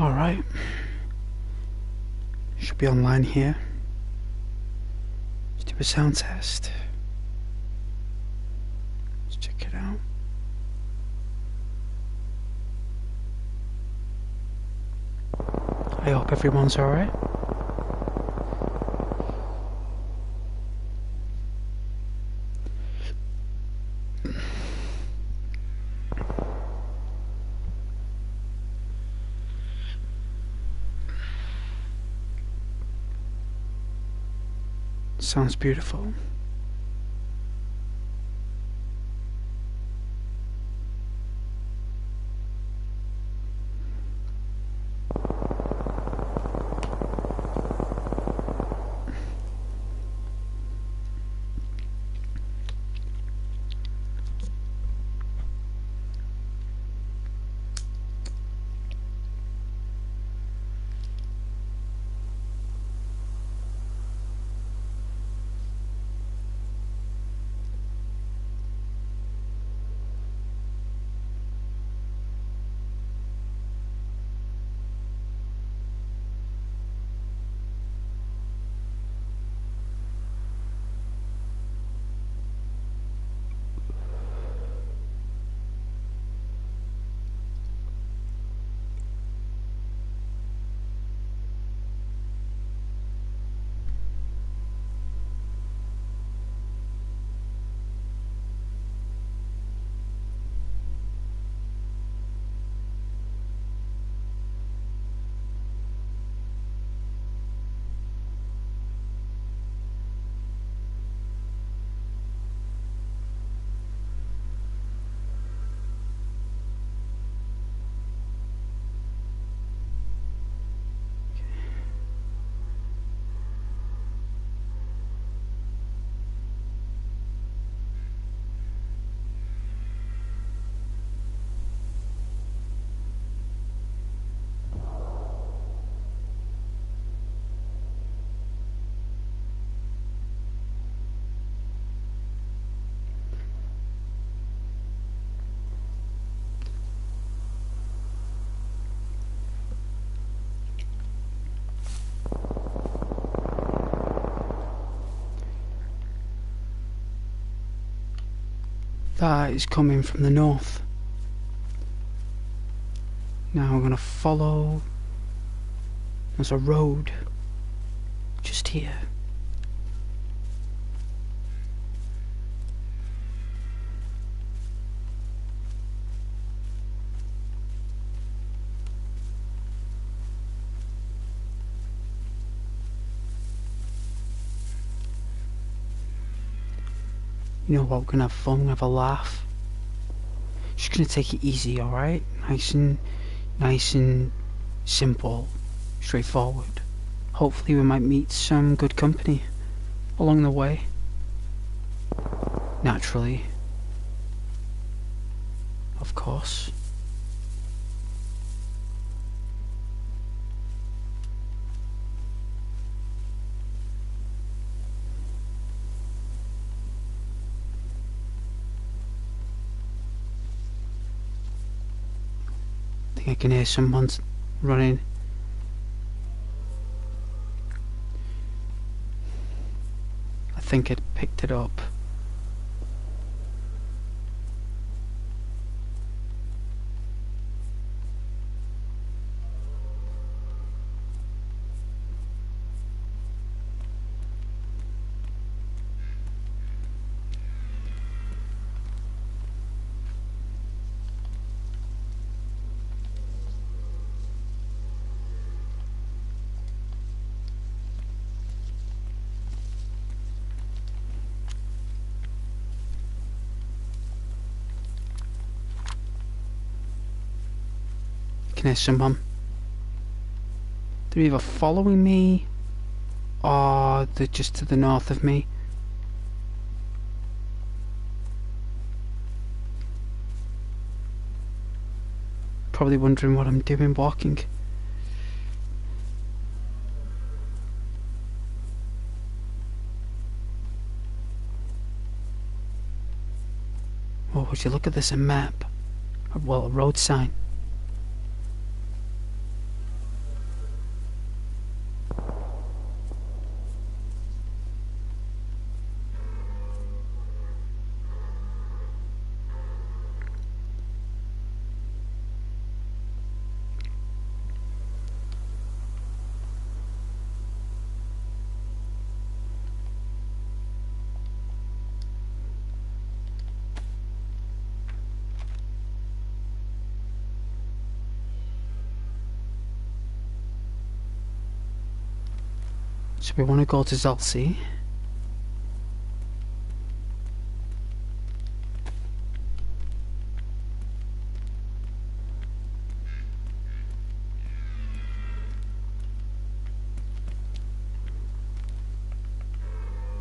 Alright. Should be online here. Let's do a sound test. Let's check it out. I hope everyone's alright. Sounds beautiful. That is coming from the north. Now we're going to follow. There's a road just here. You know what, we're gonna have fun, have a laugh. Just gonna take it easy, alright? Nice and simple, straightforward. Hopefully we might meet some good company along the way. Naturally. Of course. I think I can hear someone running. I think it picked it up. Can I hear someone? They're either following me or they're just to the north of me. Probably wondering what I'm doing walking. Oh, would you look at this, a map? Well, a road sign. So we want to go to Zelsi.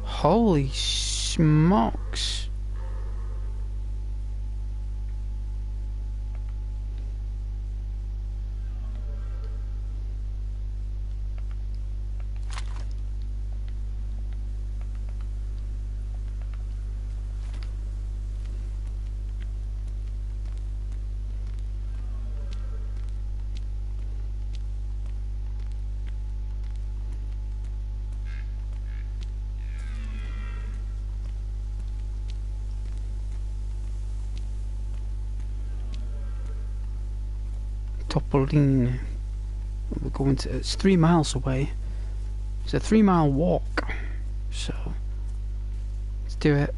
Holy smokes. Topolino. We're going to, it's 3 miles away. It's a 3-mile walk. So let's do it.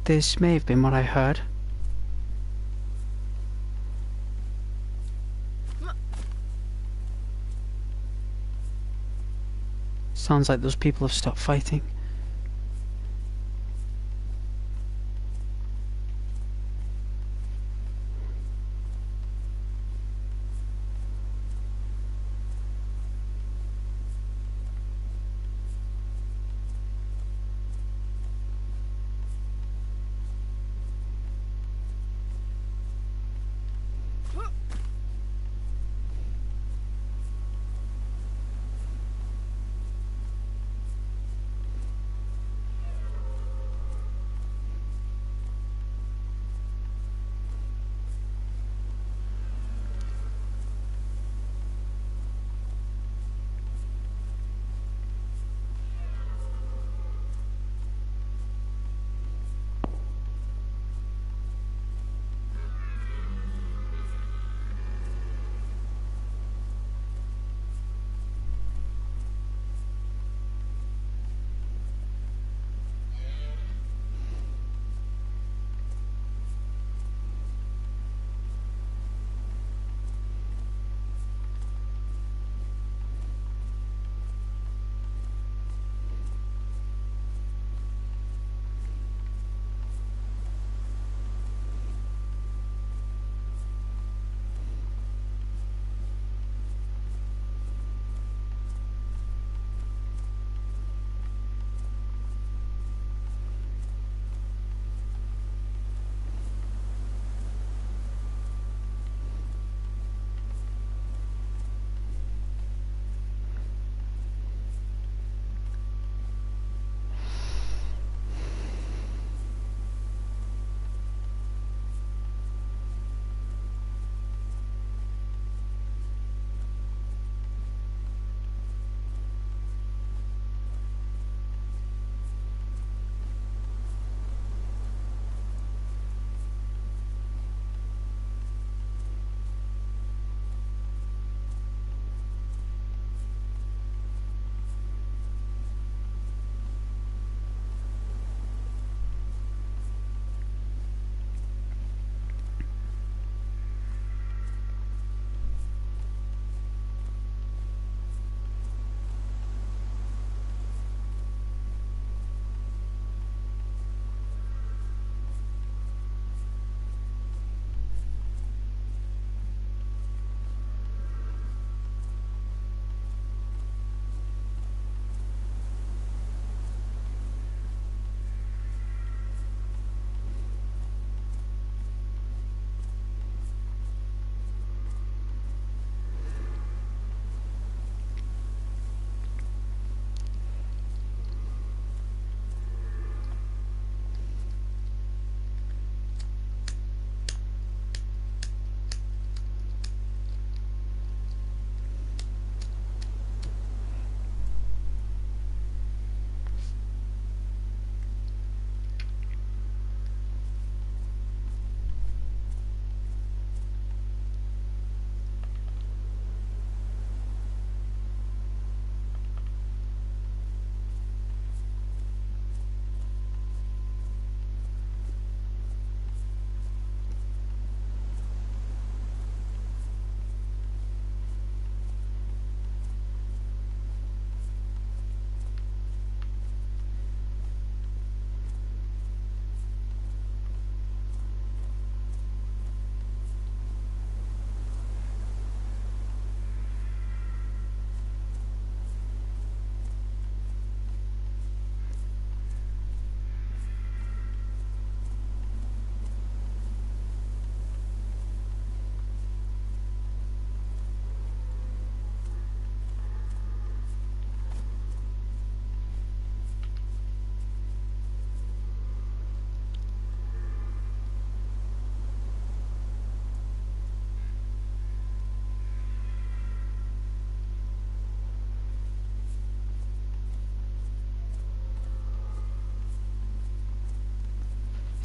This may have been what I heard. Sounds like those people have stopped fighting.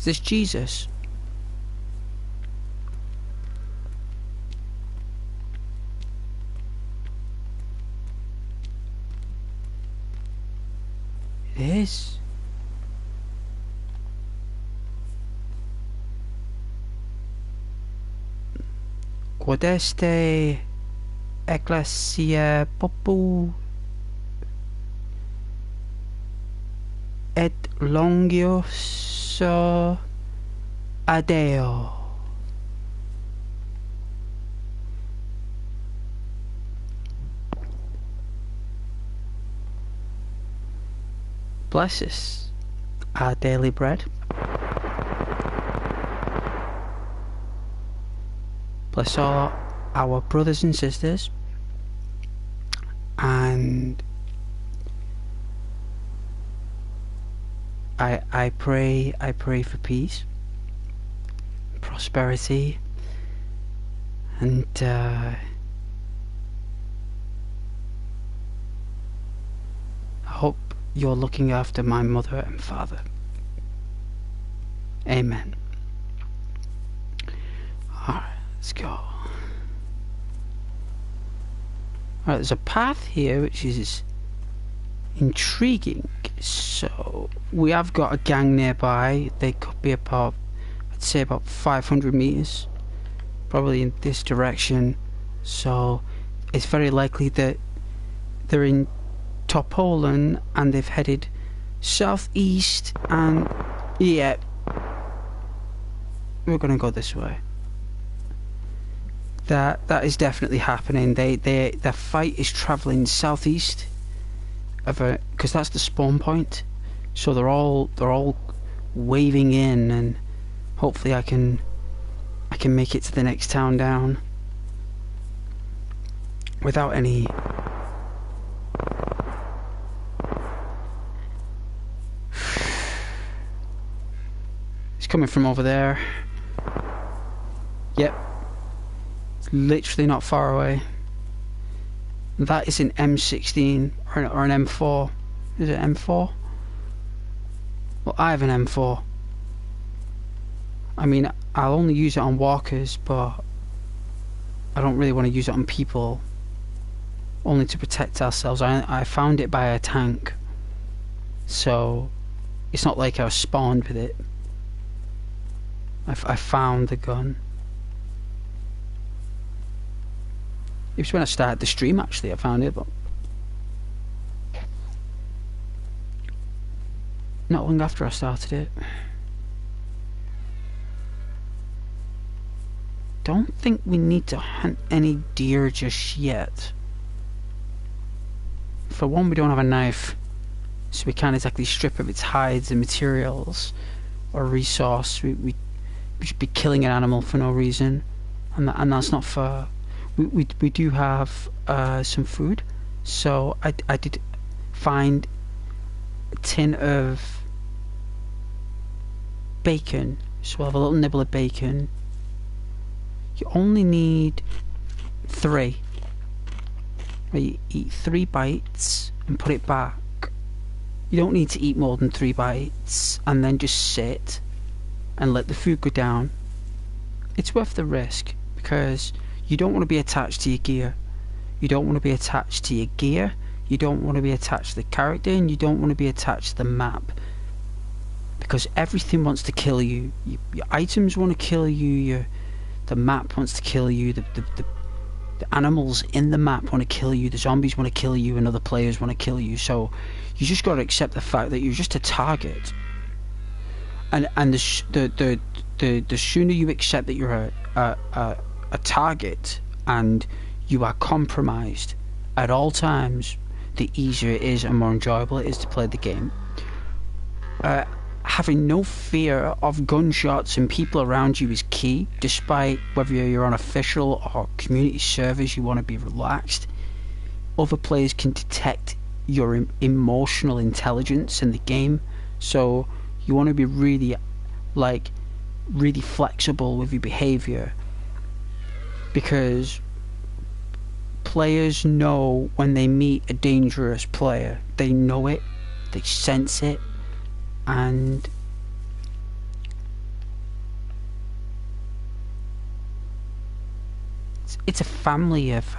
Is this Jesus? It is. Codeste Ecclesia Popu et longius adeo. Bless us our daily bread. Bless all our brothers and sisters, and I pray for peace, prosperity, and I hope you're looking after my mother and father. Amen. Alright, let's go. Alright, there's a path here which is intriguing. So we have got a gang nearby. They could be about, I'd say about 500 meters, probably in this direction. So it's very likely that they're in Topolan and they've headed southeast, and yeah, we're gonna go this way. That is definitely happening. Their fight is traveling southeast of a, because that's the spawn point. So they're all waving in, and hopefully I can make it to the next town down without any it's coming from over there. Yep, it's literally not far away. That is an M16 or an M4. Is it M4? Well, I have an M4. I mean, I'll only use it on walkers, but I don't really want to use it on people. Only to protect ourselves. I found it by a tank, so it's not like I was spawned with it. I found the gun. It was when I started the stream, actually, I found it, but not long after I started it. Don't think we need to hunt any deer just yet. For one, we don't have a knife, so we can't exactly strip of its hides and materials or resource. We should be killing an animal for no reason, and that's not fair. We do have some food, so I did find a tin of bacon, so we'll have a little nibble of bacon. You only need 3. You eat 3 bites and put it back. You don't need to eat more than 3 bites and then just sit and let the food go down. It's worth the risk, because you don't want to be attached to your gear. You don't want to be attached to your gear. You don't want to be attached to the character, and you don't want to be attached to the map, because everything wants to kill you. Your items want to kill you. The map wants to kill you. The animals in the map want to kill you. The zombies want to kill you, and other players want to kill you. So you just got to accept the fact that you're just a target. And the sooner you accept that you're a target and you are compromised at all times, the easier it is and more enjoyable it is to play the game. Having no fear of gunshots and people around you is key. Despite whether you're on official or community servers, you want to be relaxed. Other players can detect your emotional intelligence in the game, so you want to be really flexible with your behavior, because players know when they meet a dangerous player. They know it, they sense it, and it's a family of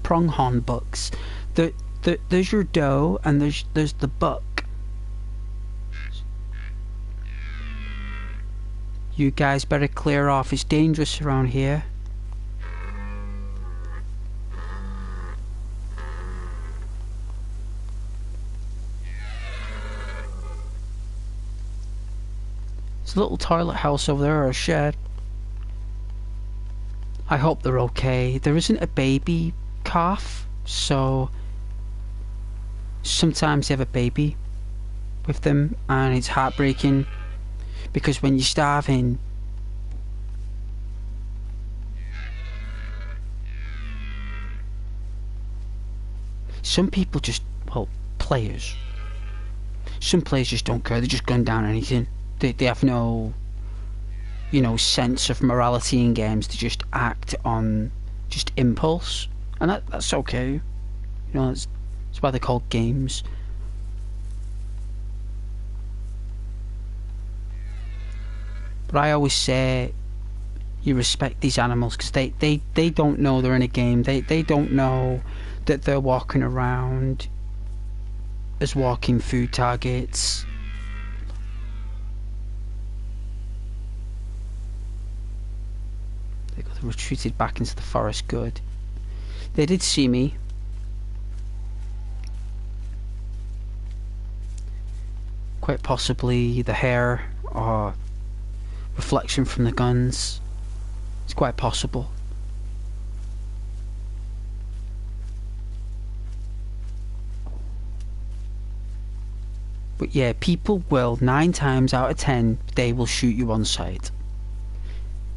pronghorn bucks. There's your doe and there's the buck. You guys better clear off. It's dangerous around here. There's a little toilet house over there, or a shed. I hope they're okay. There isn't a baby calf, so sometimes they have a baby with them, and it's heartbreaking because when you're starving, some people just, well, players, some players just don't care. They're just gun down anything. They have no, you know, sense of morality in games. They just act on just impulse, and that's okay. You know, that's why they're called games. But I always say you respect these animals because they don't know they're in a game. They don't know that they're walking around as walking food targets. They got retreated back into the forest. Good. They did see me. Quite possibly the hair or reflection from the guns. It's quite possible. But yeah, people will, 9 times out of 10, they will shoot you on sight.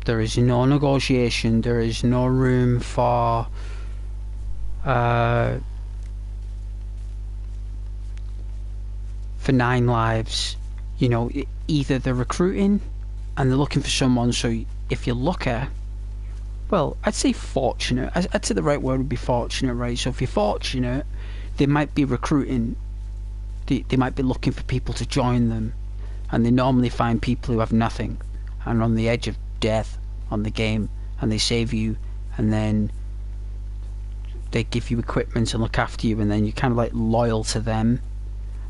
There is no negotiation. There is no room for for 9 lives. You know, either they're recruiting and they're looking for someone, so if you're lucky, well, I'd say fortunate. I'd say the right word would be fortunate, right? So if you're fortunate, they might be recruiting. They might be looking for people to join them, and they normally find people who have nothing and are on the edge of death on the game, and they save you, and then they give you equipment and look after you, and then you're kind of like loyal to them,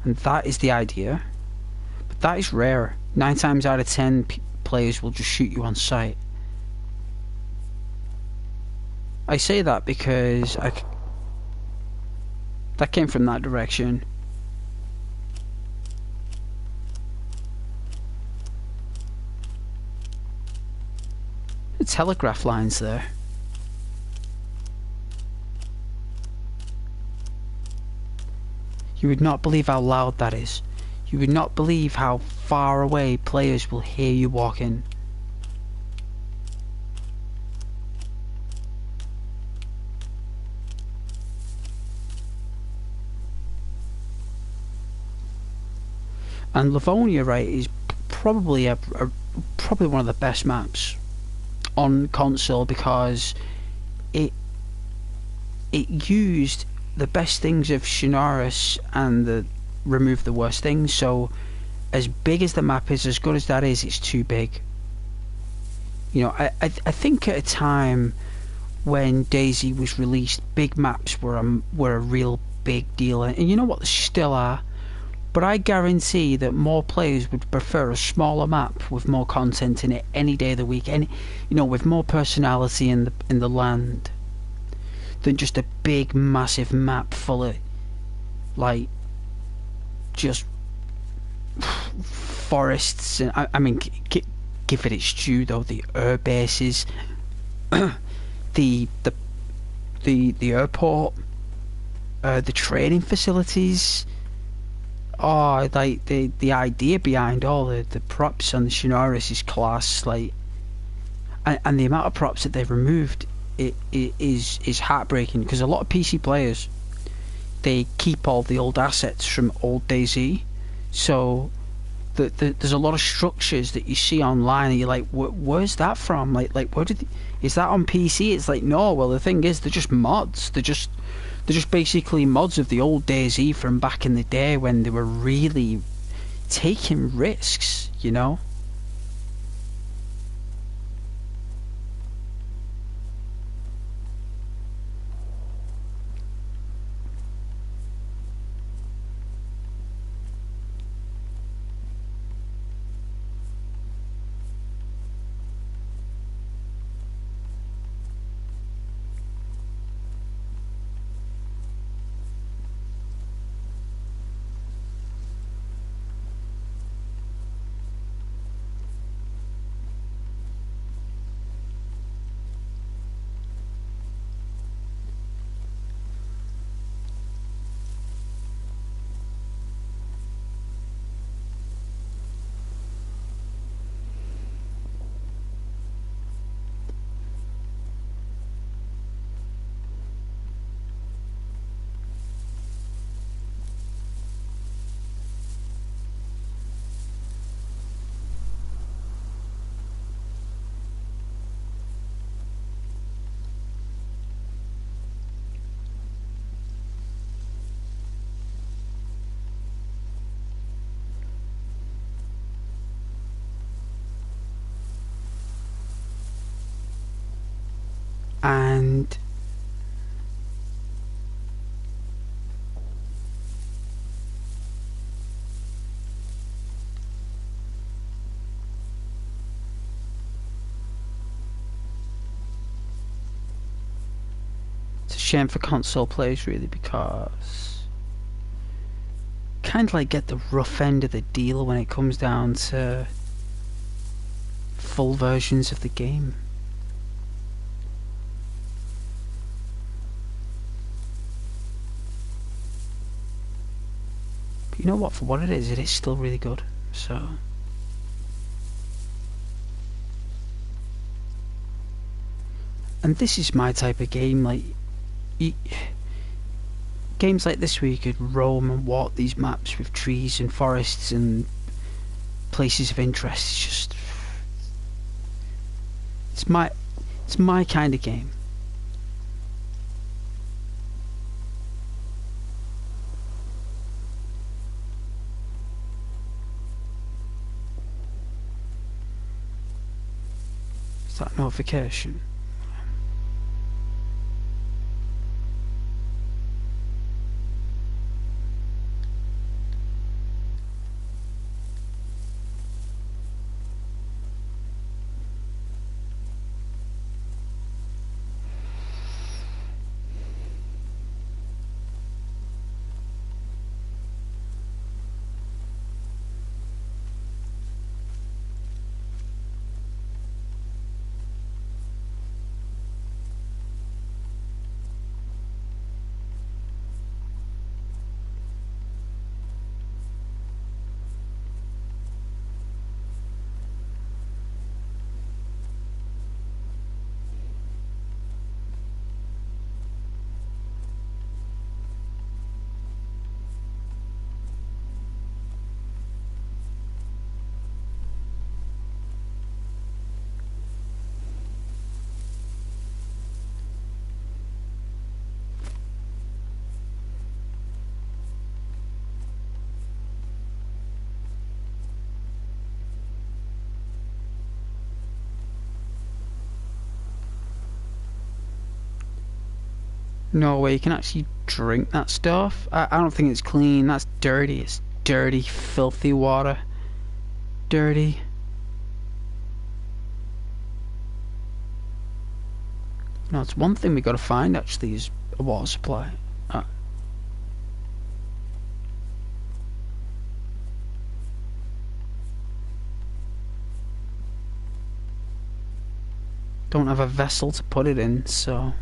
and that is the idea. But that is rare. 9 times out of 10 players will just shoot you on sight. I say that because that came from that direction. The telegraph lines there. You would not believe how loud that is. You would not believe how far away players will hear you walking. And Livonia, right, is probably probably one of the best maps on console because it used the best things of Shinoris and removed the worst things. So as big as the map is, as good as that is, it's too big. You know, I think at a time when DayZ was released, big maps were a real big deal, and you know what, they still are. But I guarantee that more players would prefer a smaller map with more content in it any day of the week, and you know, with more personality in the land, than just a big massive map full of like just forests. And I mean, give it its due though. The air bases, the airport, the training facilities. Oh, like the idea behind all the props on the Shinoris is class, like, and the amount of props that they've removed it is heartbreaking, because a lot of PC players, they keep all the old assets from old DayZ, so there's a lot of structures that you see online and you're like, where's that from? Like where is that on PC? It's like, no, well, the thing is, they're just mods. They're just basically mods of the old DayZ from back in the day when they were really taking risks, you know? and it's a shame for console players really, because kind of like get the rough end of the deal when it comes down to full versions of the game. But you know what, for what it is still really good. So and this is my type of game, like games like this where you could roam and walk these maps with trees and forests and places of interest. It's just it's my kind of game. Is that notification? No way you can actually drink that stuff. I don't think it's clean. That's dirty. It's dirty, filthy water. Dirty. No, it's one thing we gotta find actually is a water supply. Don't have a vessel to put it in, so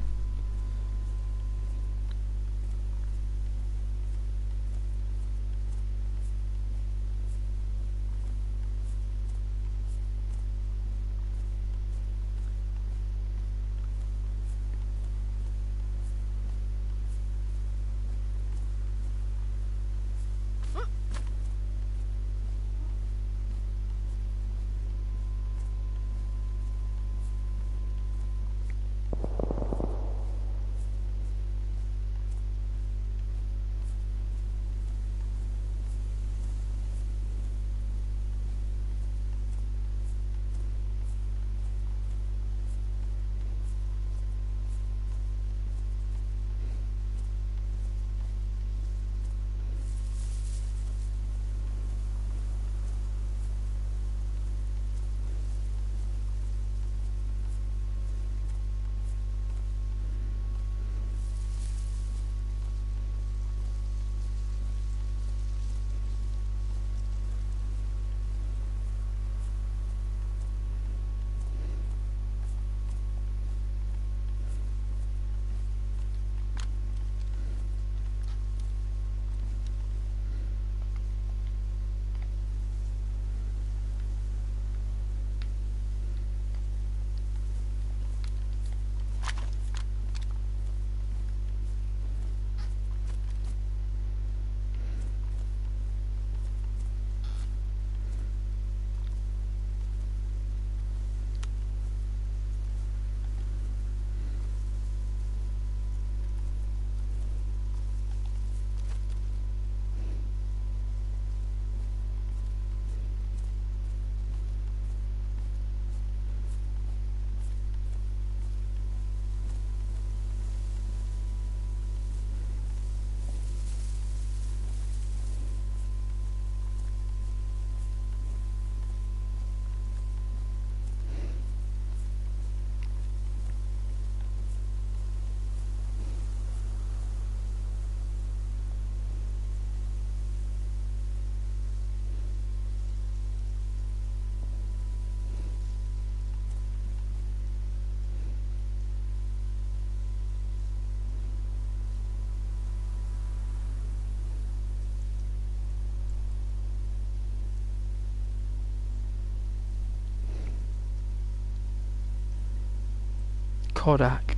Kodak.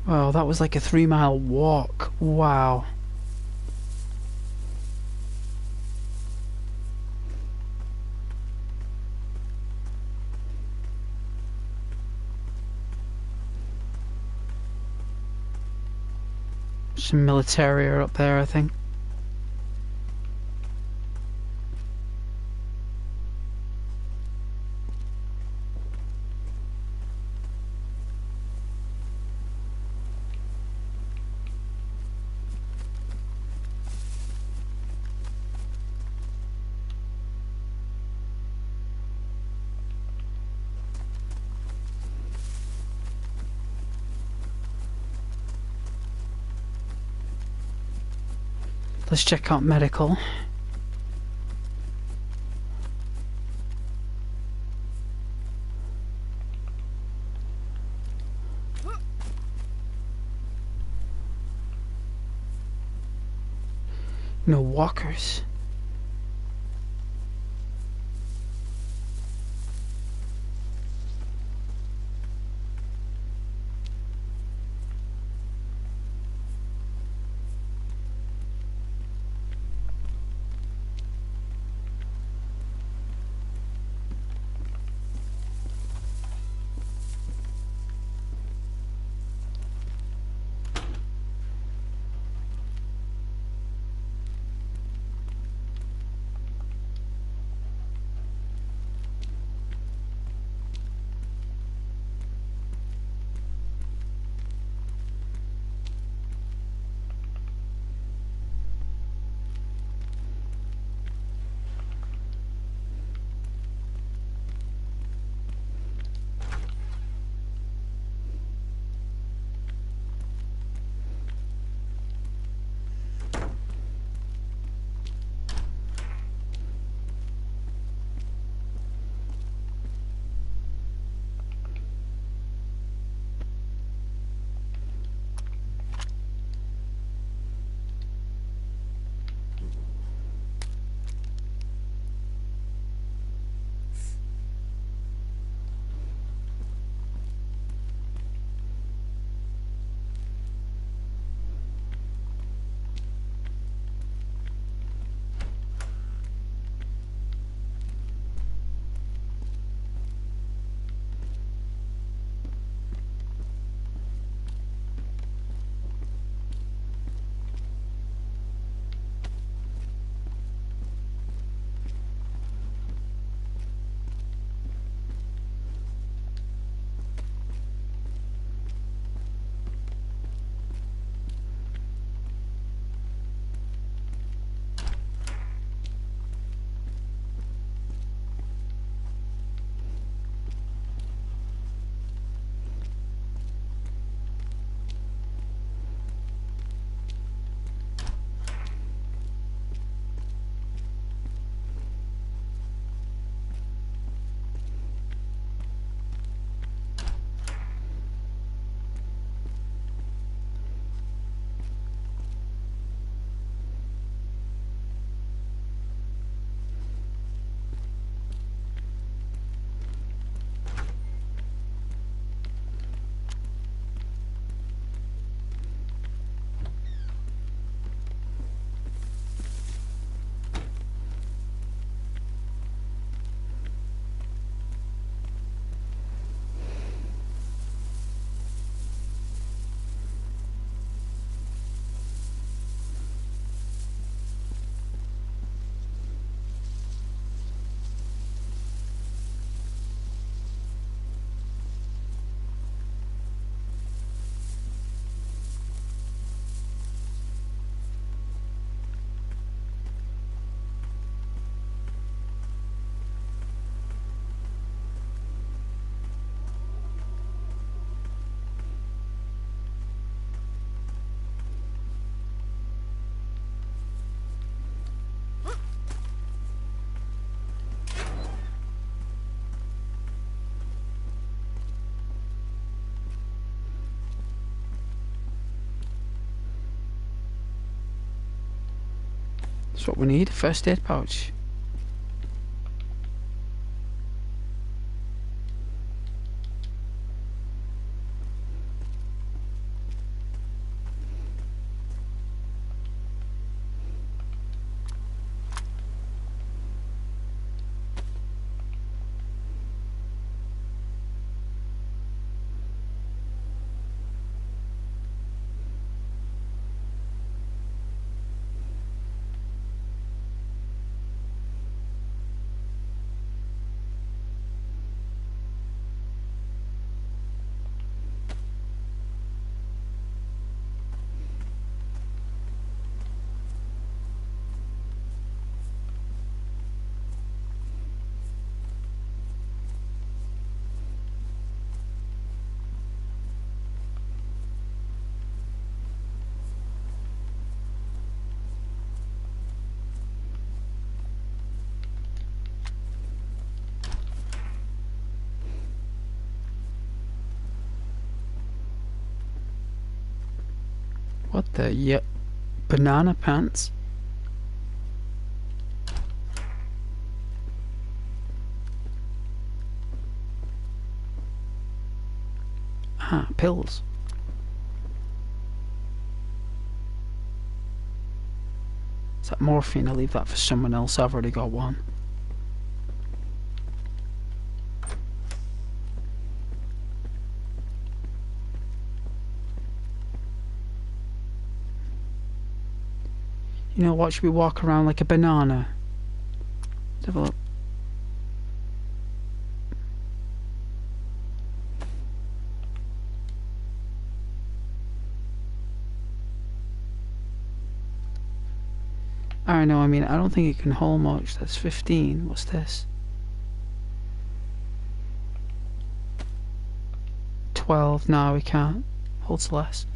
Wow, that was like a 3-mile walk. Wow. Some military are up there, I think. Let's check out medical. No walkers. That's what we need, a first aid pouch. What the? Yep. Banana pants? Ah, pills. Is that morphine? I'll leave that for someone else. I've already got one. You know what? Should we walk around like a banana? Let's have a look. I know, I mean, I don't think it can hold much. That's 15. What's this? 12. No, we can't. Holds less.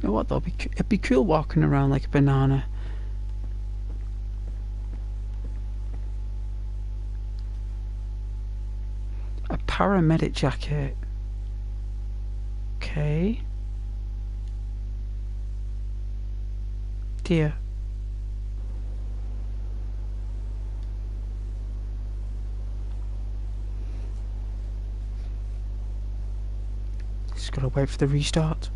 You know what though? It'd be cool walking around like a banana. A paramedic jacket. Okay. Dear. Just gotta wait for the restart.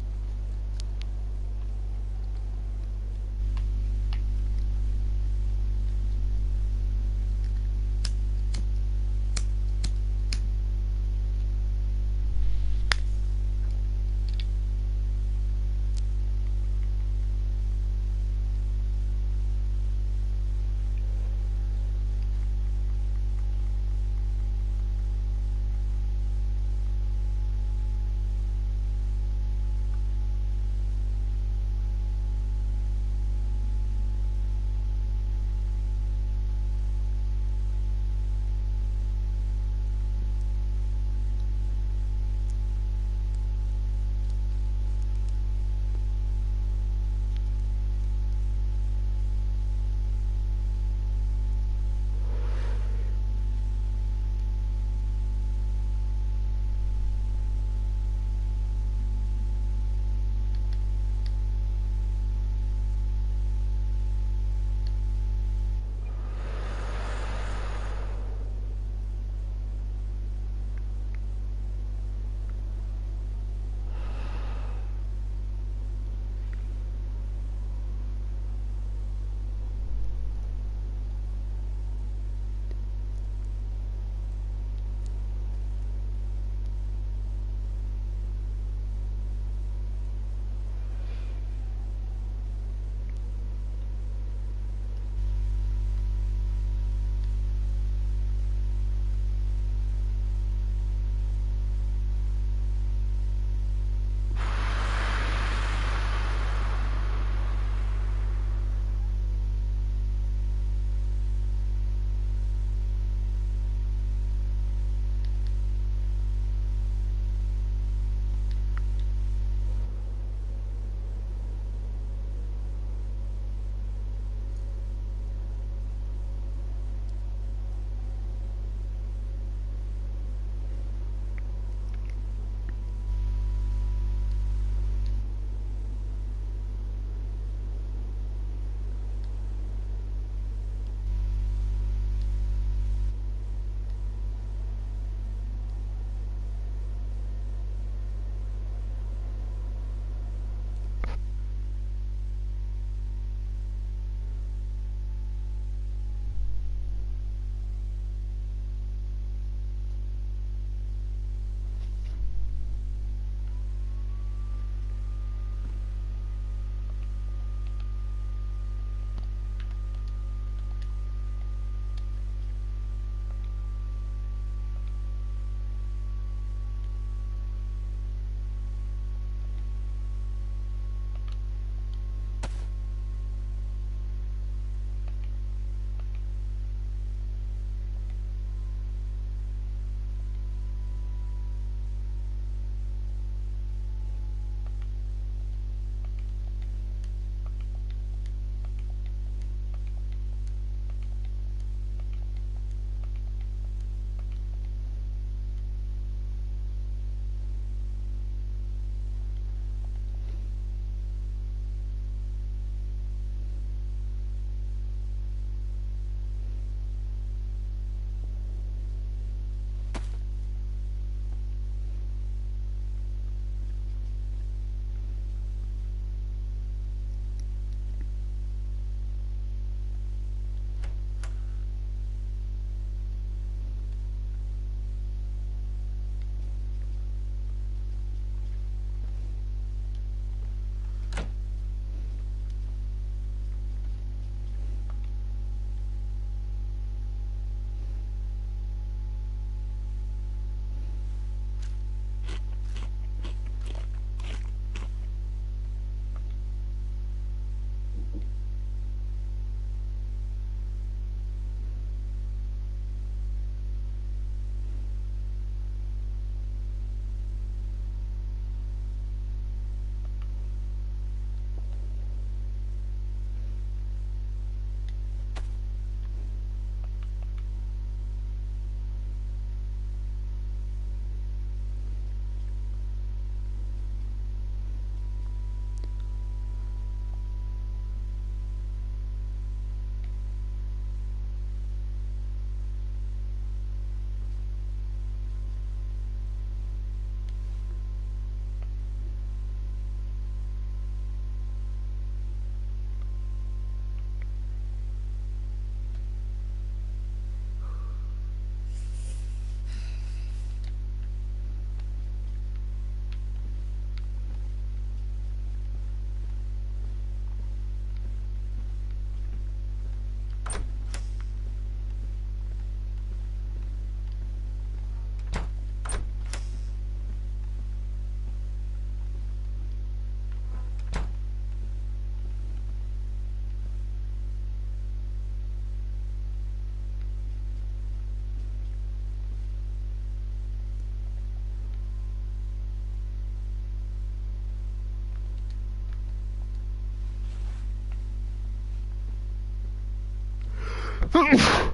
Oh.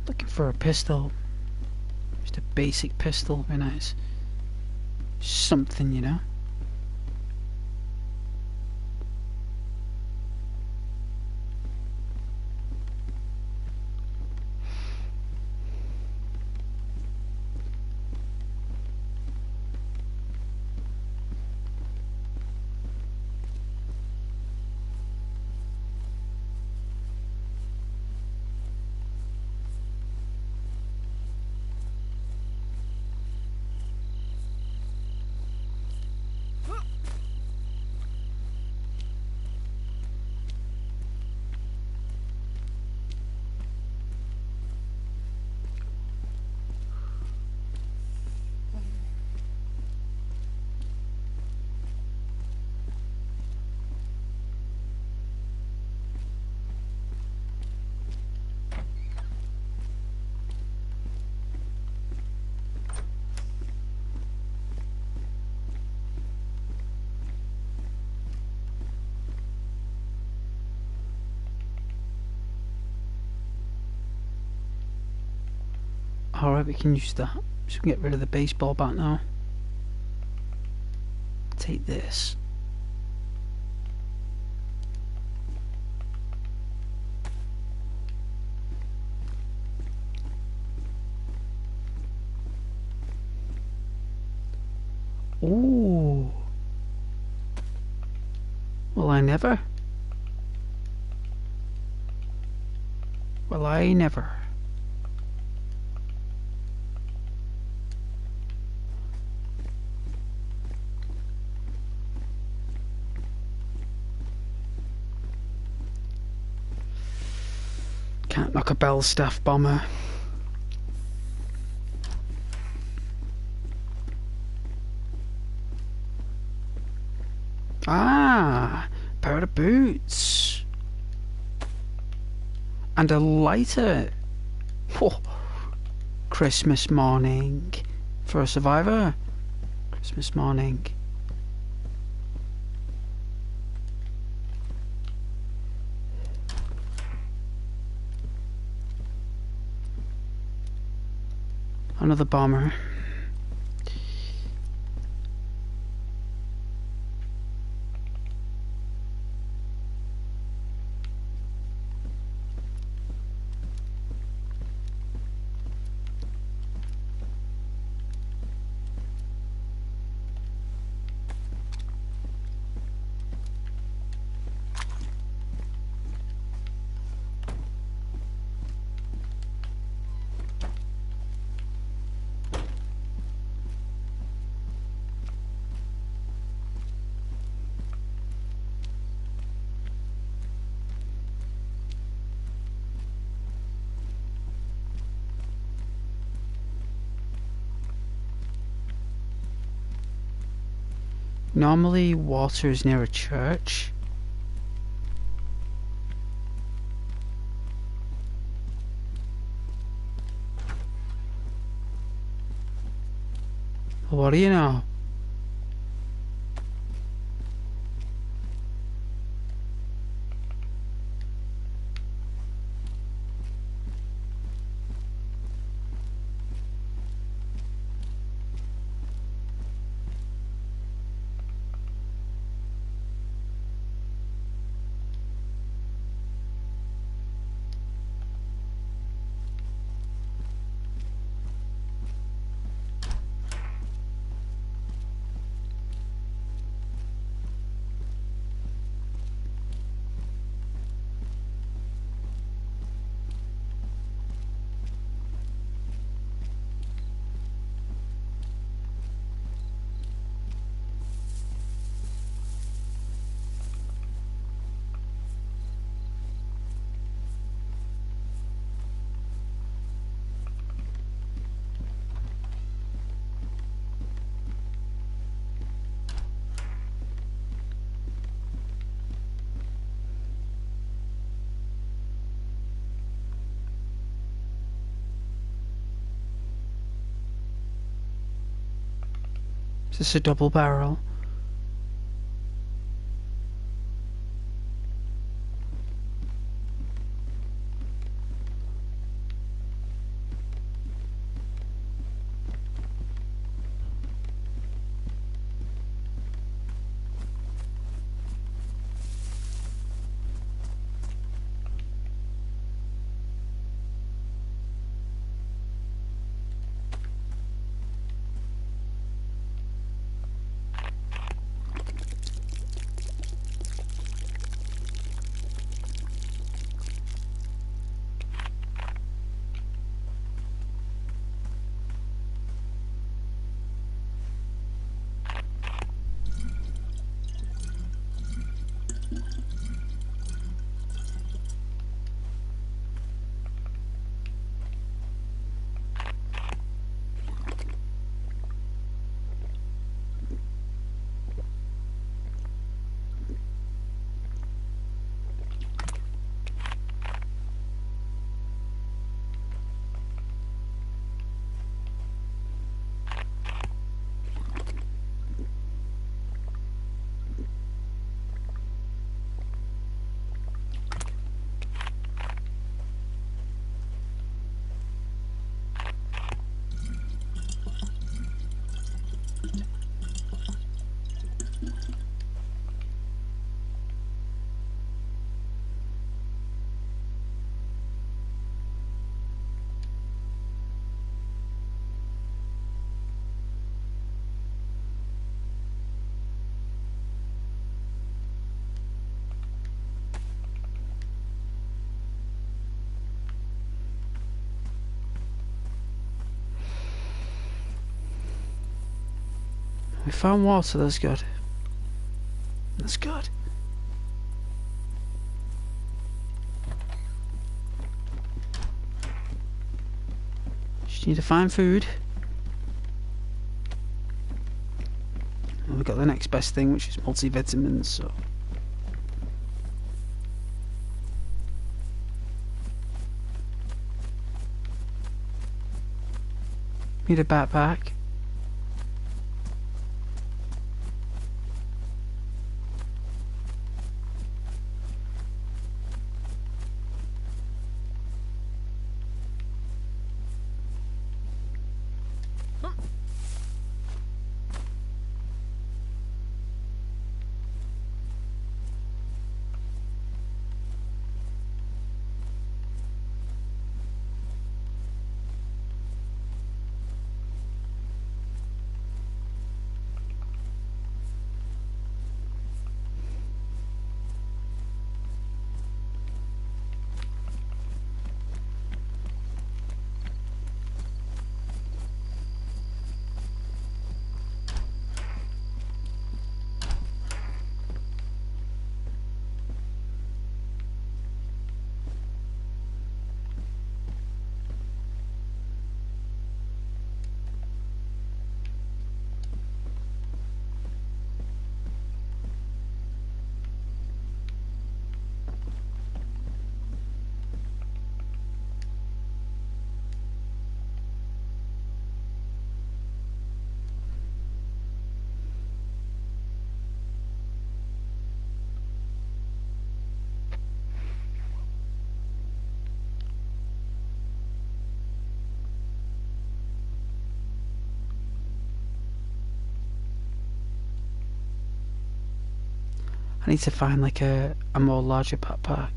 Looking for a pistol. Just a basic pistol, very nice. Something, you know. Alright, we can use that. So we can get rid of the baseball bat now. Take this. Ooh. Well, I never. Well, I never. Can't knock a Bell staff bomber. Ah, pair of boots. And a lighter. Whoa. Christmas morning for a survivor. Christmas morning. Another bomber. Normally water is near a church. What do you know? Is this a double barrel? We found water, that's good. That's good. Just need to find food. And we've got the next best thing, which is multivitamins, so... Need a backpack. I need to find like a more larger backpack.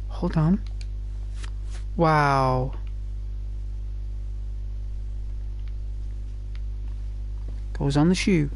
Hold on. Wow. Goes on the shoe.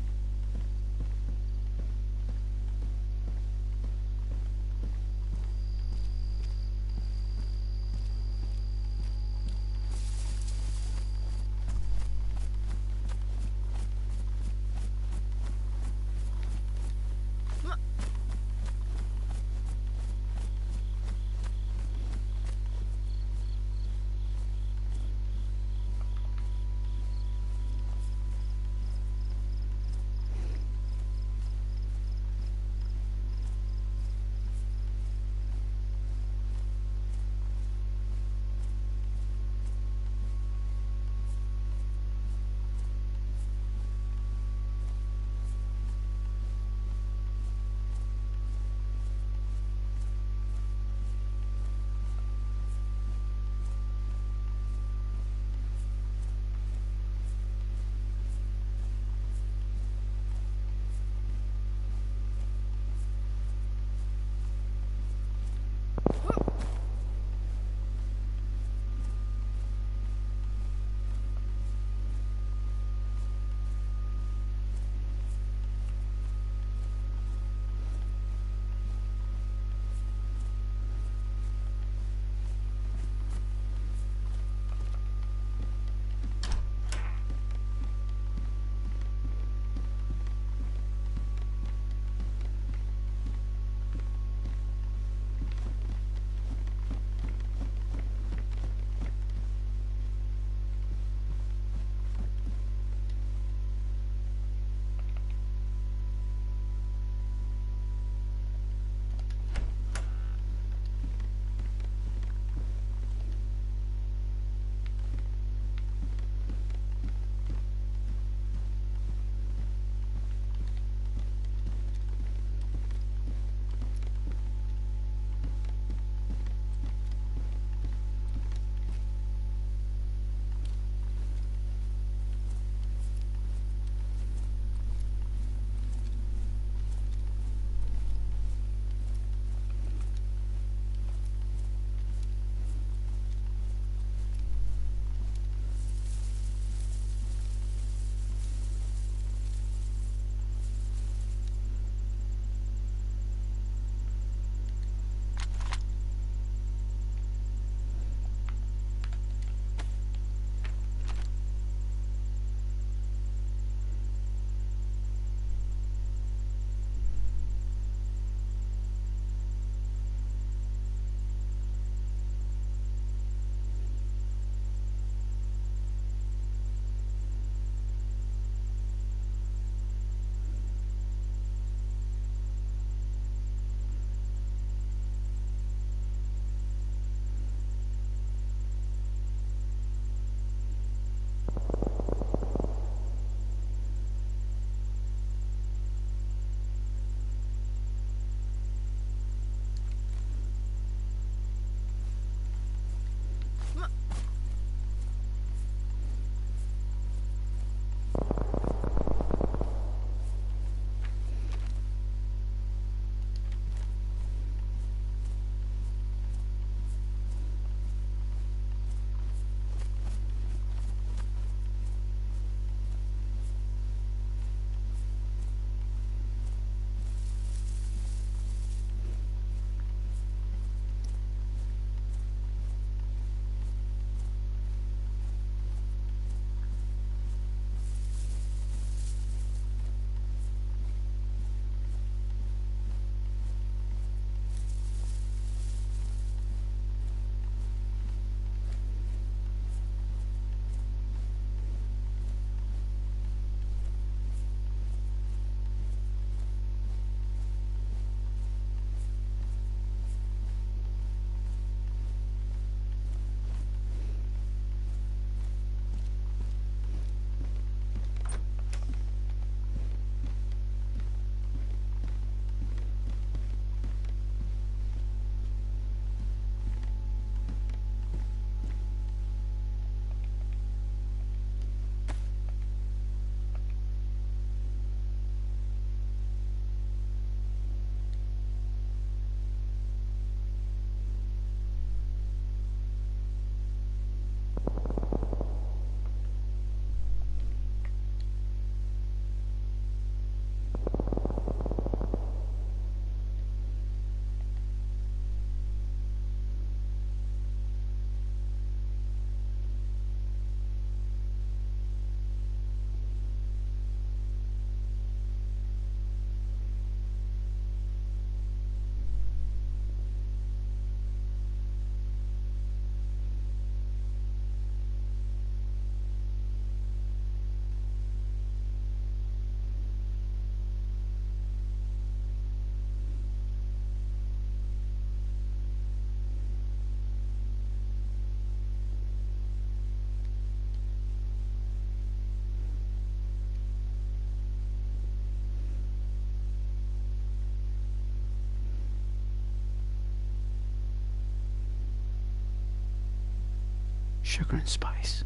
sugar and spice.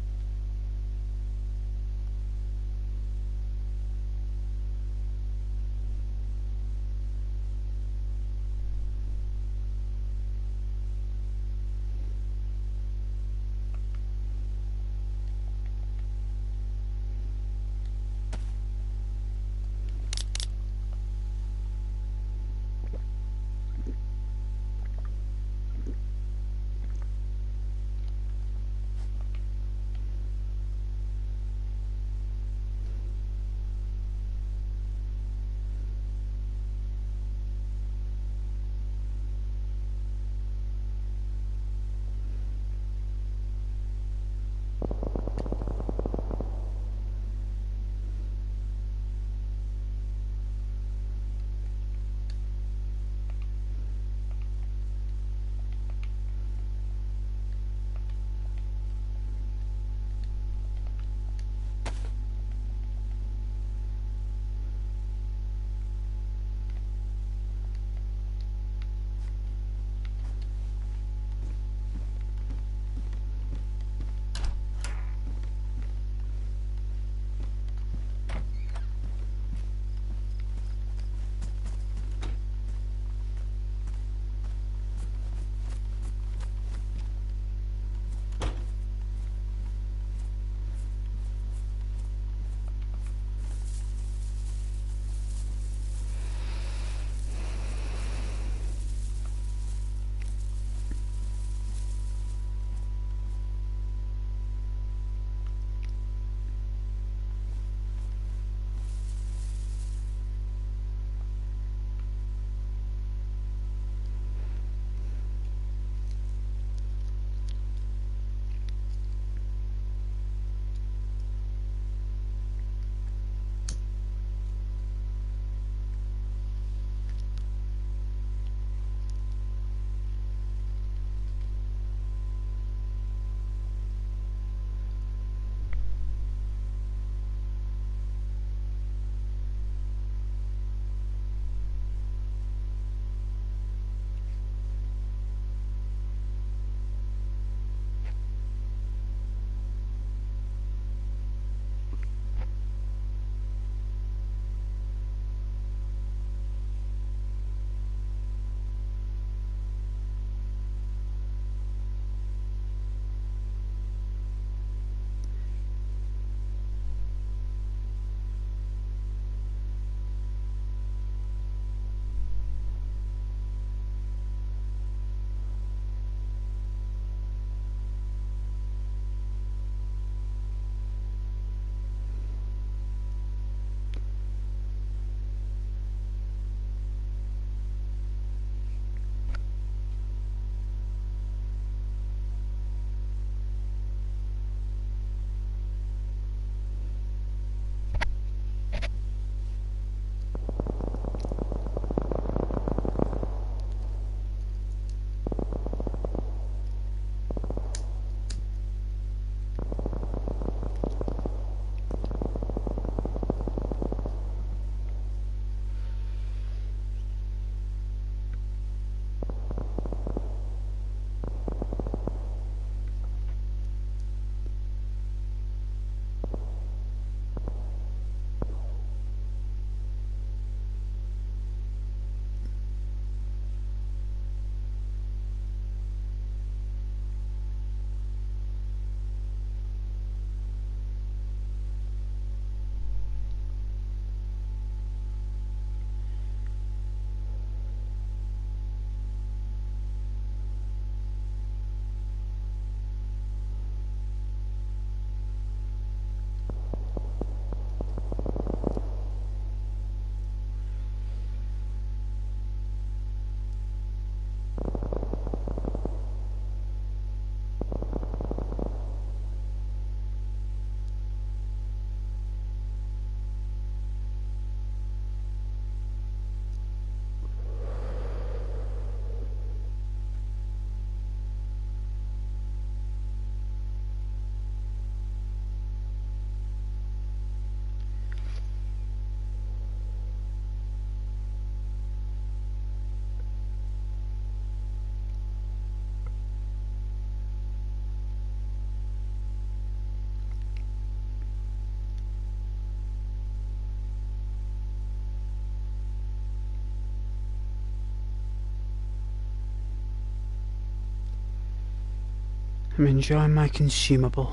I'm enjoying my consumable.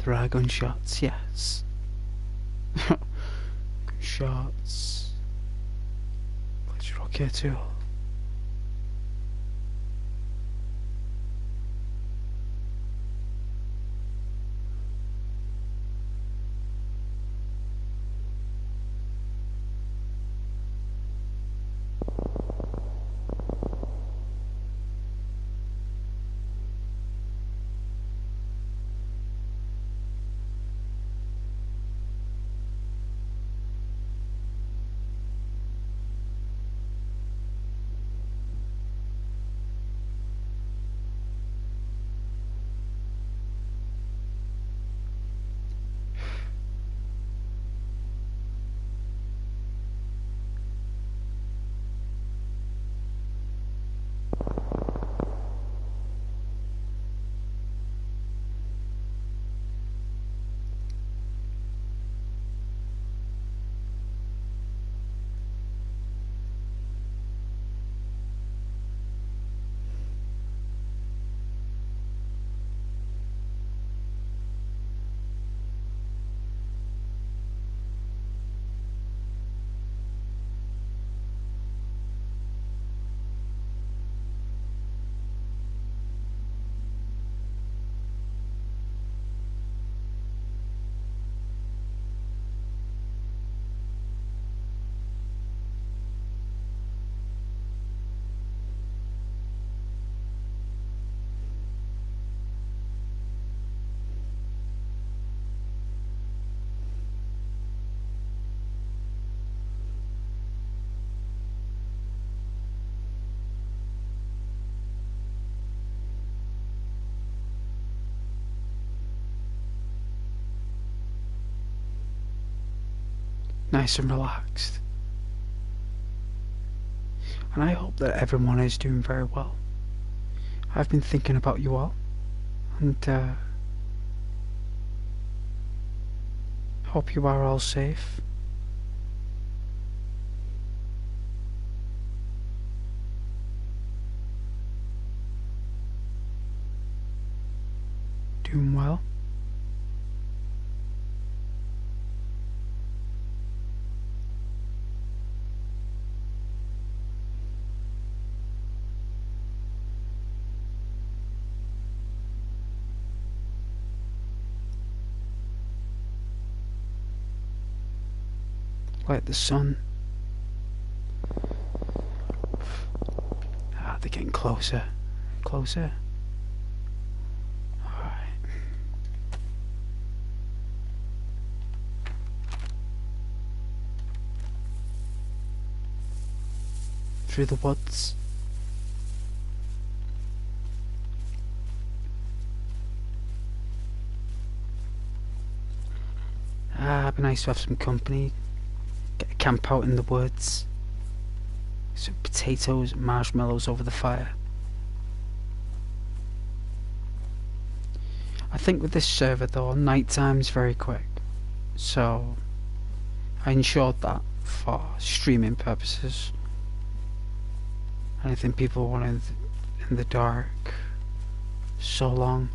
There are gunshots, yes. Gunshots. Pleasure okay too. Nice and relaxed. And I hope that everyone is doing very well. I've been thinking about you all, and hope you are all safe. Doing well. Like the sun. Ah, they're getting closer. Closer. Alright. Through the woods. Ah, it'd be nice to have some company. Get a camp out in the woods. Some potatoes, marshmallows over the fire. I think with this server though, night time's very quick. So I ensured that for streaming purposes. Anything people want in the dark so long.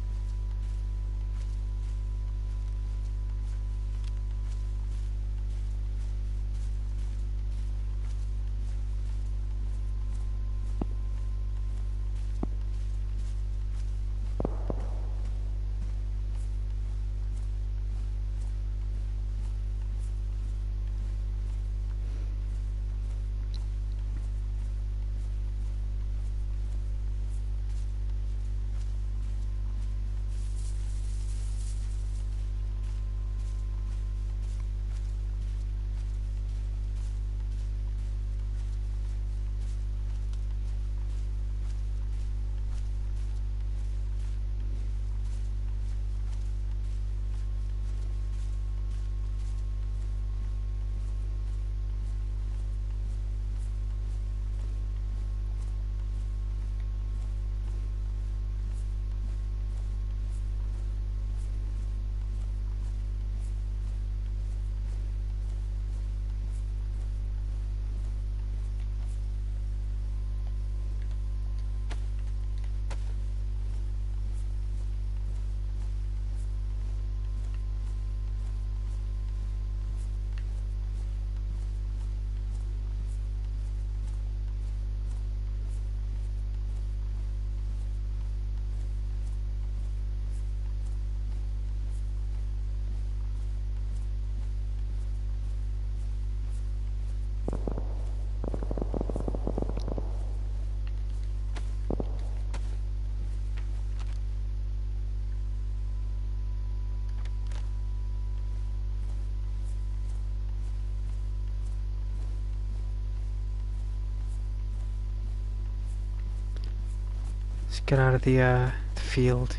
Let's get out of the field.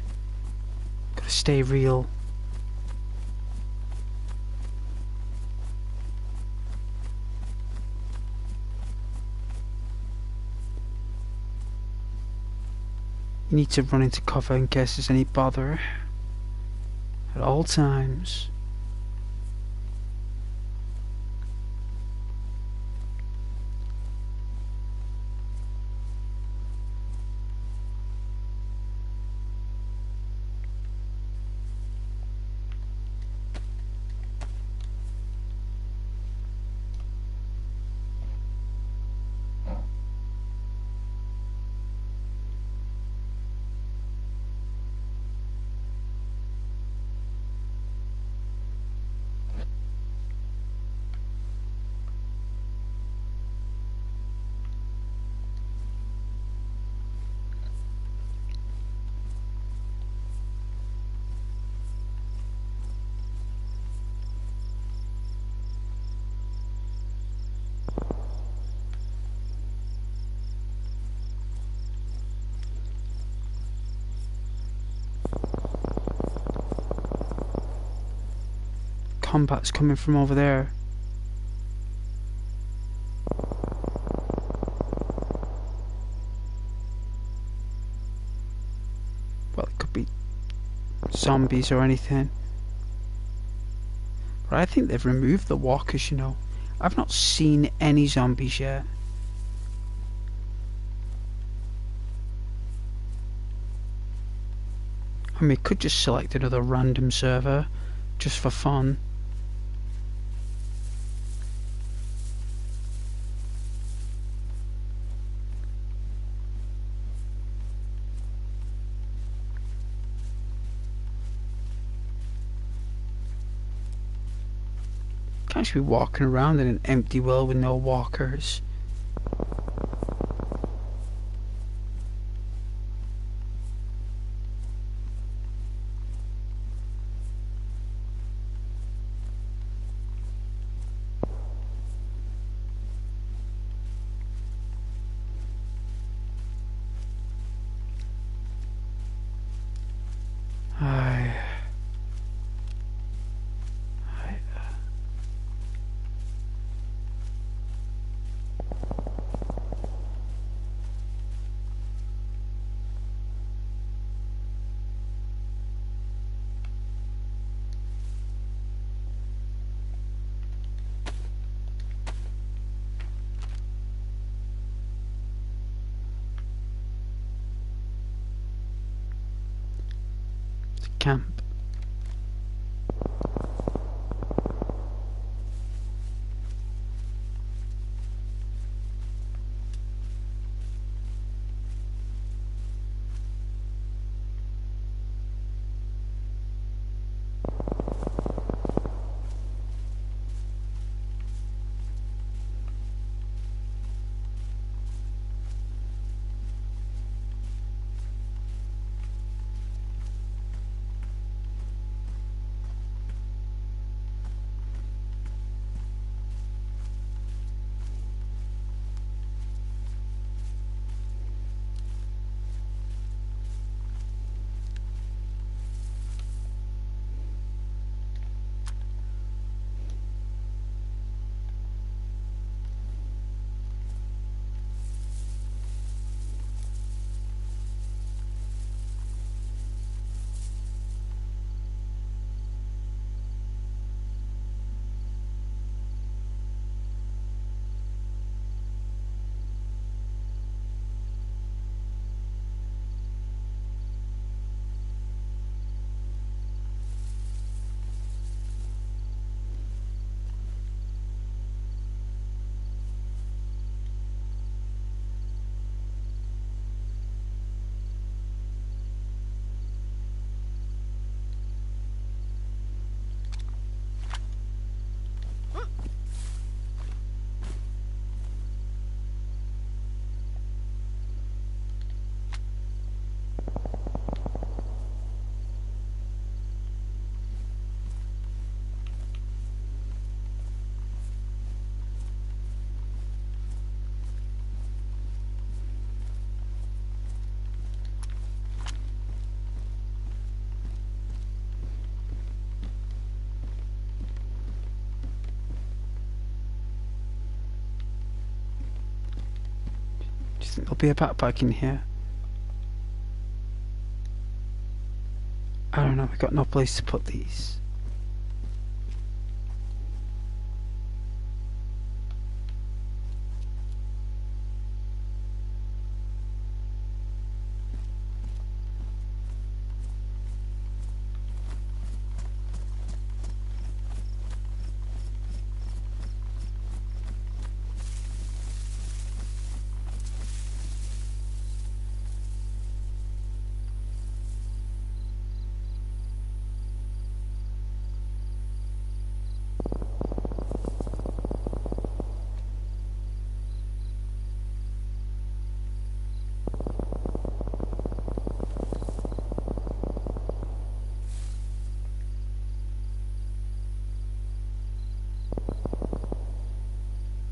Gotta stay real. You need to run into cover in case there's any bother at all times. Combat's coming from over there. Well, it could be zombies or anything. But I think they've removed the walkers, you know. I've not seen any zombies yet. I mean, we could just select another random server just for fun. Can't just be walking around in an empty world with no walkers. camp. Do you think there'll be a backpack in here? I don't know, we got no place to put these.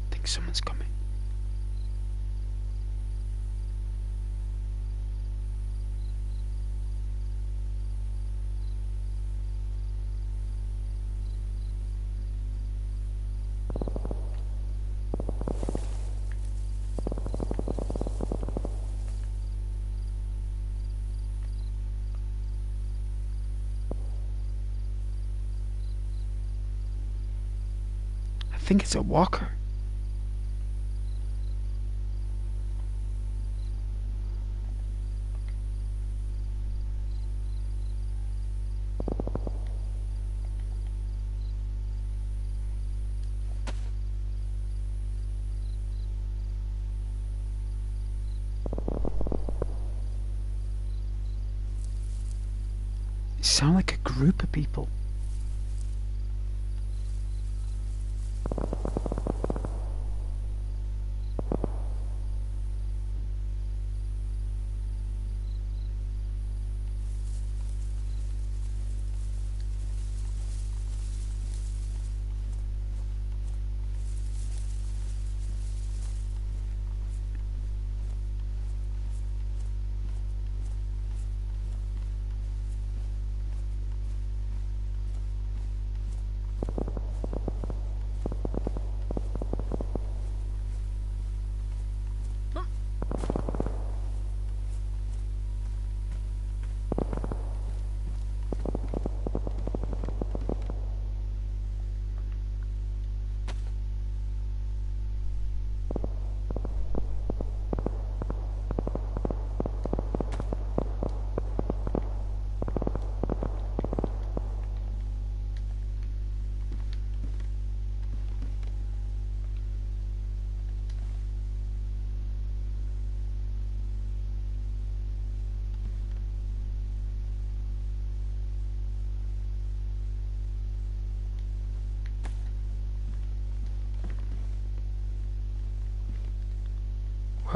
I think someone's coming. I think it's a walker. They sound like a group of people.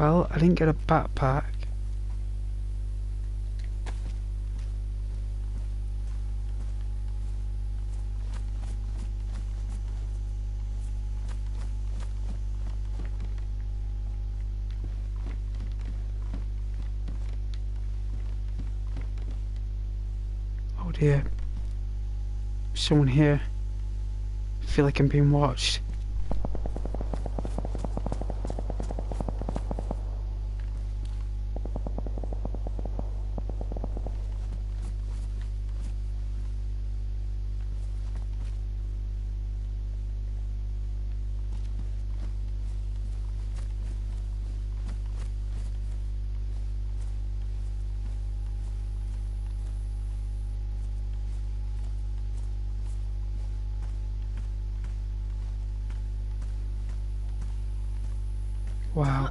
Well, I didn't get a backpack. Oh dear. Someone here. I feel like I'm being watched. Wow.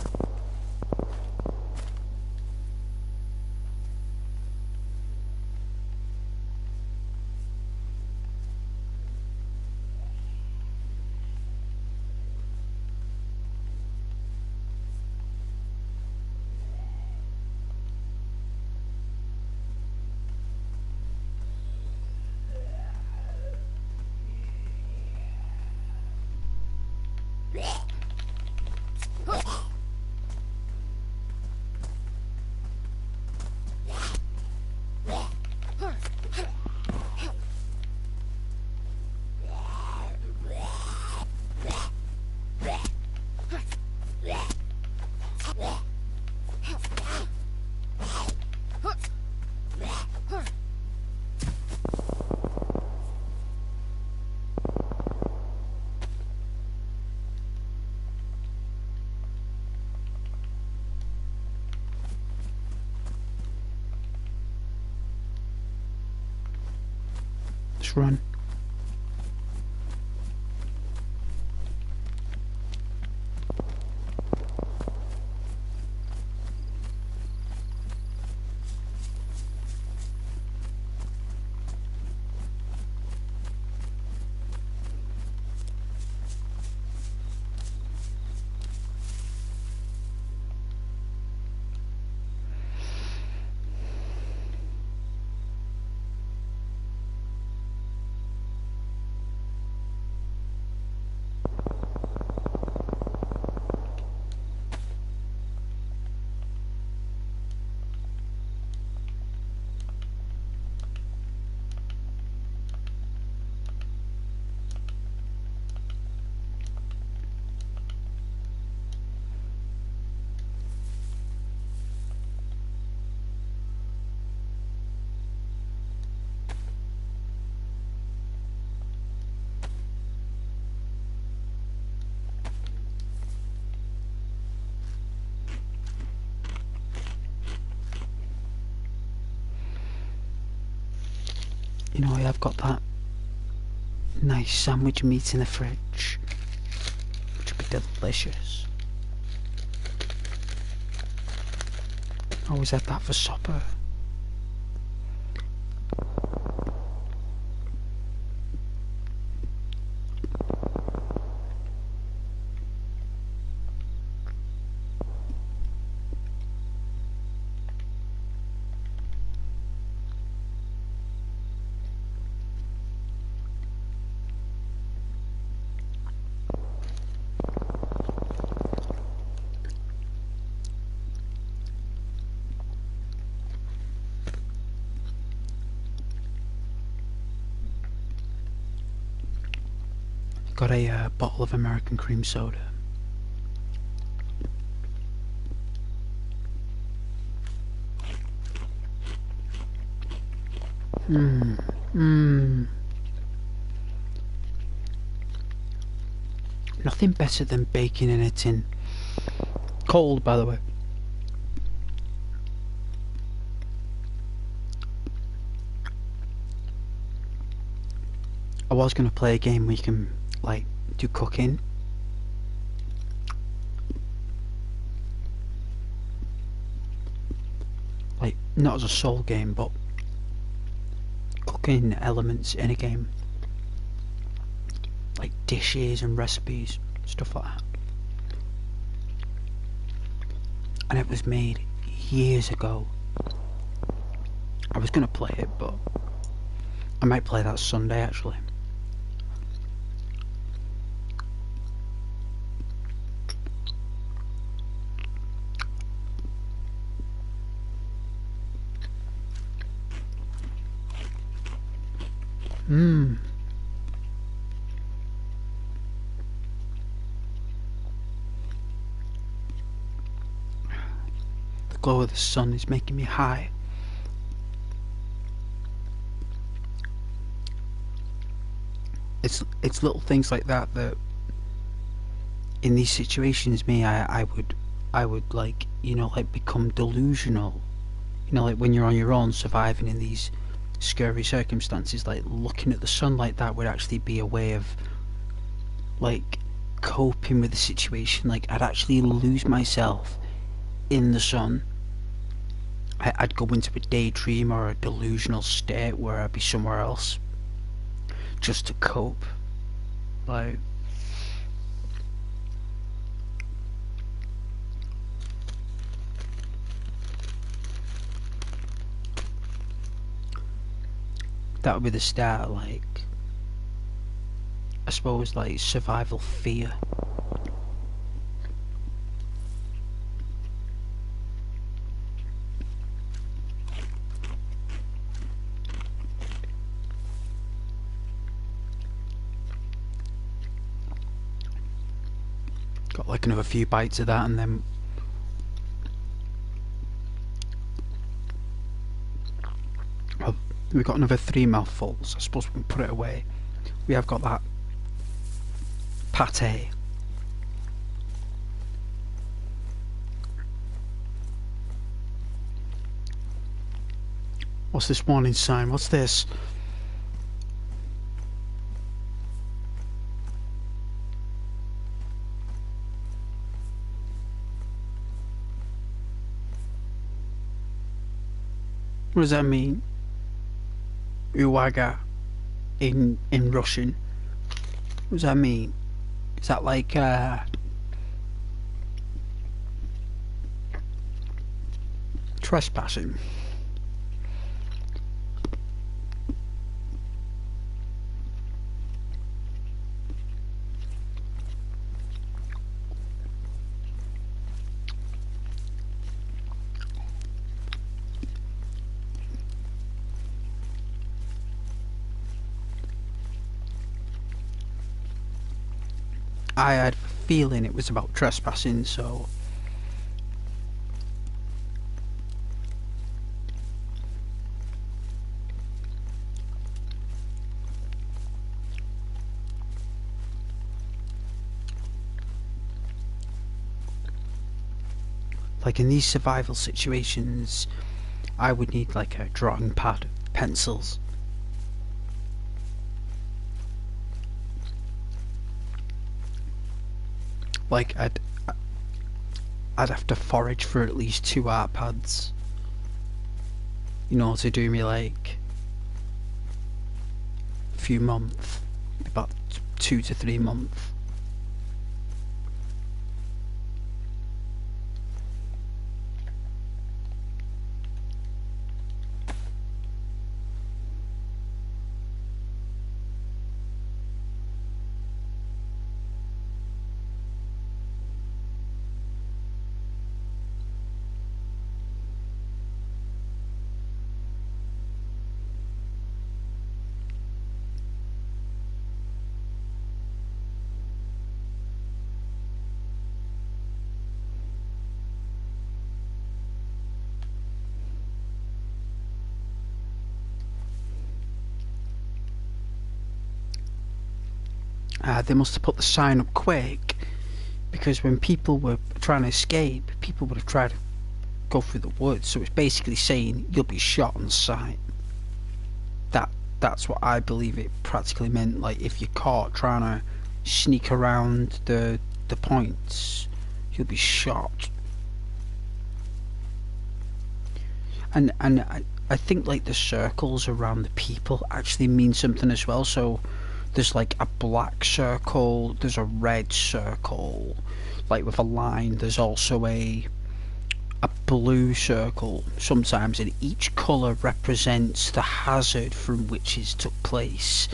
Let's run. You know, I've got that nice sandwich meat in the fridge, which would be delicious. I always had that for supper. Got a bottle of American cream soda. Nothing better than bacon in a tin. Cold, by the way. I was going to play a game where you can, like, do cooking. Like, not as a soul game, but cooking elements in a game. Like dishes and recipes, stuff like that. and it was made years ago. I was gonna play it, but I might play that Sunday actually. The glow of the sun is making me high. It's little things like that that in these situations I would like, you know, like become delusional. You know, like when you're on your own surviving in these scary circumstances, like looking at the sun like that would actually be a way of like coping with the situation. Like I'd actually lose myself in the sun. I'd go into a daydream or a delusional state where I'd be somewhere else just to cope. Like that would be the start, like I suppose, like survival fear. Got like another few bites of that and then we've got another 3 mouthfuls. I suppose we can put it away. We have got that pate. What's this warning sign? What's this? What does that mean? Uwaga in Russian. What does that mean? Is that like trespassing? I had a feeling it was about trespassing, so like in these survival situations I would need like a drawing pad, pencils. Like I'd have to forage for at least 2 art pads, you know, to do me like a few months, about 2 to 3 months. They must have put the sign up quick, because when people were trying to escape, people would have tried to go through the woods, so it's basically saying you'll be shot on sight. That's what I believe it practically meant. Like if you're caught trying to sneak around the points, you'll be shot. And I think like the circles around the people actually mean something as well. So there's like a black circle, there's a red circle, like with a line. There's also a a blue circle sometimes, and each colour represents the hazard from which it took place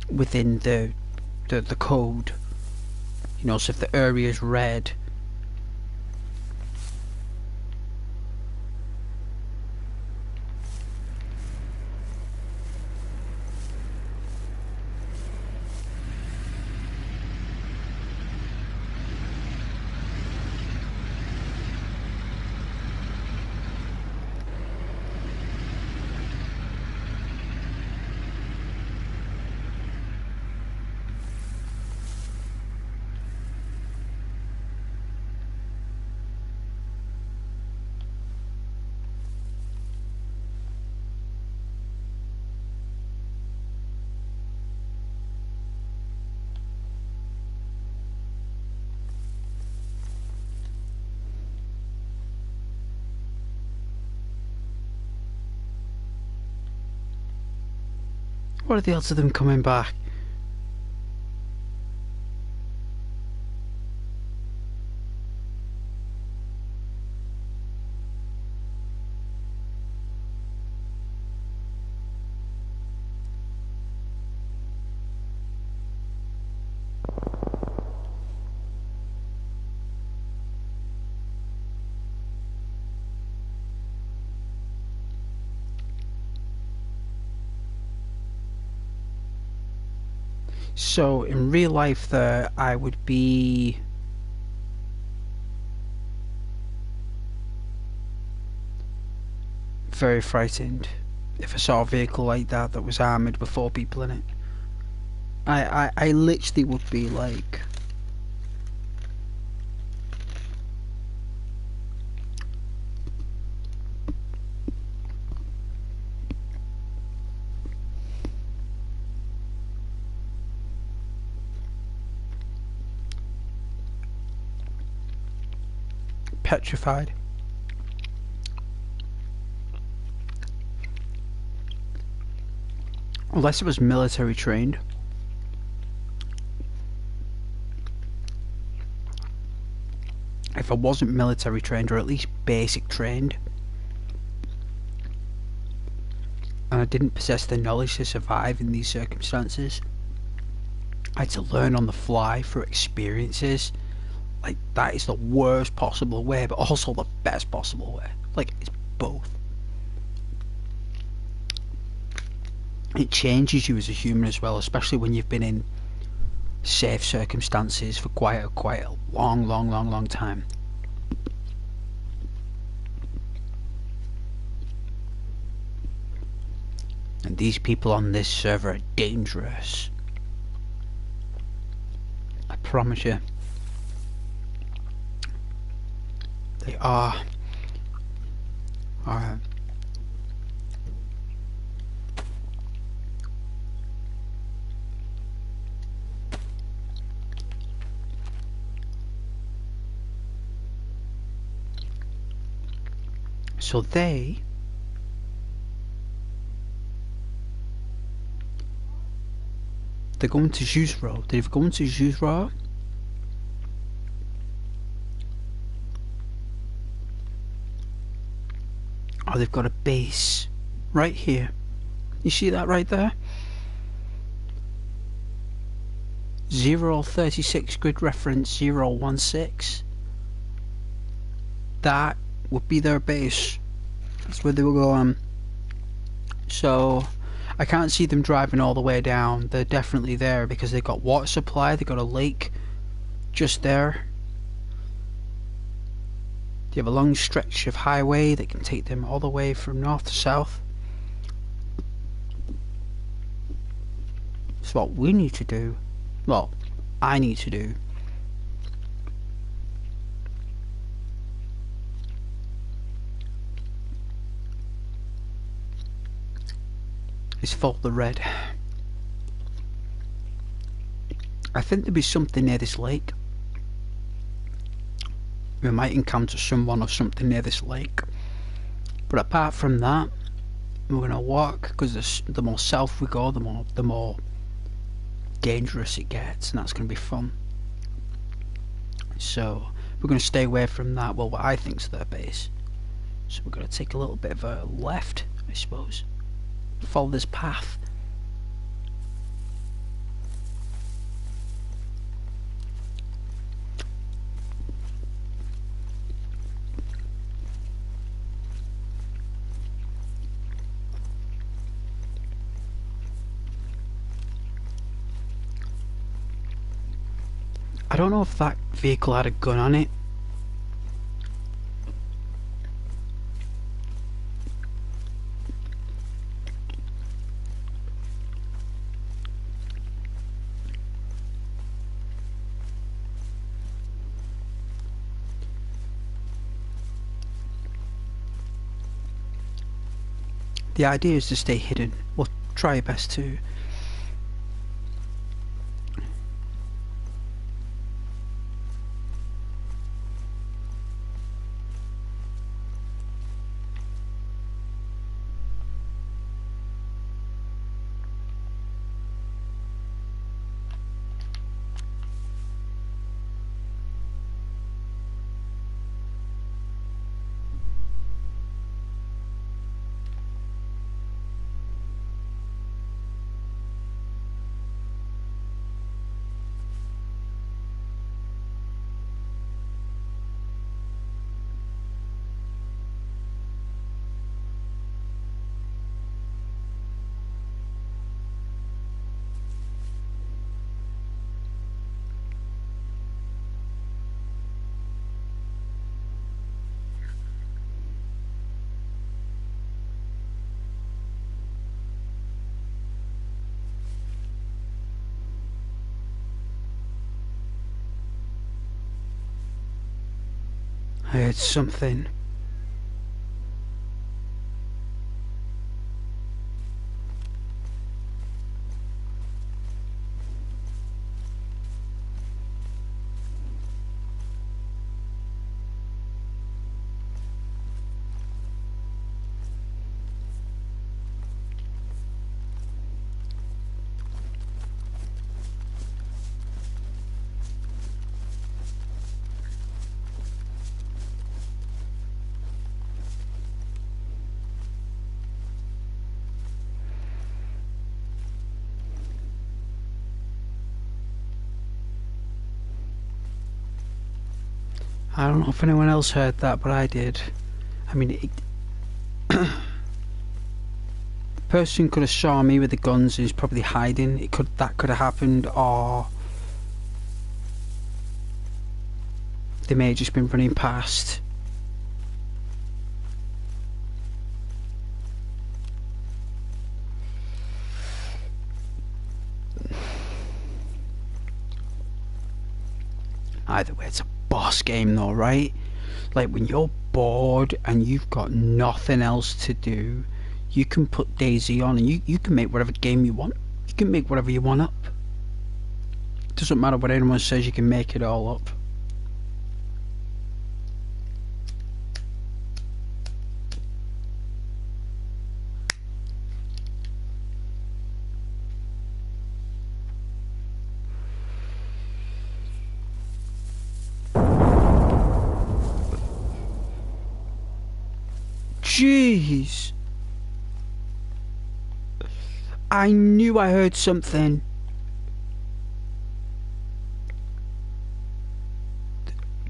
within the code. You know, so if the area is red, what are the odds of them coming back? So in real life there, I would be very frightened if I saw a vehicle like that was armoured with 4 people in it. I literally would be like, petrified. Unless it was military trained. If I wasn't military trained, or at least basic trained, and I didn't possess the knowledge to survive in these circumstances, I had to learn on the fly through experiences. Like, that is the worst possible way, but also the best possible way. Like, it's both. It changes you as a human as well, especially when you've been in safe circumstances for quite a long time. And these people on this server are dangerous. I promise you. They are. Alright. So they're going to Juzro. They've gone to Juzro. Oh, they've got a base right here. You see that right there? 036 grid reference 016. That would be their base. That's where they will go on. So I can't see them driving all the way down. They're definitely there because they've got water supply, they've got a lake just there. They have a long stretch of highway that can take them all the way from north to south. So what we need to do, well, I need to do, is follow the red. I think there'll be something near this lake. We might encounter someone or something near this lake. But apart from that, we're gonna walk, because the more south we go, the more dangerous it gets, and that's gonna be fun. So we're we're going to stay away from that, well, what I think's their base. So we're going to take a little bit of a left, I suppose. Follow this path. I don't know if that vehicle had a gun on it. The idea is to stay hidden. We'll try our best to. I heard something. I don't know if anyone else heard that, but I did. I mean, person could have saw me with the guns and he's probably hiding. That could have happened, or they may have just been running past. Either way, it's a boss game though, right? Like when you're bored and you've got nothing else to do, you can put DayZ on and you can make whatever game you want. You can make whatever you want up. Doesn't matter what anyone says, you can make it all up. Jeez. I knew I heard something.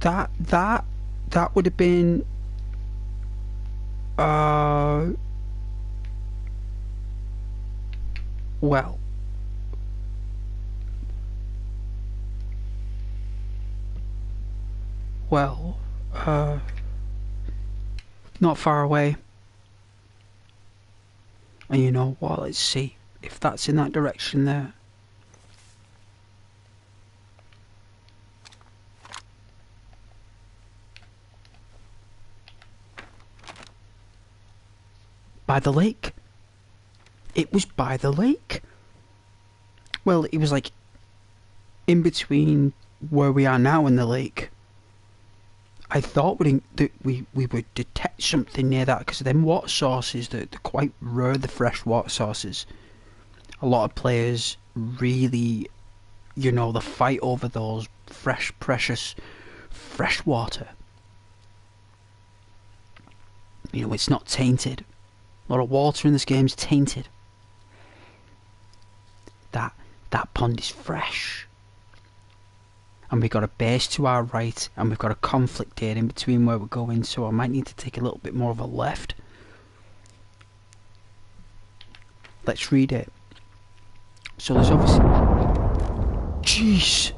That would have been well, not far away. And you know what, let's see if that's in that direction there. By the lake. It was by the lake. Well, it was like in between where we are now and the lake. I thought we would detect something near that because them water sources, they're quite rare, the fresh water sources. A lot of players really, you know, they fight over those fresh, precious fresh water. You know, it's not tainted. A lot of water in this game is tainted. That pond is fresh. And we've got a base to our right, and we've got a conflict here in between where we're going, so I might need to take a little bit more of a left. Let's read it. So there's obviously... Jeez!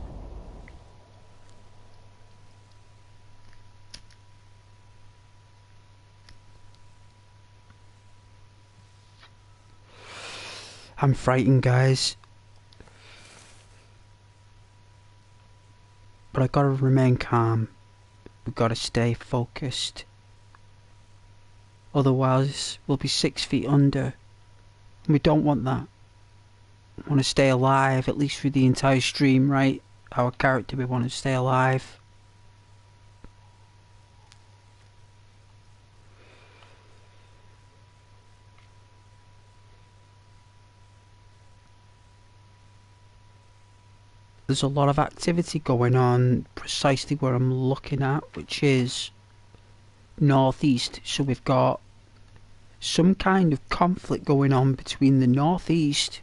I'm frightened, guys. But I gotta remain calm. We've gotta stay focused. Otherwise, we'll be 6 feet under. And we don't want that. We want to stay alive, at least through the entire stream, right? Our character, we want to stay alive. There's a lot of activity going on precisely where I'm looking at, which is northeast. So we've got some kind of conflict going on between the northeast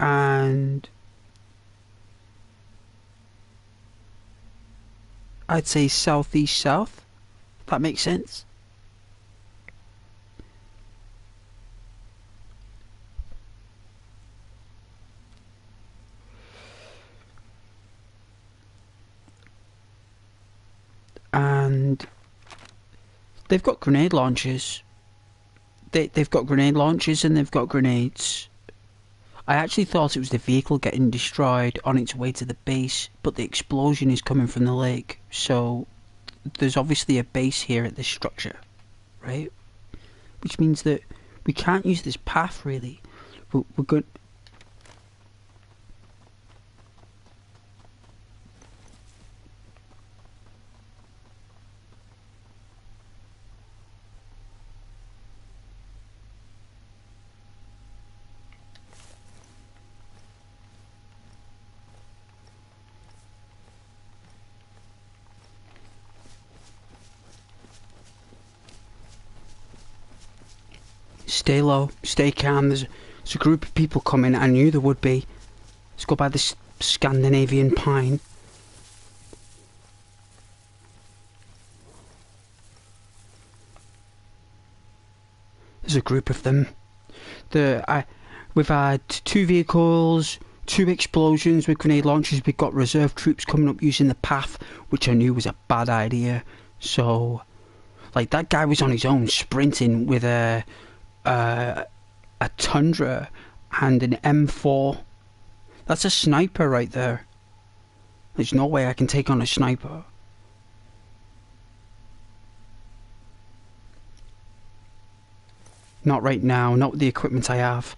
and I'd say southeast south, if that makes sense. And they've got grenade launchers. They've got grenade launchers and they've got grenades. I actually thought it was the vehicle getting destroyed on its way to the base, but the explosion is coming from the lake. So there's obviously a base here at this structure, right? Which means that we can't use this path really. We're going... Stay low, stay calm. There's a group of people coming. I knew there would be. Let's go by this Scandinavian pine. There's a group of them. We've had 2 vehicles, 2 explosions with grenade launchers. We've got reserve troops coming up using the path, which I knew was a bad idea. So, like, that guy was on his own sprinting with a Tundra and an M4. That's a sniper right there. There's no way I can take on a sniper. Not right now, not with the equipment I have.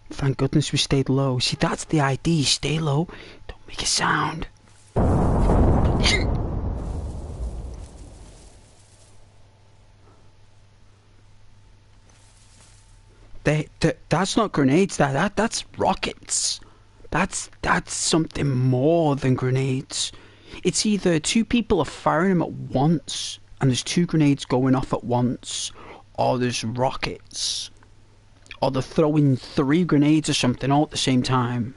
Thank goodness we stayed low. See, that's the ID. Stay low. Don't make a sound. That's not grenades. That's rockets. That's something more than grenades. It's either 2 people are firing them at once, and there's 2 grenades going off at once, or there's rockets. Or they're throwing 3 grenades or something all at the same time.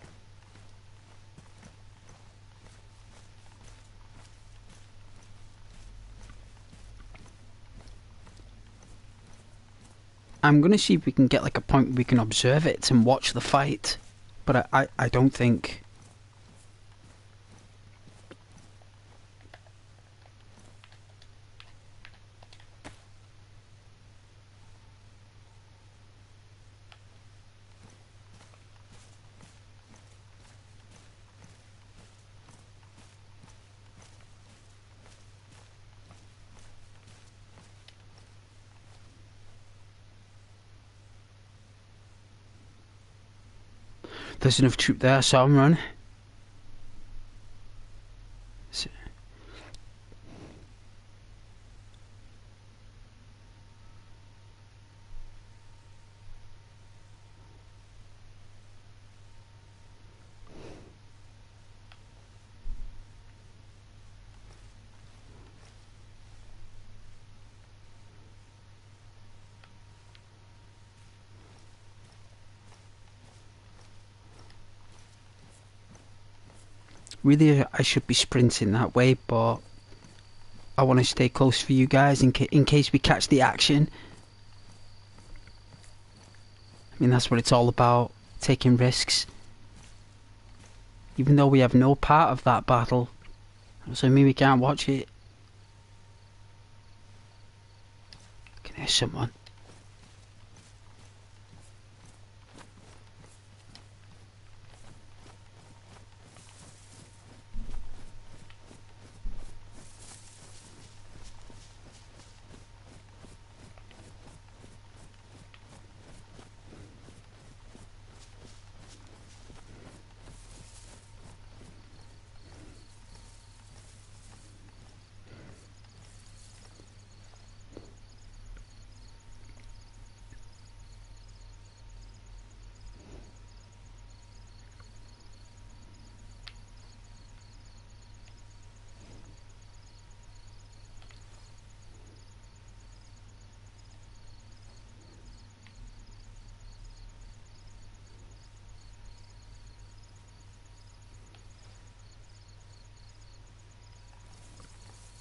I'm gonna see if we can get like a point where we can observe it and watch the fight. But I don't think... There's enough troop there, so I'm run. Really, I should be sprinting that way, but I want to stay close for you guys in case we catch the action. I mean, that's what it's all about, taking risks. Even though we have no part of that battle, doesn't mean we can't watch it. I can hear someone.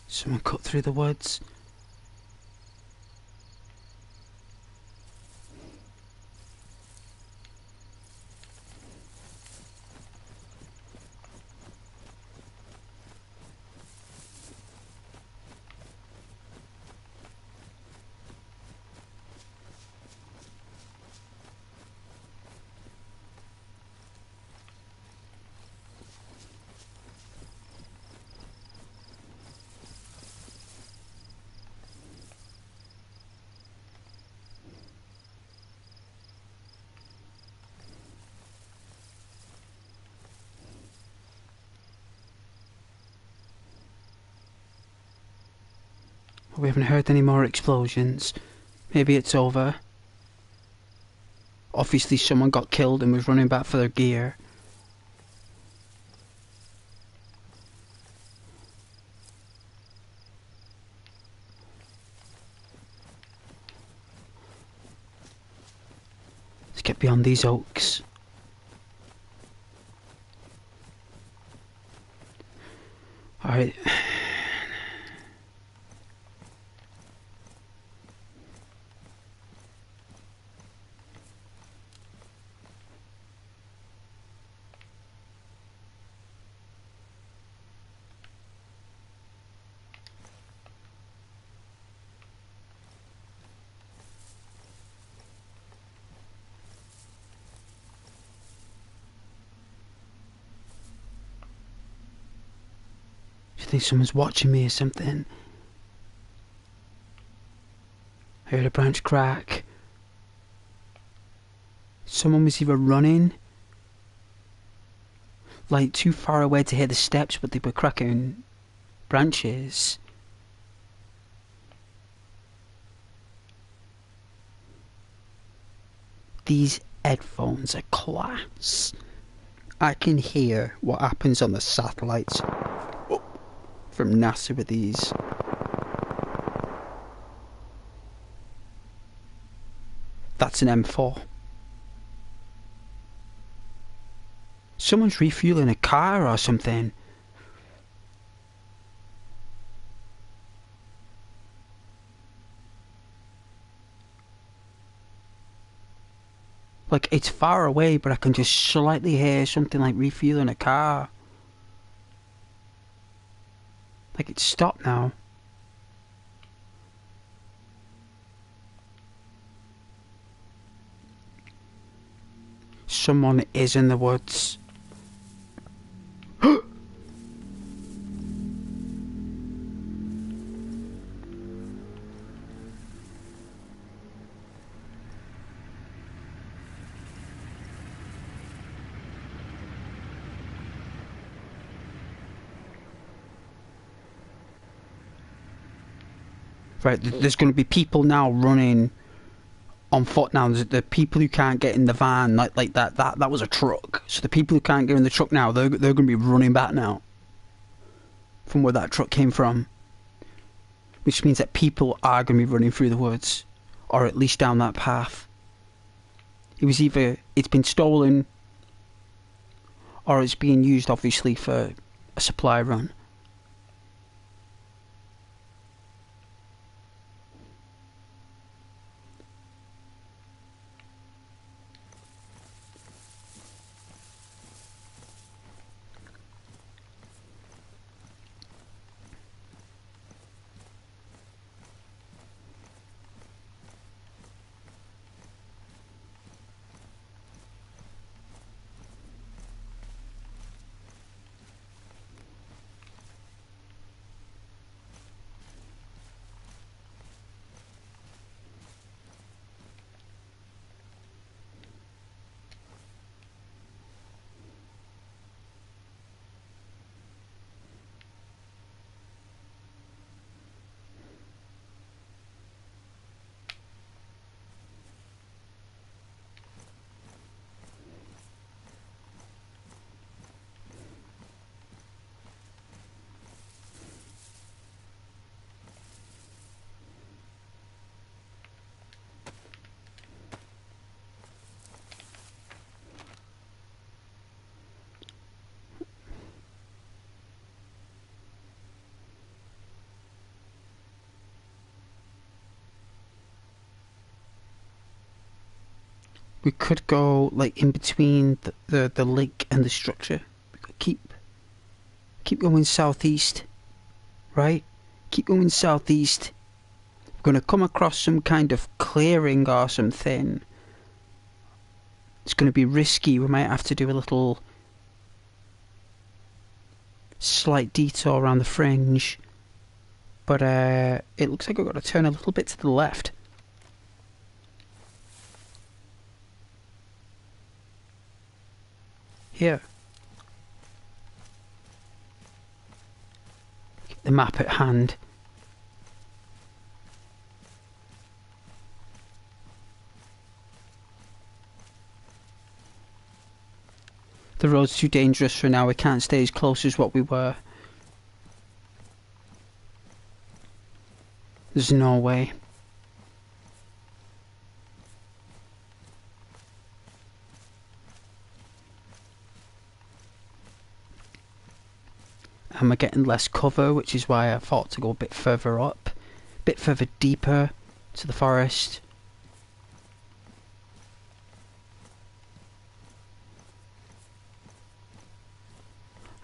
Someone cut through the woods. We haven't heard any more explosions. Maybe it's over. Obviously someone got killed and was running back for their gear. Let's get beyond these oaks. Alright. I think someone's watching me or something. I heard a branch crack. Someone was either running, like too far away to hear the steps, but they were cracking branches. These headphones are class. I can hear what happens on the satellites from NASA with these. That's an M4. Someone's refueling a car or something. Like, it's far away, but I can just slightly hear something like refueling a car. Like, it's stopped now. Someone is in the woods. Right, there's going to be people now running on foot now. There's the people who can't get in the van, like that was a truck. So the people who can't get in the truck now, they're going to be running back now from where that truck came from. Which means that people are going to be running through the woods, or at least down that path. It was either it's been stolen, or it's being used obviously for a supply run. We could go like in between the lake and the structure. Keep going southeast, right? Keep going southeast. We're gonna come across some kind of clearing or something. It's gonna be risky. We might have to do a little slight detour around the fringe. But it looks like we've got to turn a little bit to the left. Here. Get the map at hand. The road's too dangerous for now. We can't stay as close as what we were. There's no way. And we're getting less cover, which is why I thought to go a bit further up. A bit further deeper to the forest.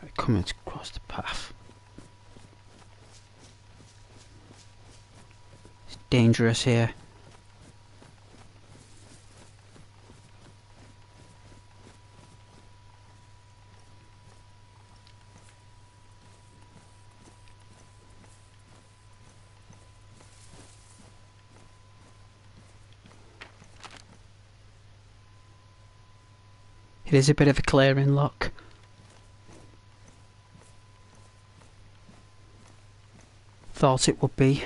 Right, coming across the path. It's dangerous here. It is a bit of a clearing, look. Thought it would be.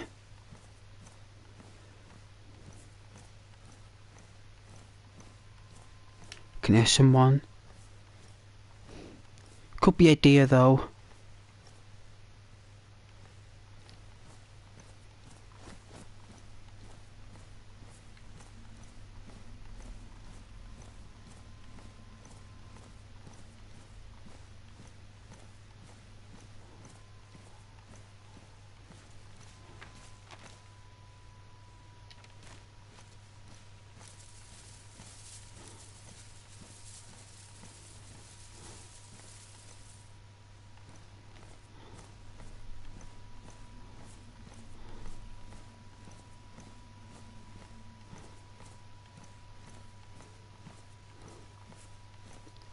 Can hear someone. Could be a deer though.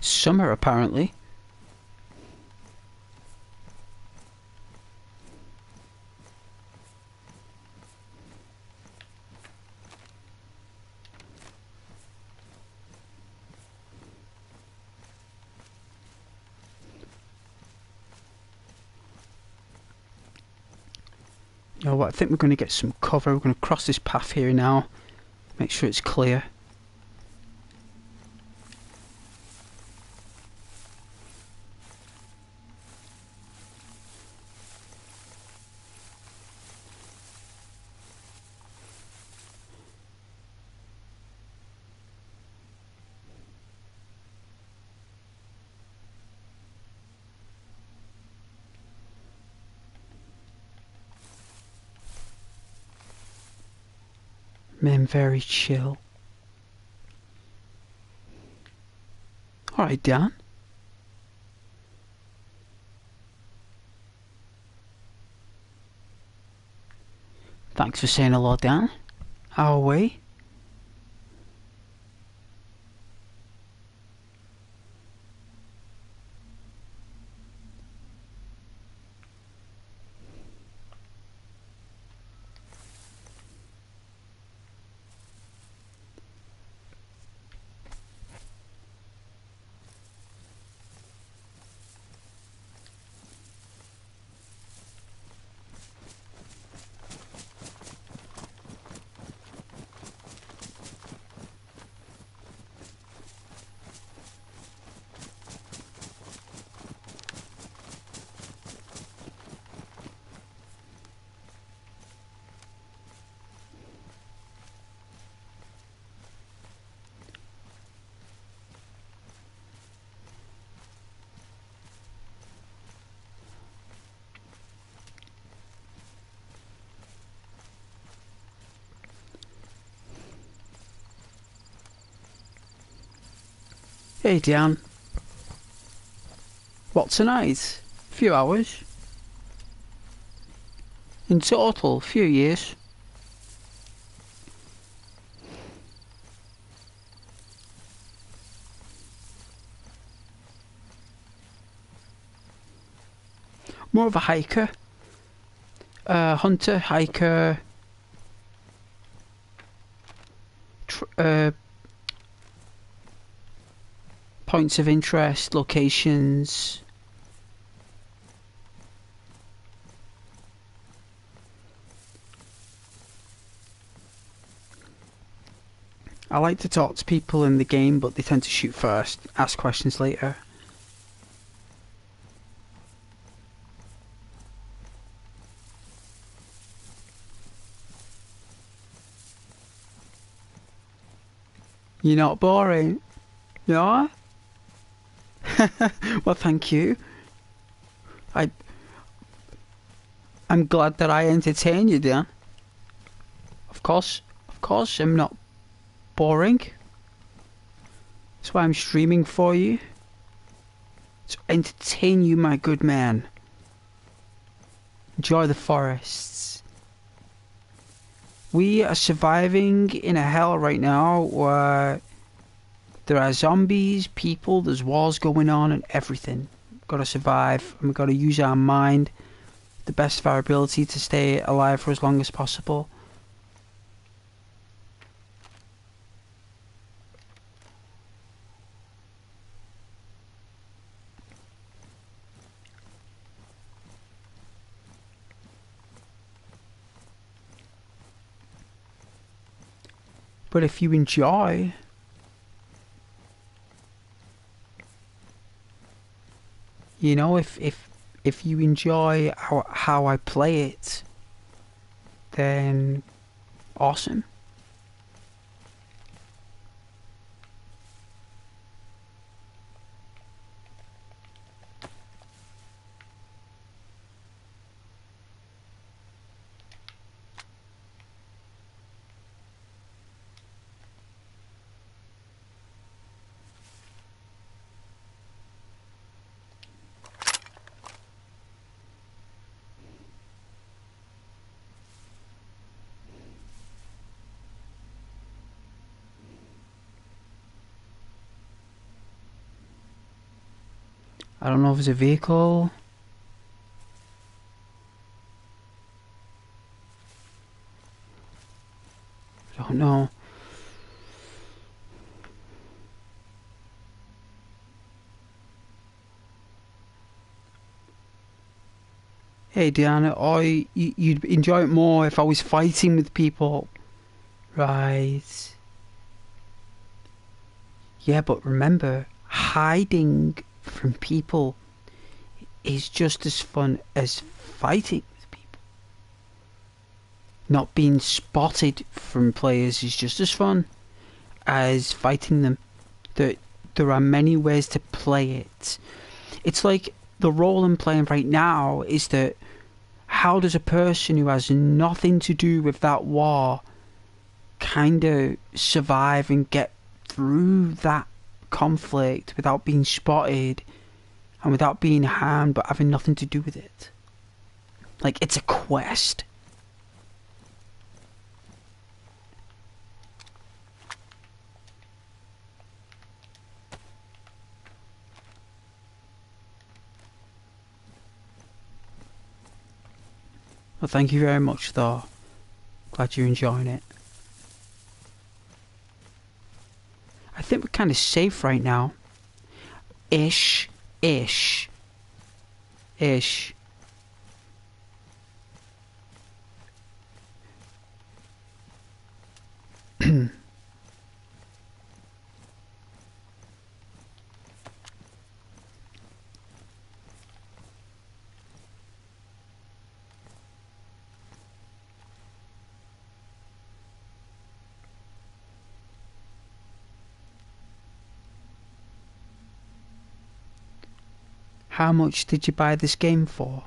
Summer apparently. You know what, I think we're going to get some cover. We're going to cross this path here now. Make sure it's clear. Men very chill. Alright, Dan. Thanks for saying hello, Dan. How are we? Hey, Dan. What, tonight? Few hours. In total, few years. More of a hiker. Hunter, hiker. Points of interest, locations. I like to talk to people in the game, but they tend to shoot first, ask questions later. You're not boring, you know? Well, thank you. I'm glad that I entertain you, Dan. Of course, I'm not boring. That's why I'm streaming for you. To entertain you, my good man. Enjoy the forests. We are surviving in a hell right now where there are zombies, people, there's wars going on and everything. We've got to survive and we've got to use our mind the best of our ability to stay alive for as long as possible. But if you enjoy, you know, if you enjoy how I play it, then awesome. I don't know if it's a vehicle. I don't know. Hey Diana, you'd enjoy it more if I was fighting with people. Right. Yeah, but remember, hiding from people is just as fun as fighting with people. Not being spotted from players is just as fun as fighting them. There are many ways to play it. It's like the role I'm playing right now is that how does a person who has nothing to do with that war kind of survive and get through that conflict without being spotted and without being harmed but having nothing to do with it. Like, it's a quest. Well, thank you very much, though. Glad you're enjoying it. I think we're kind of safe right now. Ish. How much did you buy this game for?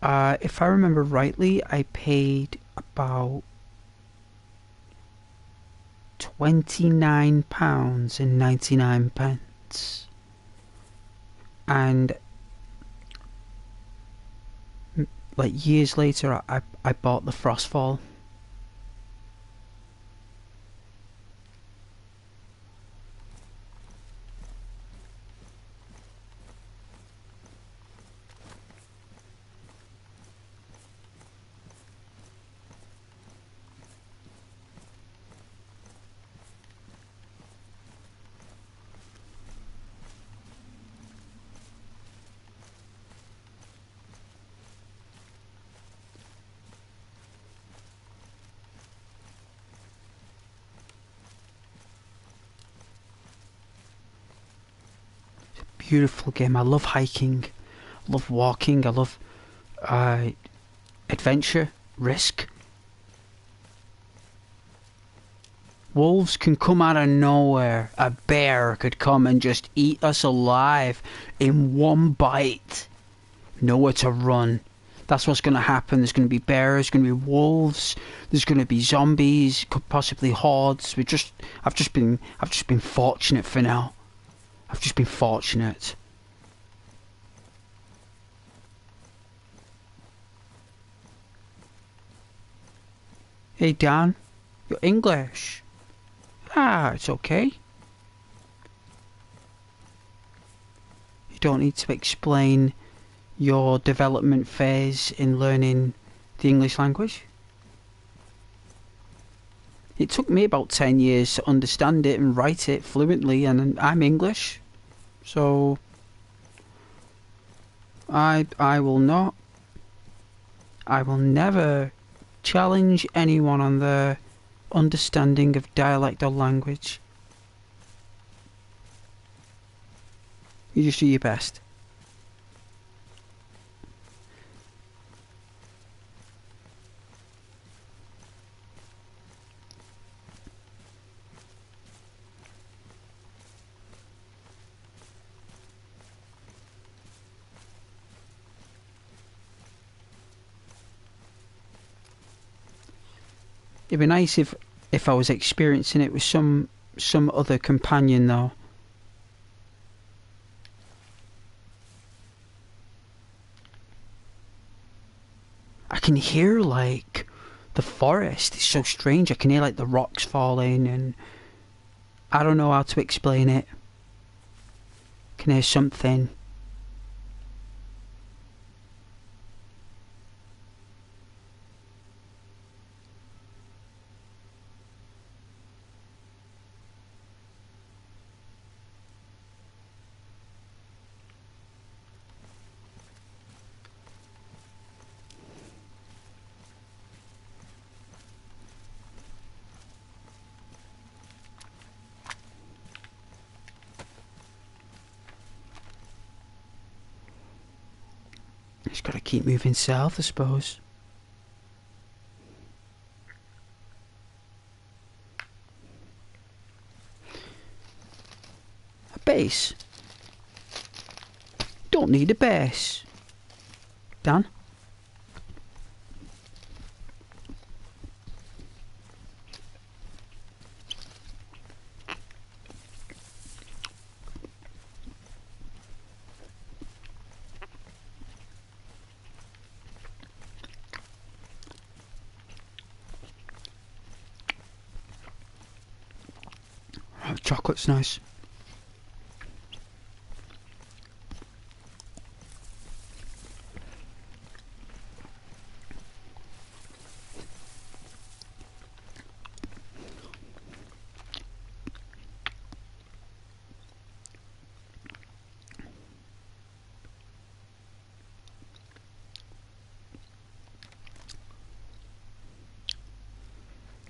If I remember rightly, I paid about £29.99. And like years later, I bought the Frostfall. Beautiful game. I love hiking, I love walking, I love adventure, risk. Wolves can come out of nowhere. A bear could come and just eat us alive in one bite. Nowhere to run. That's what's going to happen. There's going to be bears, there's going to be wolves, there's going to be zombies, could possibly hordes. I've just been fortunate for now. I've just been fortunate. Hey Dan, you're English. Ah, it's okay. You don't need to explain your development phase in learning the English language. It took me about 10 years to understand it and write it fluently, and I'm English. So I will never challenge anyone on their understanding of dialect or language. You just do your best. It'd be nice if I was experiencing it with some other companion though. I can hear like the forest. It's so strange. I can hear like the rocks falling, and I don't know how to explain it. I can hear something. Just gotta keep moving south, I suppose. A base? Don't need a base. Dan? chocolate's nice.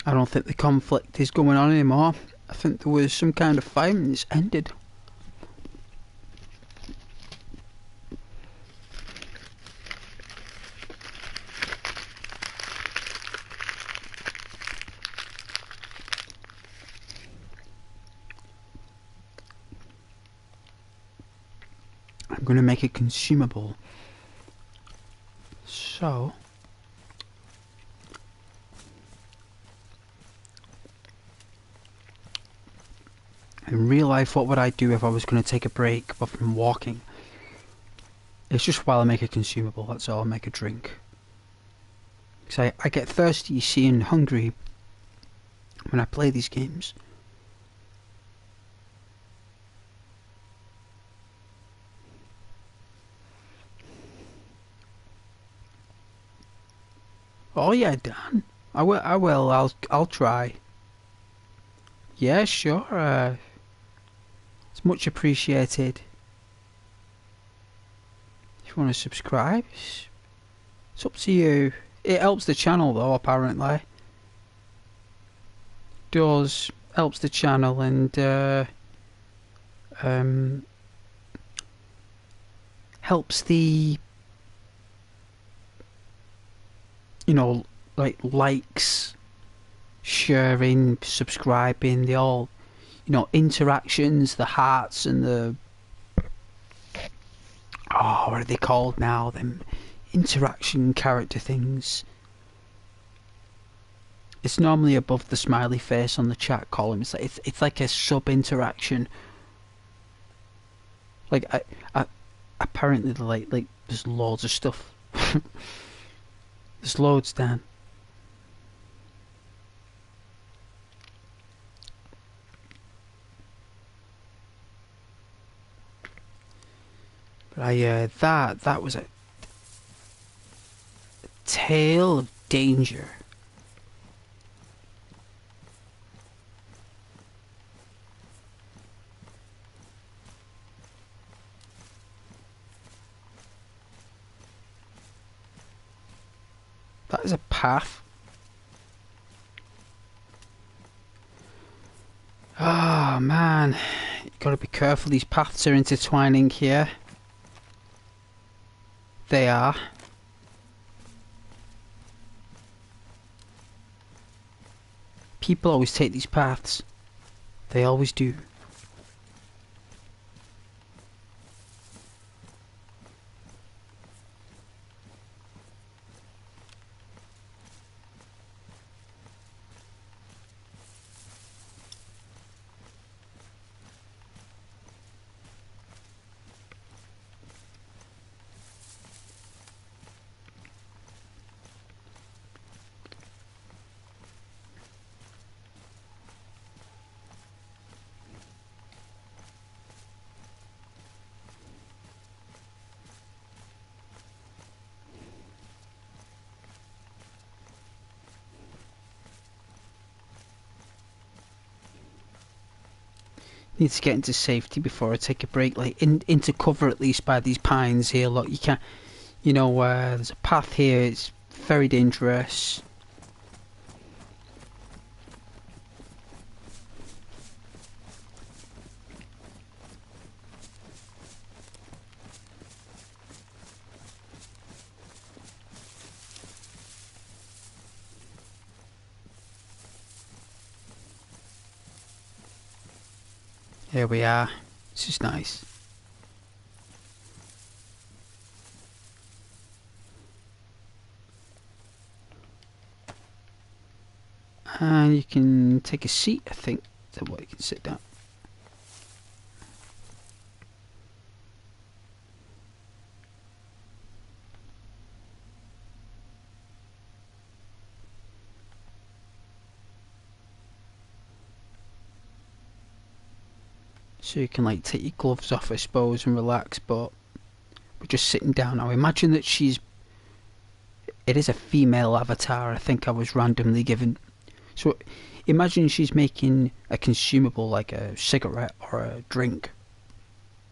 I don't think the conflict is going on anymore. I think there was some kind of fight and it's ended. I'm going to make it consumable. So... in real life, what would I do if I was going to take a break from walking? It's just while I make a consumable, that's all. I make a drink. Because I get thirsty, you see, and hungry when I play these games. Oh yeah, Dan. I will. I'll try. Yeah, sure. It's much appreciated. If you want to subscribe, it's up to you. It helps the channel though, apparently. Does helps the channel and helps the, you know, like likes, sharing, subscribing, the all, you know, interactions, the hearts and the, oh, what are they called now? Them interaction character things. It's normally above the smiley face on the chat column. It's like a sub interaction. Like I apparently like there's loads of stuff. There's loads, Dan. But that was a tale of danger. That is a path. Oh man, you gotta be careful. These paths are intertwining here. They are. People always take these paths. They always do. Need to get into safety before I take a break, like into cover at least by these pines here. Look, you can't, you know, there's a path here. It's very dangerous. Here we are. This is nice. And you can take a seat, I think. So what, you can sit down. so you can like take your gloves off, I suppose, and relax. But we're just sitting down now. Imagine that it is a female avatar. I think I was randomly given. So imagine she's making a consumable like a cigarette or a drink.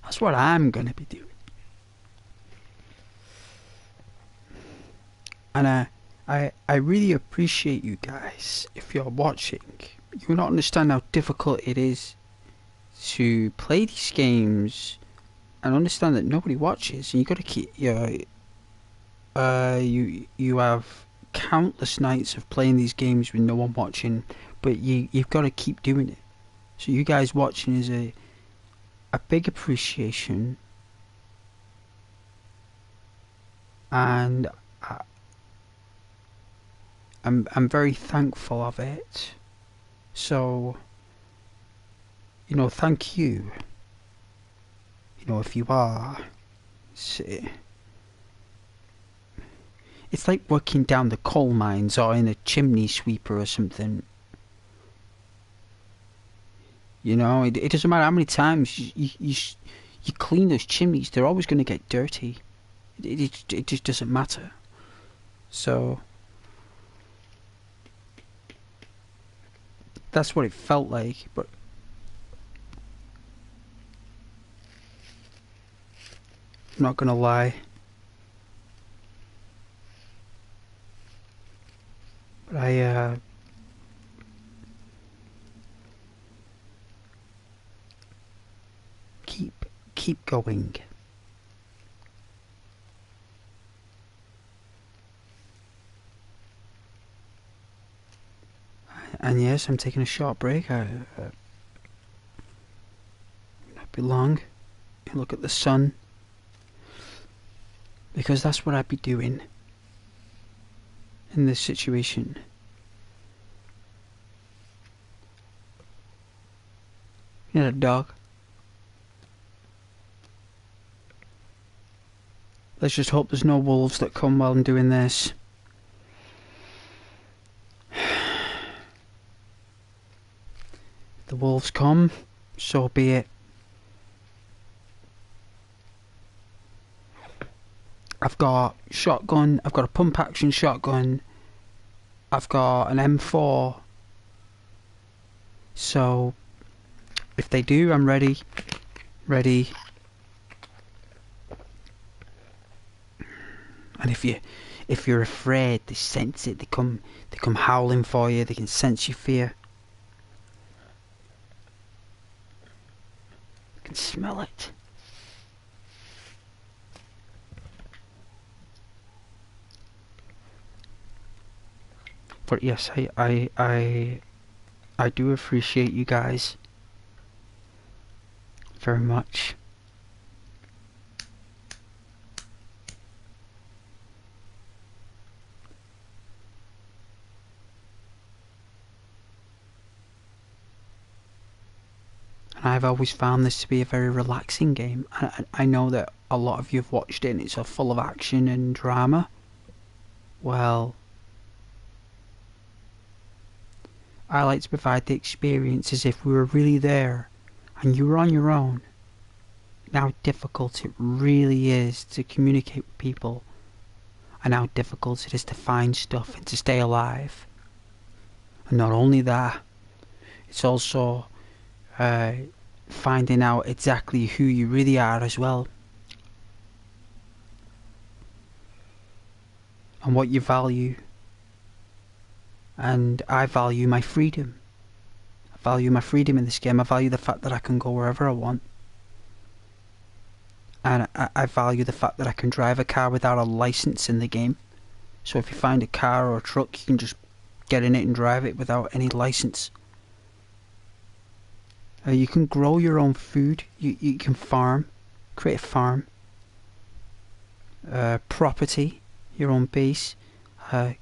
That's what I'm gonna be doing. And I really appreciate you guys if you're watching. You don't understand how difficult it is to play these games and understand that nobody watches, and you got to keep you have countless nights of playing these games with no one watching, but you've got to keep doing it. So you guys watching is a big appreciation, and I'm very thankful of it. So, you know, thank you. You know, if you are, it's like working down the coal mines or in a chimney sweeper or something. You know, it doesn't matter how many times you clean those chimneys; they're always going to get dirty. It just doesn't matter. So that's what it felt like, but I'm not gonna lie. But I keep going. And yes, I'm taking a short break. Not be long. Look at the sun, because that's what I'd be doing in this situation. You had a dog. Let's just hope there's no wolves that come while I'm doing this. If the wolves come, so be it. I've got shotgun, I've got a pump action shotgun, I've got an M4. So if they do, I'm ready. And if you're afraid, they sense it. They come howling for you. They can sense your fear. They can smell it. But yes, I do appreciate you guys very much. And I've always found this to be a very relaxing game. I know that a lot of you have watched it and it's full of action and drama. Well, I like to provide the experience as if we were really there and you were on your own. And how difficult it really is to communicate with people, and how difficult it is to find stuff and to stay alive. And not only that, it's also finding out exactly who you really are as well, and what you value. And I value my freedom. I value my freedom in this game. I value the fact that I can go wherever I want. And I value the fact that I can drive a car without a license in the game. So if you find a car or a truck, you can just get in it and drive it without any license. You can grow your own food. You can farm, create a farm. Property, your own base, a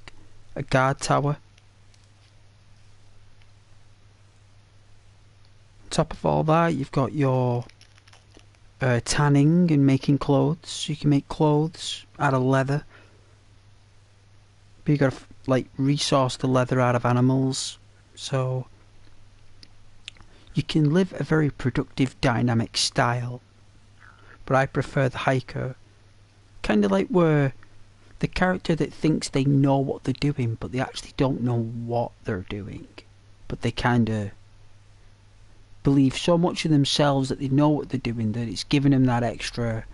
guard tower. On top of all that, you've got your tanning and making clothes. You can make clothes out of leather. But you gotta like resource the leather out of animals. So You can live a very productive, dynamic style, but I prefer the hiker. Kind of like where the character that thinks they know what they're doing, but they actually don't know what they're doing. But they kind of believe so much in themselves that they know what they're doing that it's giving them that extra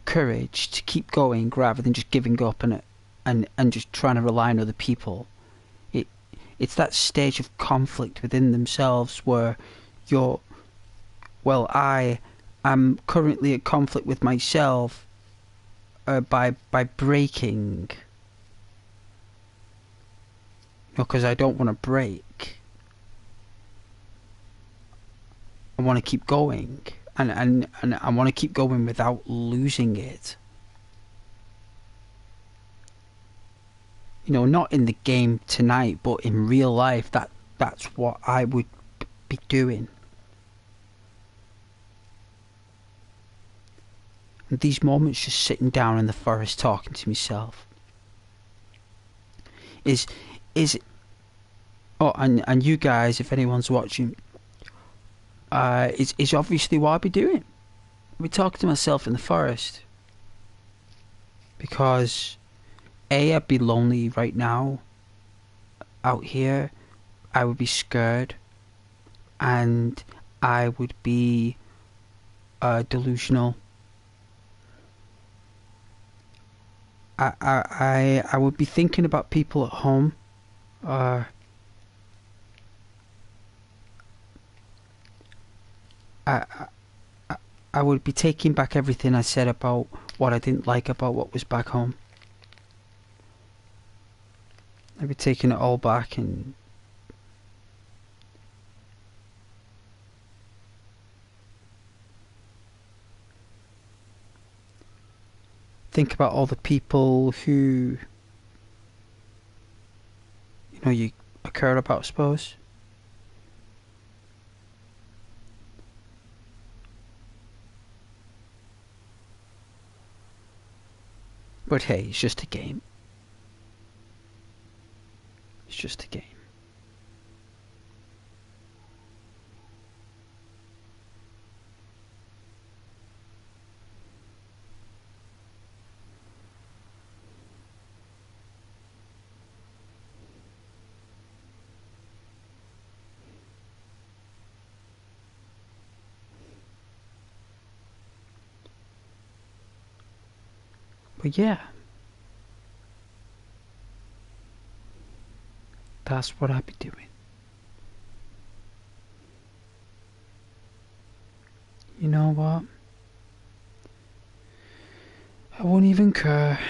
courage to keep going rather than just giving up and just trying to rely on other people. It's that stage of conflict within themselves where I am currently at conflict with myself by breaking, because I don't want to break. I want to keep going, and I want to keep going without losing it. Not in the game tonight, but in real life, that's what I would be doing. And these moments just sitting down in the forest talking to myself is and you guys, if anyone's watching, is obviously what I'd be doing. I'd be talking to myself in the forest. Because I'd be lonely right now out here. I would be scared, and I would be delusional. I would be thinking about people at home. I would be taking back everything I said about what I didn't like about what was back home. I'd be taking it all back and think about all the people who you care about, I suppose. But hey, it's just a game. It's just a game. But yeah, that's what I'd be doing. You know what? I won't even care.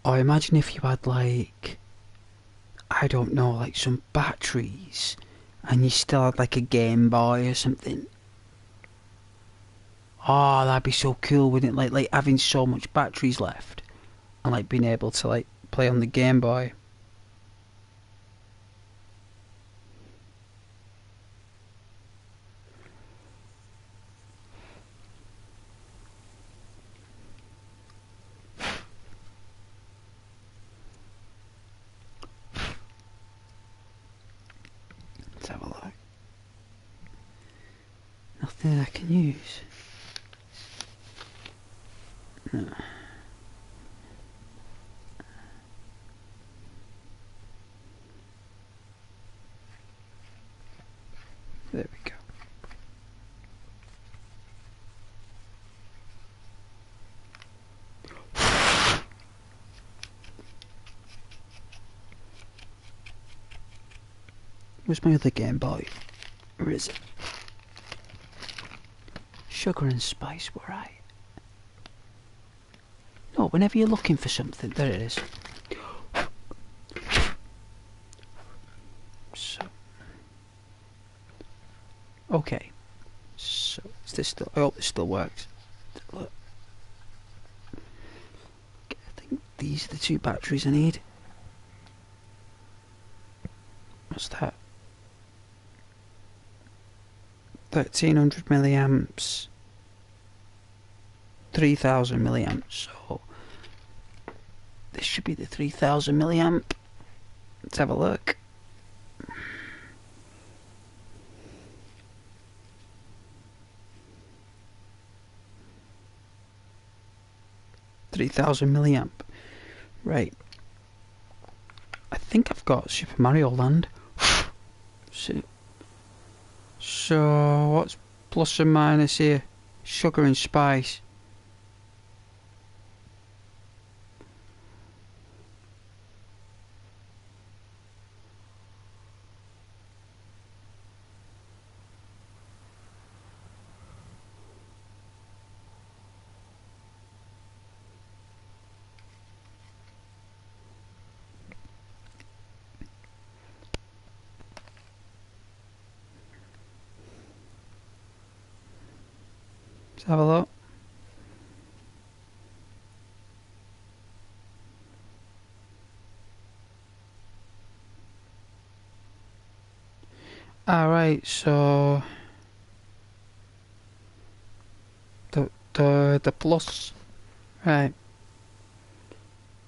Or imagine if you had, like, I don't know, like some batteries, and you still had like a Game Boy or something. Oh, that'd be so cool, wouldn't it? Like having so much batteries left, and like being able to like play on the Game Boy. that I can use. There we go. Where's my other Game Boy? Where is it? Sugar and spice, were I? No, whenever you're looking for something, there it is. So. Okay. So, is this still... I hope this still works. Look. I think these are the two batteries I need. What's that? 1300 milliamps. 3000 milliamps. So this should be the 3000 milliamp. Let's have a look. $3,000 milliamp. Right. I think I've got Super Mario Land. So what's plus and minus here? Sugar and spice. Let's have a look. Alright, so the plus, right.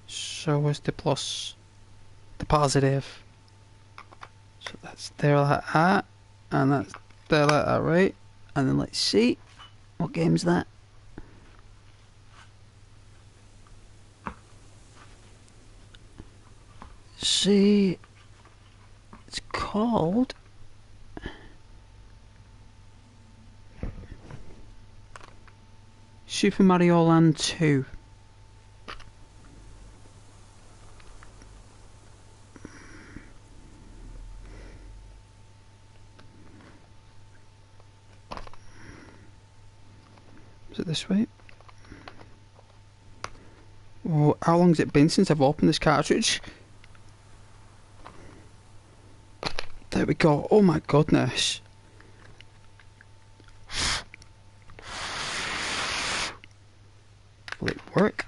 So where's the plus? The positive. So that's there like that, and that's there like that, right? And then let's see, what game's that? See, it's called Super Mario Land 2. Is it this way? Oh, how long's it been since I've opened this cartridge? There we go. Oh my goodness. Will it work?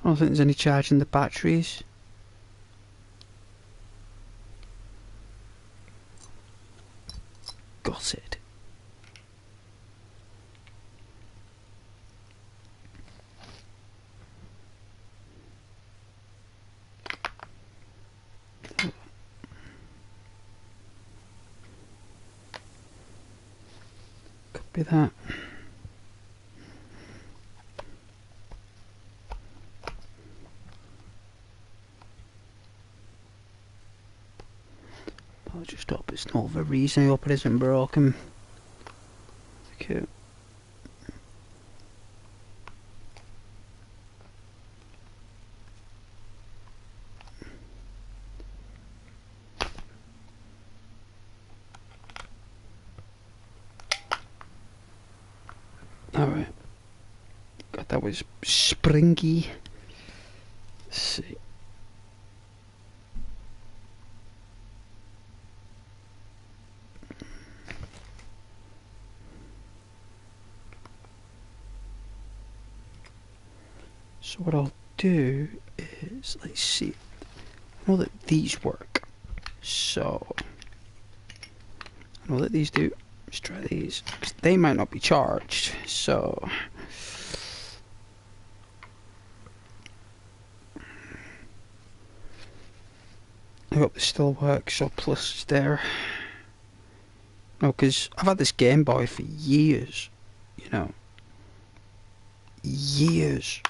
I don't think there's any charge in the batteries. Got it. Copy that. I'll just hope it's not the reason. I hope it isn't broken. Okay. Alright. God, that was springy. Let's see. So what I'll do is, let's see. I know that these work. So And we'll let these do. Let's try these. 'Cause they might not be charged, so. I hope this still works. So plus there. No, because I've had this Game Boy for years. You know. Years.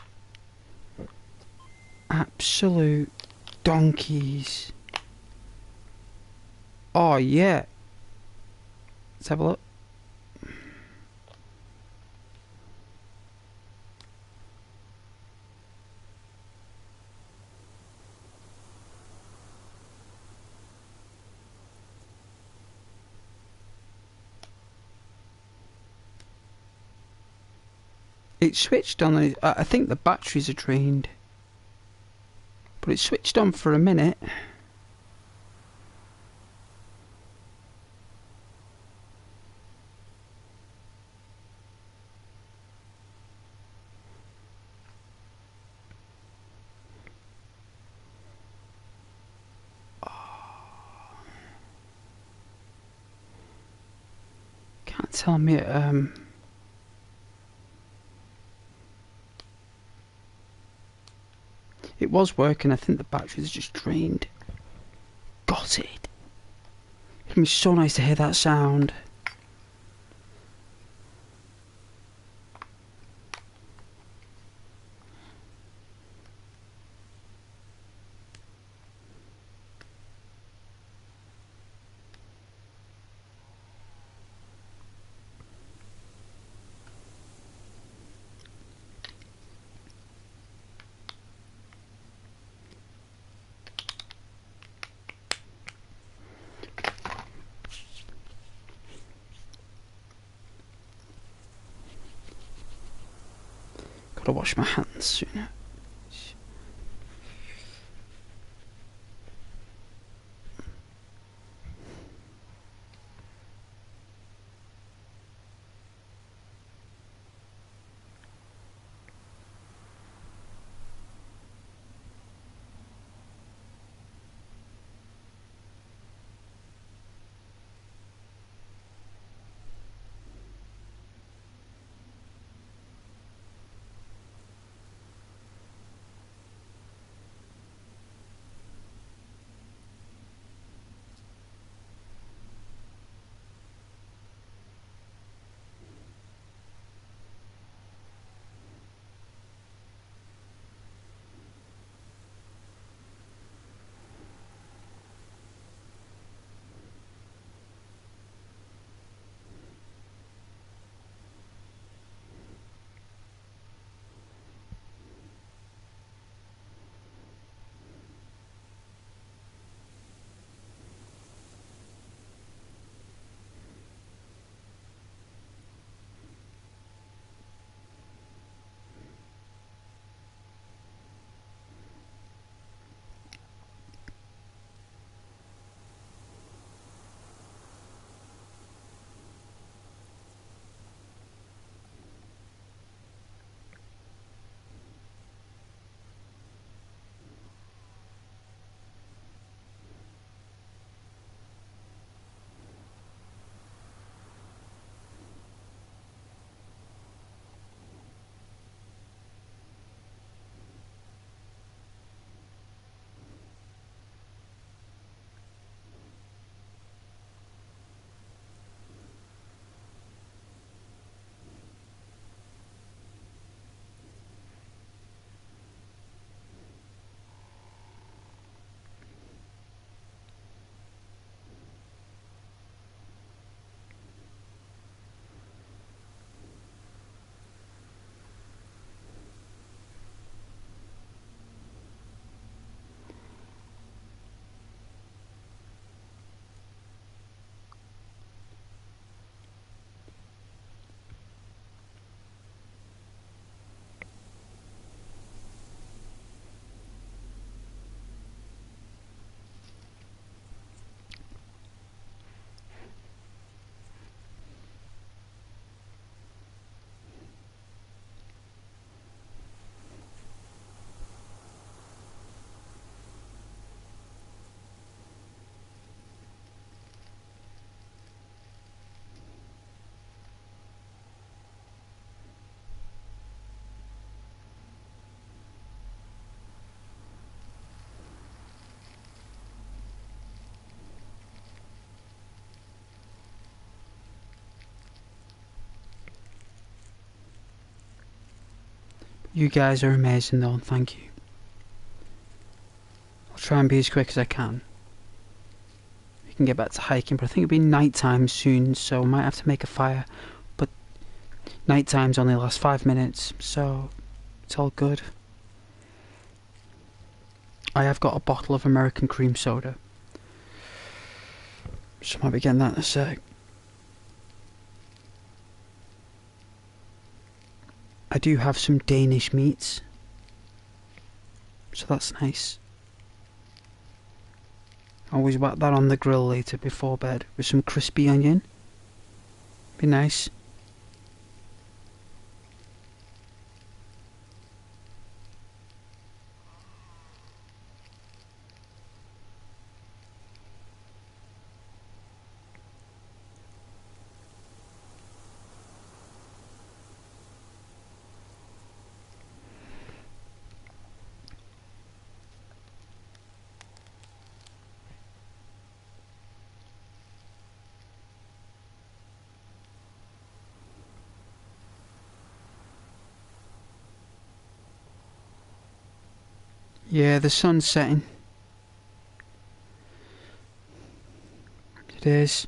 Absolute donkeys. Oh, yeah. Let's have a look. It switched on. I think the batteries are drained. But it switched on for a minute. Can't tell me it was working. I think the batteries are just drained. Got it. It'd be so nice to hear that sound. Gotta wash my hands sooner. You guys are amazing though, and thank you. I'll try and be as quick as I can. We can get back to hiking, but I think it'll be night time soon, so I might have to make a fire. But night times only last 5 minutes, so it's all good. I have got a bottle of American cream soda, so I might be getting that in a sec. I do have some Danish meats, so that's nice. Always whack that on the grill later before bed with some crispy onion. Be nice. Yeah, the sun's setting. It is.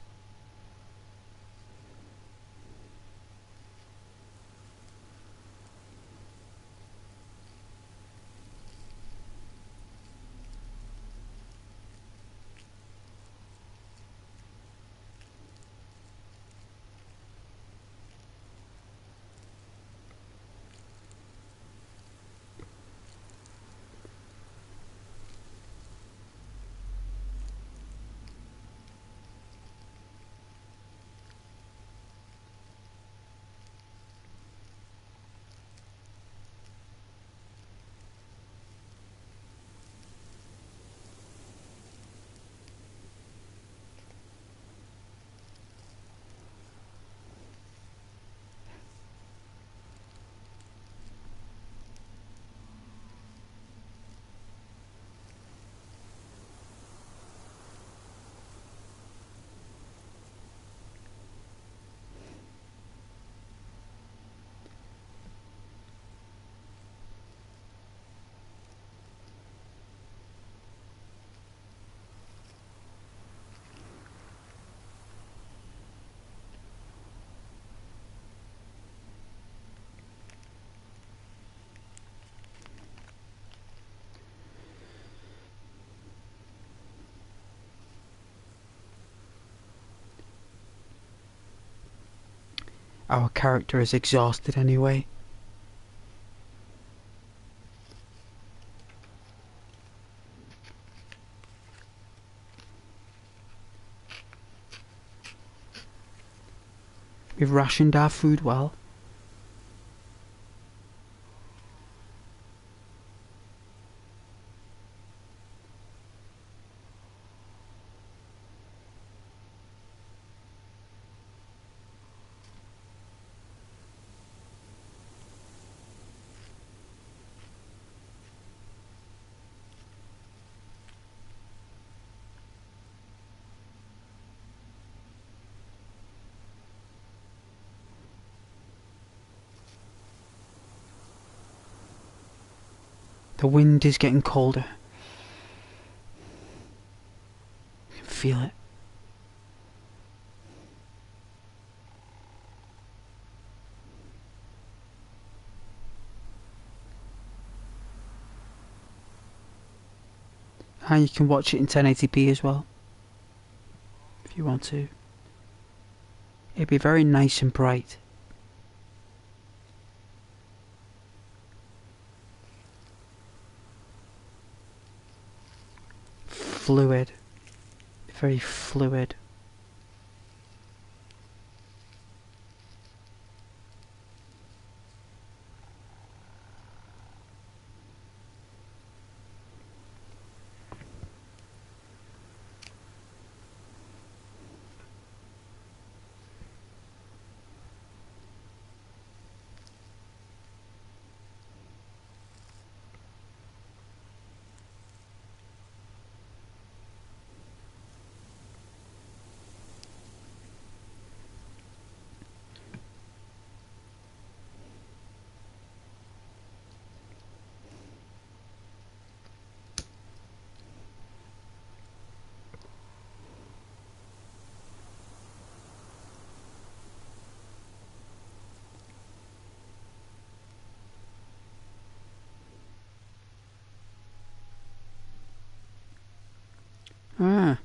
Our character is exhausted anyway. We've rationed our food well. The wind is getting colder. I can feel it. And you can watch it in 1080p as well, if you want to. It'd be very nice and bright. Fluid. Very fluid. Ah.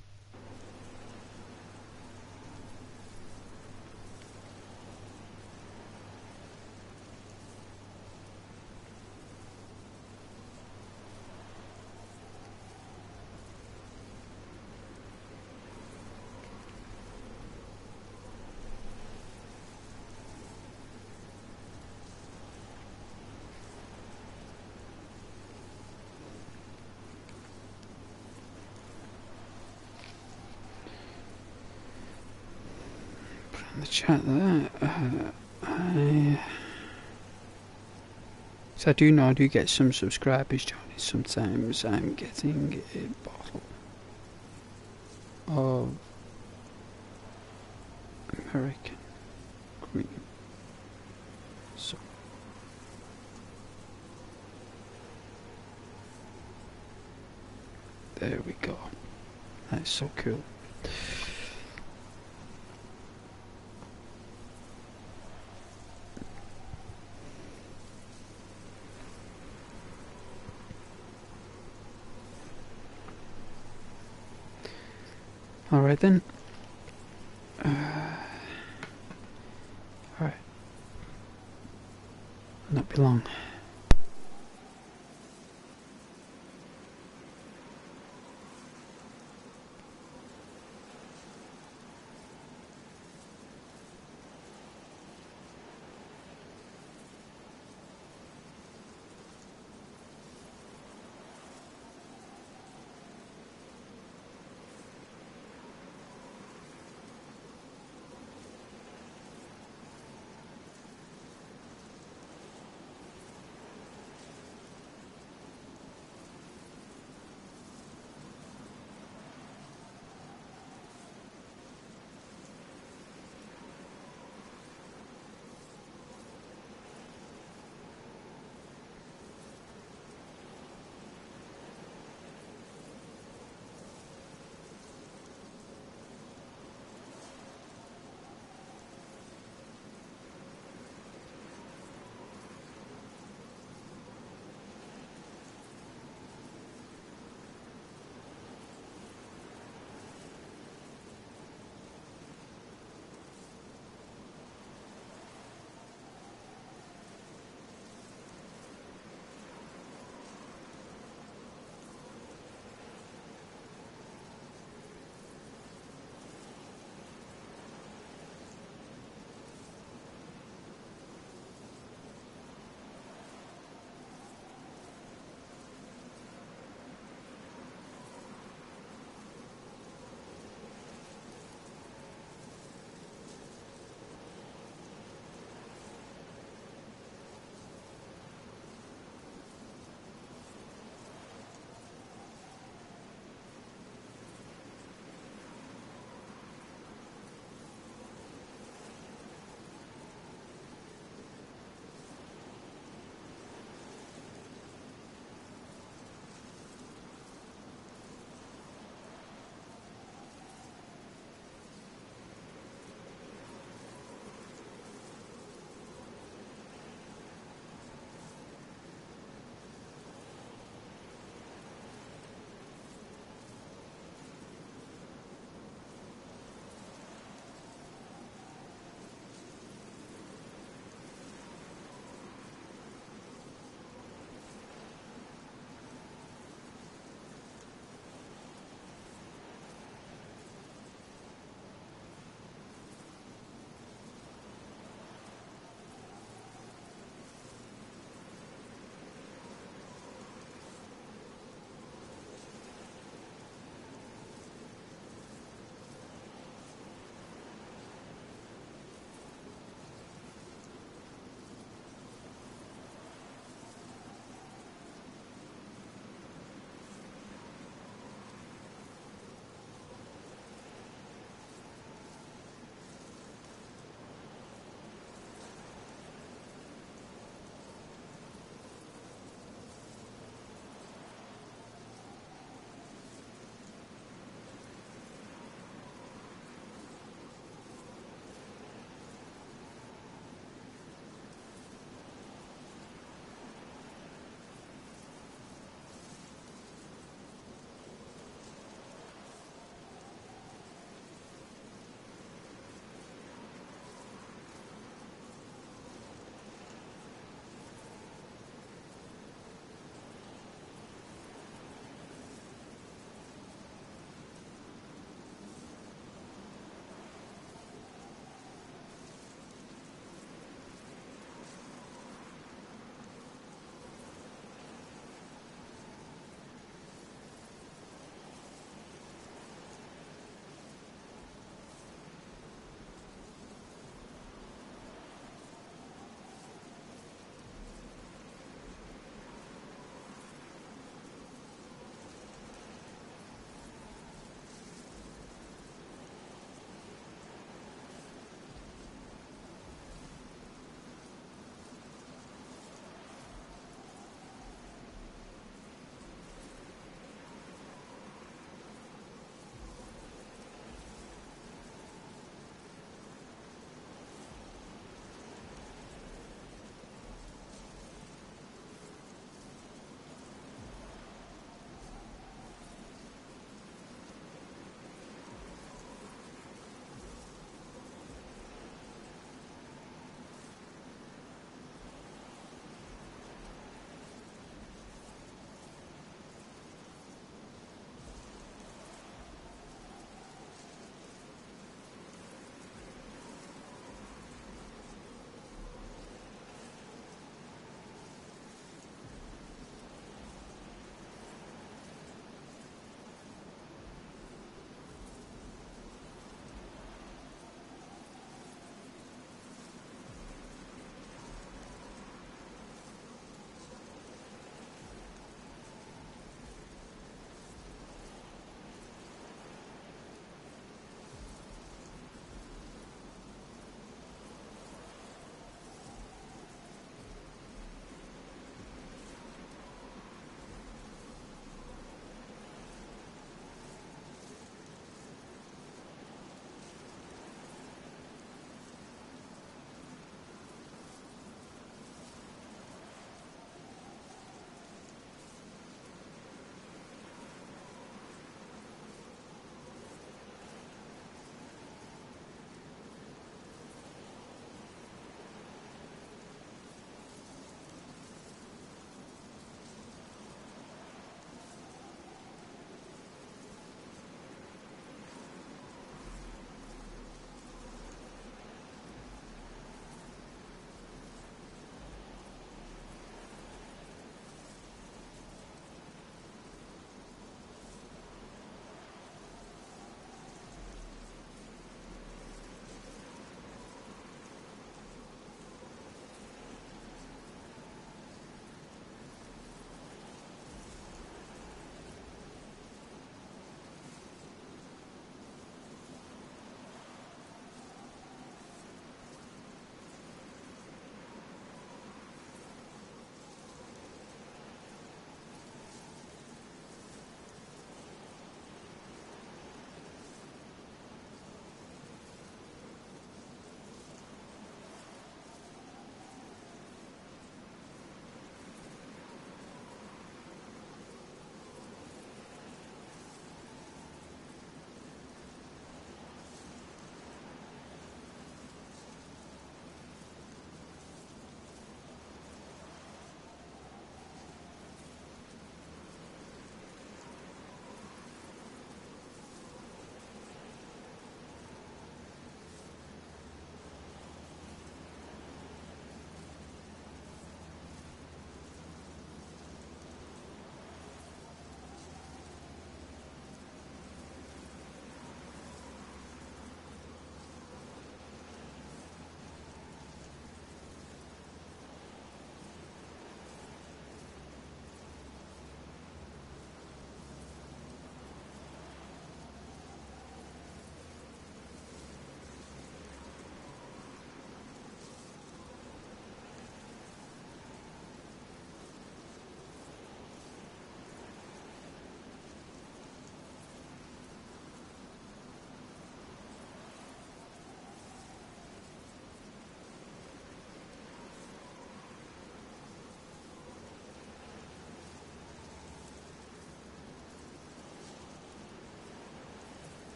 In the chat there. So I do know I do get some subscribers joining. Sometimes I'm getting a bottle of American cream. So there we go. That's so cool. Alright then. Alright. Not be long.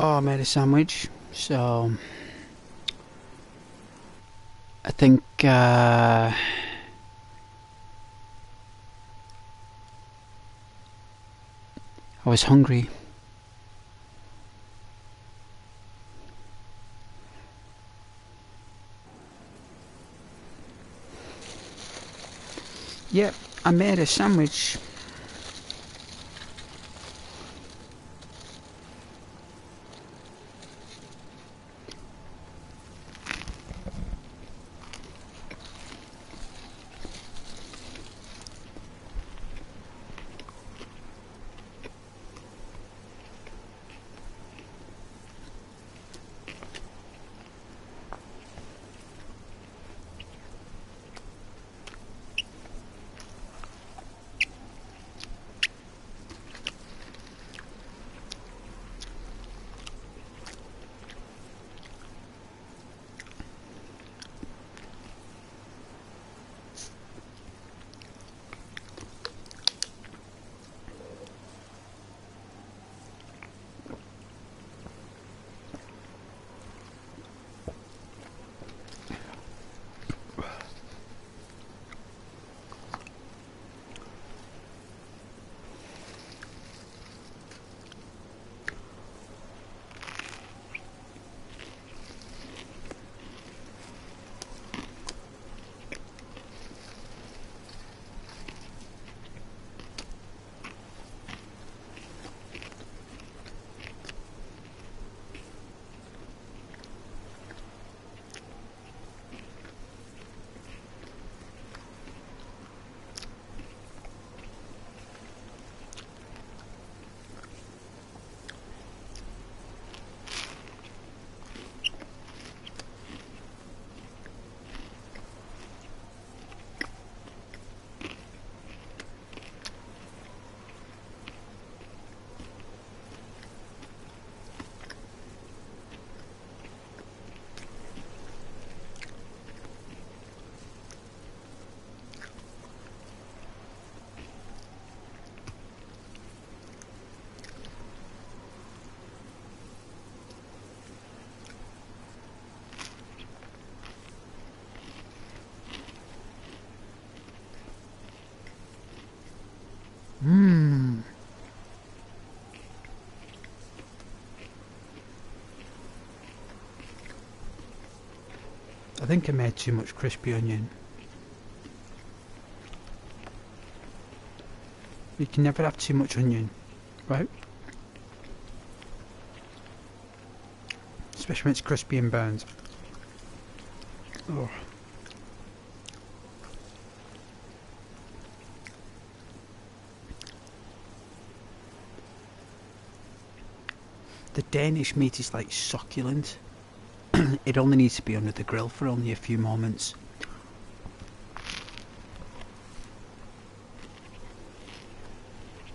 I made a sandwich, so I think I was hungry. Yep, I made a sandwich. Mmm. I think I made too much crispy onion. You can never have too much onion, right? Especially when it's crispy and burns. Oh. The Danish meat is like succulent. It only needs to be under the grill for only a few moments.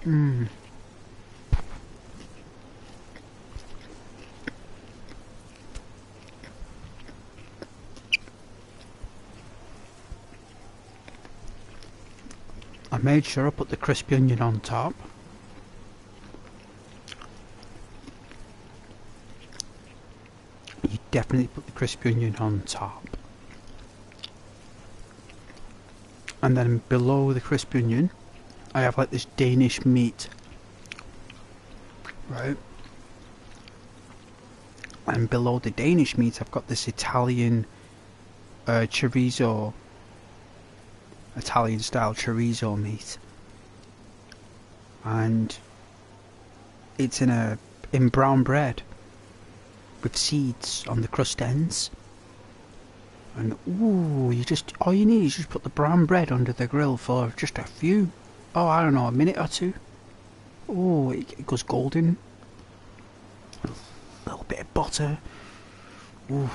Mmm. I made sure I put the crispy onion on top. You definitely put the crispy onion on top. And then below the crispy onion, I have like this Danish meat. Right? And below the Danish meat, I've got this Italian chorizo. Italian style chorizo meat. And it's in brown bread with seeds on the crust ends. And ooh, all you need is just put the brown bread under the grill for just a few, I don't know, a minute or two. Oh, it goes golden. A little bit of butter. Ooh.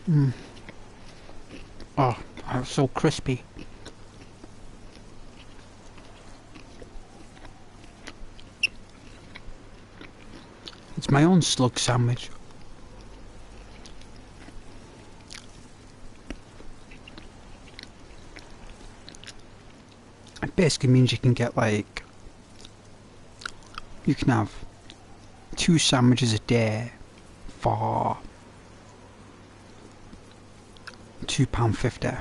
Mm. Oh, it's so crispy. It's my own slug sandwich. basically means you can get like, you can have 2 sandwiches a day for £2.50.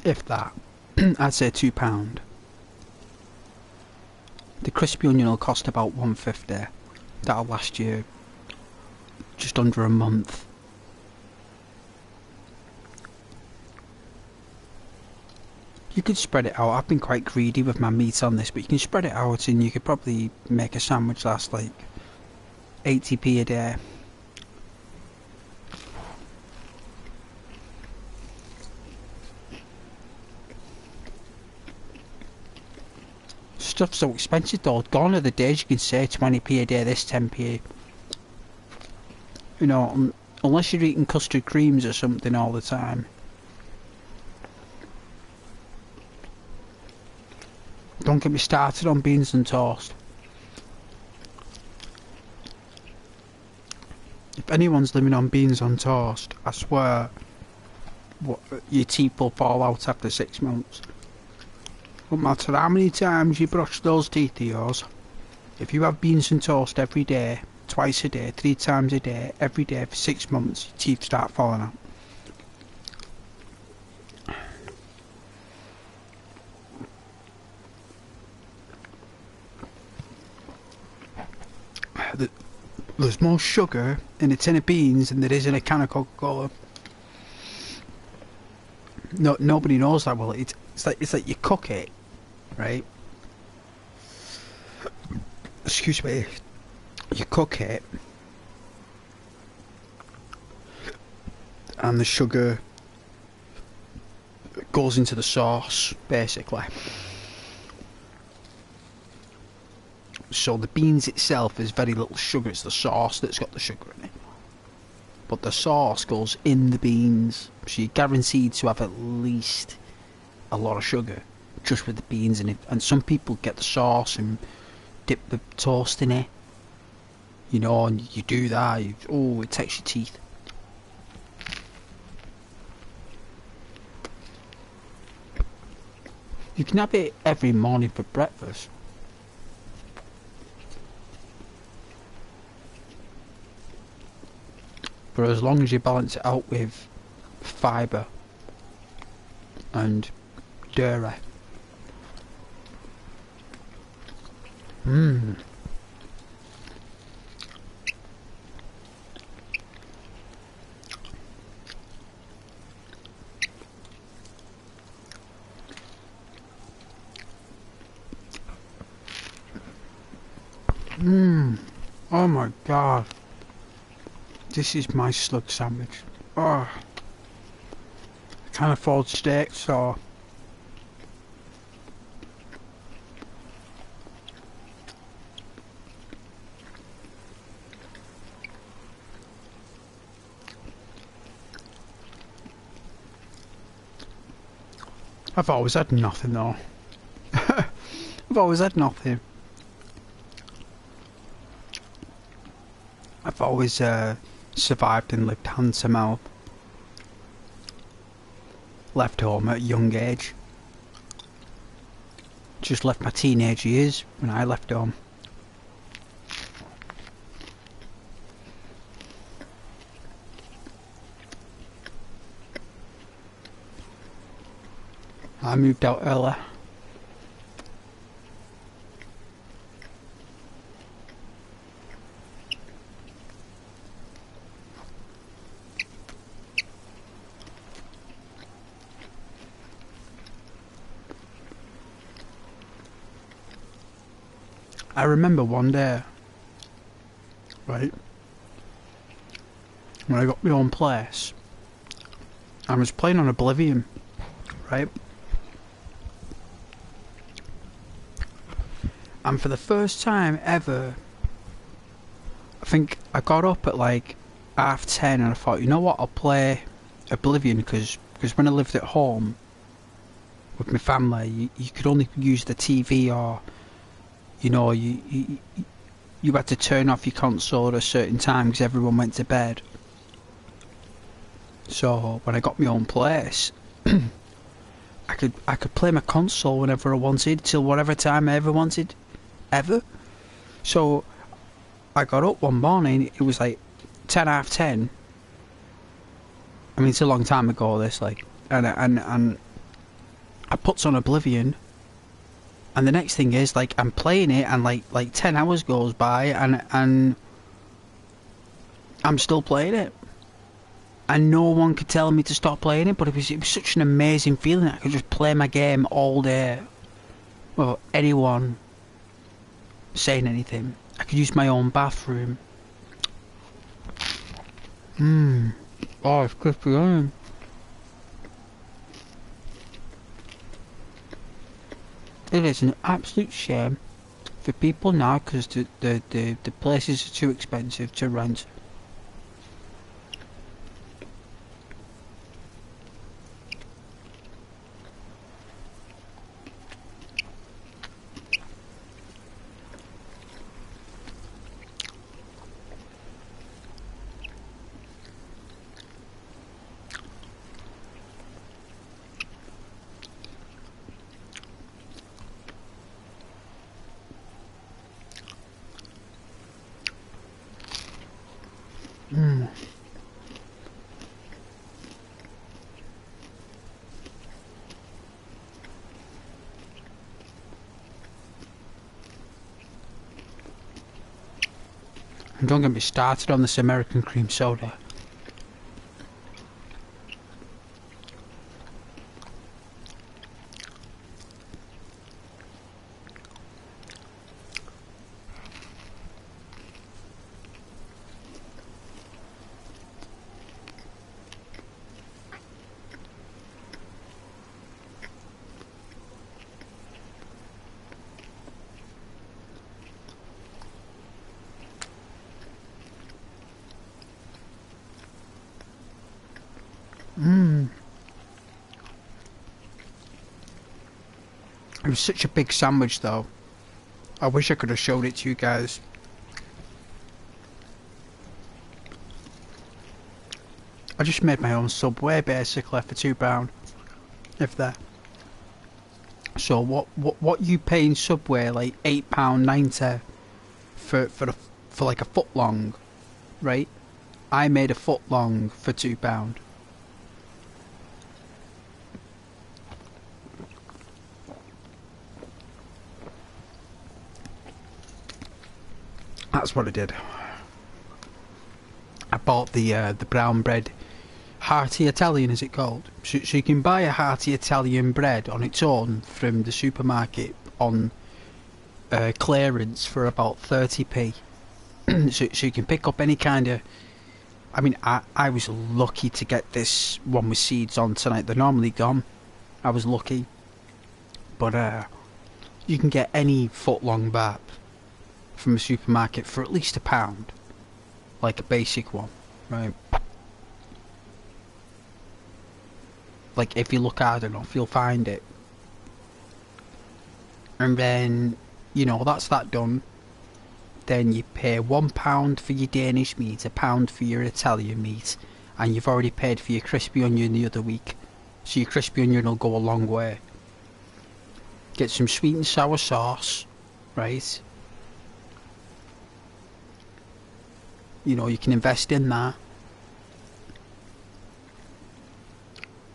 If that. I'd say £2. The crispy onion will cost about £1.50. That'll last you just under a month. You could spread it out. I've been quite greedy with my meat on this, but you can spread it out and you could probably make a sandwich last like 80p a day. Stuff's so expensive though. Gone are the days you can say 20p a day, this 10p. You know, unless you're eating custard creams or something all the time. Don't get me started on beans and toast. If anyone's living on beans on toast, I swear, your teeth will fall out after 6 months. No matter how many times you brush those teeth of yours, if you have beans and toast every day, twice a day, 3 times a day, every day for 6 months, your teeth start falling out. There's more sugar in a tin of beans than there is in a can of Coca-Cola. No, nobody knows that well. It's like you cook it, right? Excuse me. You cook it, and the sugar goes into the sauce, basically. So the beans itself is very little sugar, it's the sauce that's got the sugar in it. But the sauce goes in the beans, so you're guaranteed to have at least a lot of sugar just with the beans in it. And some people get the sauce and dip the toast in it, you know, and you do that, oh, it takes your teeth. You can have it every morning for breakfast. But as long as you balance it out with fibre and dairy. Mmm. Mmm. Oh my god. This is my slug sandwich. Oh. I can't afford steak, so I've always had nothing though. I've always had nothing. I've always survived and lived hand to mouth. Left home at a young age. Just left my teenage years when I left home. I moved out early. I remember one day, right, when I got my own place, I was playing on Oblivion, right, and for the first time ever, I think I got up at like 10:30 and I thought, you know what, I'll play Oblivion, because when I lived at home with my family, you could only use the TV, or you know, you had to turn off your console at a certain time because everyone went to bed. So when I got my own place, I could play my console whenever I wanted, till whatever time I ever wanted, ever. So I got up one morning. It was like 10:30. I mean, it's a long time ago. This and I puts on Oblivion, and the next thing is like I'm playing it, and like 10 hours goes by, and I'm still playing it. And no one could tell me to stop playing it, but it was such an amazing feeling. I could just play my game all day without anyone saying anything. I could use my own bathroom. Oh, it's crispy onion. It is an absolute shame for people now, because the places are too expensive to rent. And don't get me started on this American cream soda. It was such a big sandwich though. I wish I could have showed it to you guys. I just made my own Subway basically for £2, if that. So what you pay in Subway, like £8.90 for like a foot long, right? I made a foot long for £2. That's what I did. I bought the brown bread, hearty Italian, is it called? So you can buy a hearty Italian bread on its own from the supermarket on clearance for about 30p. so you can pick up any kind of. I mean, I was lucky to get this one with seeds on tonight. They're normally gone. I was lucky, but you can get any foot long bap from a supermarket for at least £1, like a basic one, right? Like if you look hard enough, you'll find it. And then, you know, that's that done. Then you pay £1 for your Danish meat, £1 for your Italian meat, and you've already paid for your crispy onion the other week. So your crispy onion will go a long way. Get some sweet and sour sauce, right? You know, you can invest in that.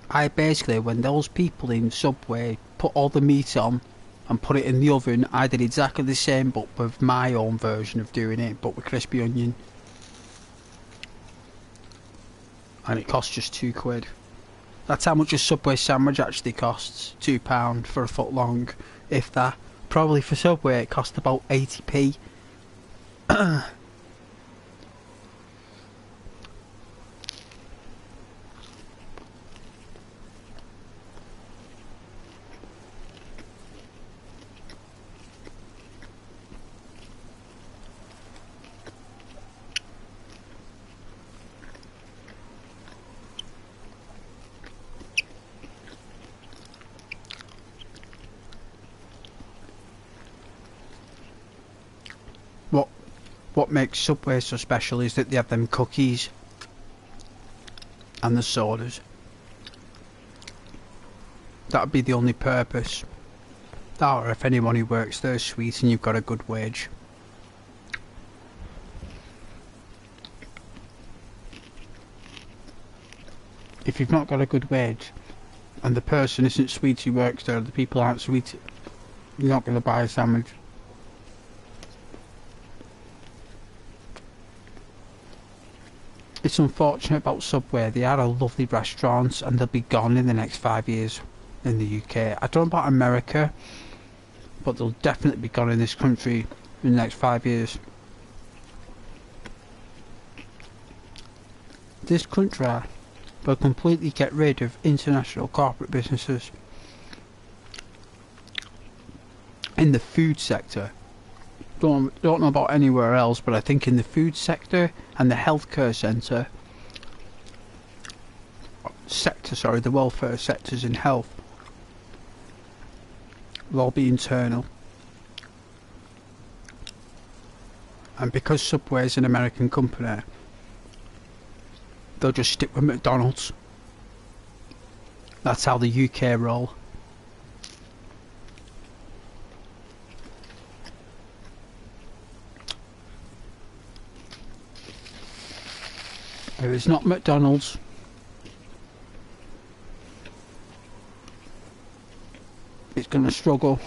I basically, when those people in Subway put all the meat on and put it in the oven, I did exactly the same, but with my own version of doing it, but with crispy onion. And it costs just £2. That's how much a Subway sandwich actually costs. £2 for a foot long, if that. Probably for Subway it cost about 80p. What makes Subway so special is that they have them cookies. and the sodas. That'd be the only purpose. That, or if anyone who works there is sweet and you've got a good wage. If you've not got a good wage and the person isn't sweet who works there, the people aren't sweet, you're not going to buy a sandwich. It's unfortunate about Subway. They are a lovely restaurant and they'll be gone in the next 5 years in the UK. I don't know about America, but they'll definitely be gone in this country in the next 5 years. This country will completely get rid of international corporate businesses. In the food sector, don't know about anywhere else, but I think in the food sector and the healthcare sector, the welfare sectors in health will all be internal. And because Subway is an American company, they'll just stick with McDonald's. That's how the UK roll. If it's not McDonald's, it's going to struggle.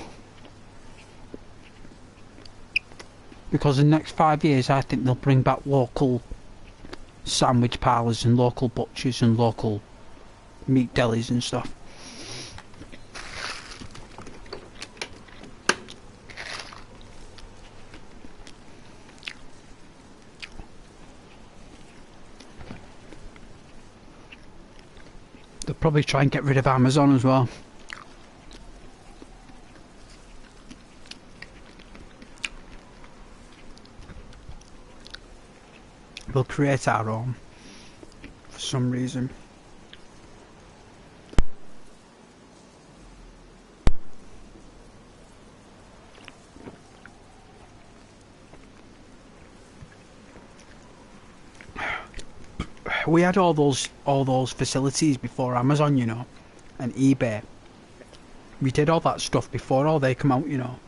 Because in the next 5 years, I think they'll bring back local sandwich parlours and local butchers and local meat delis and stuff. They'll probably try and get rid of Amazon as well. We'll create our own for some reason. We had all those facilities before Amazon, you know, and eBay. We did all that stuff before all they come out, you know.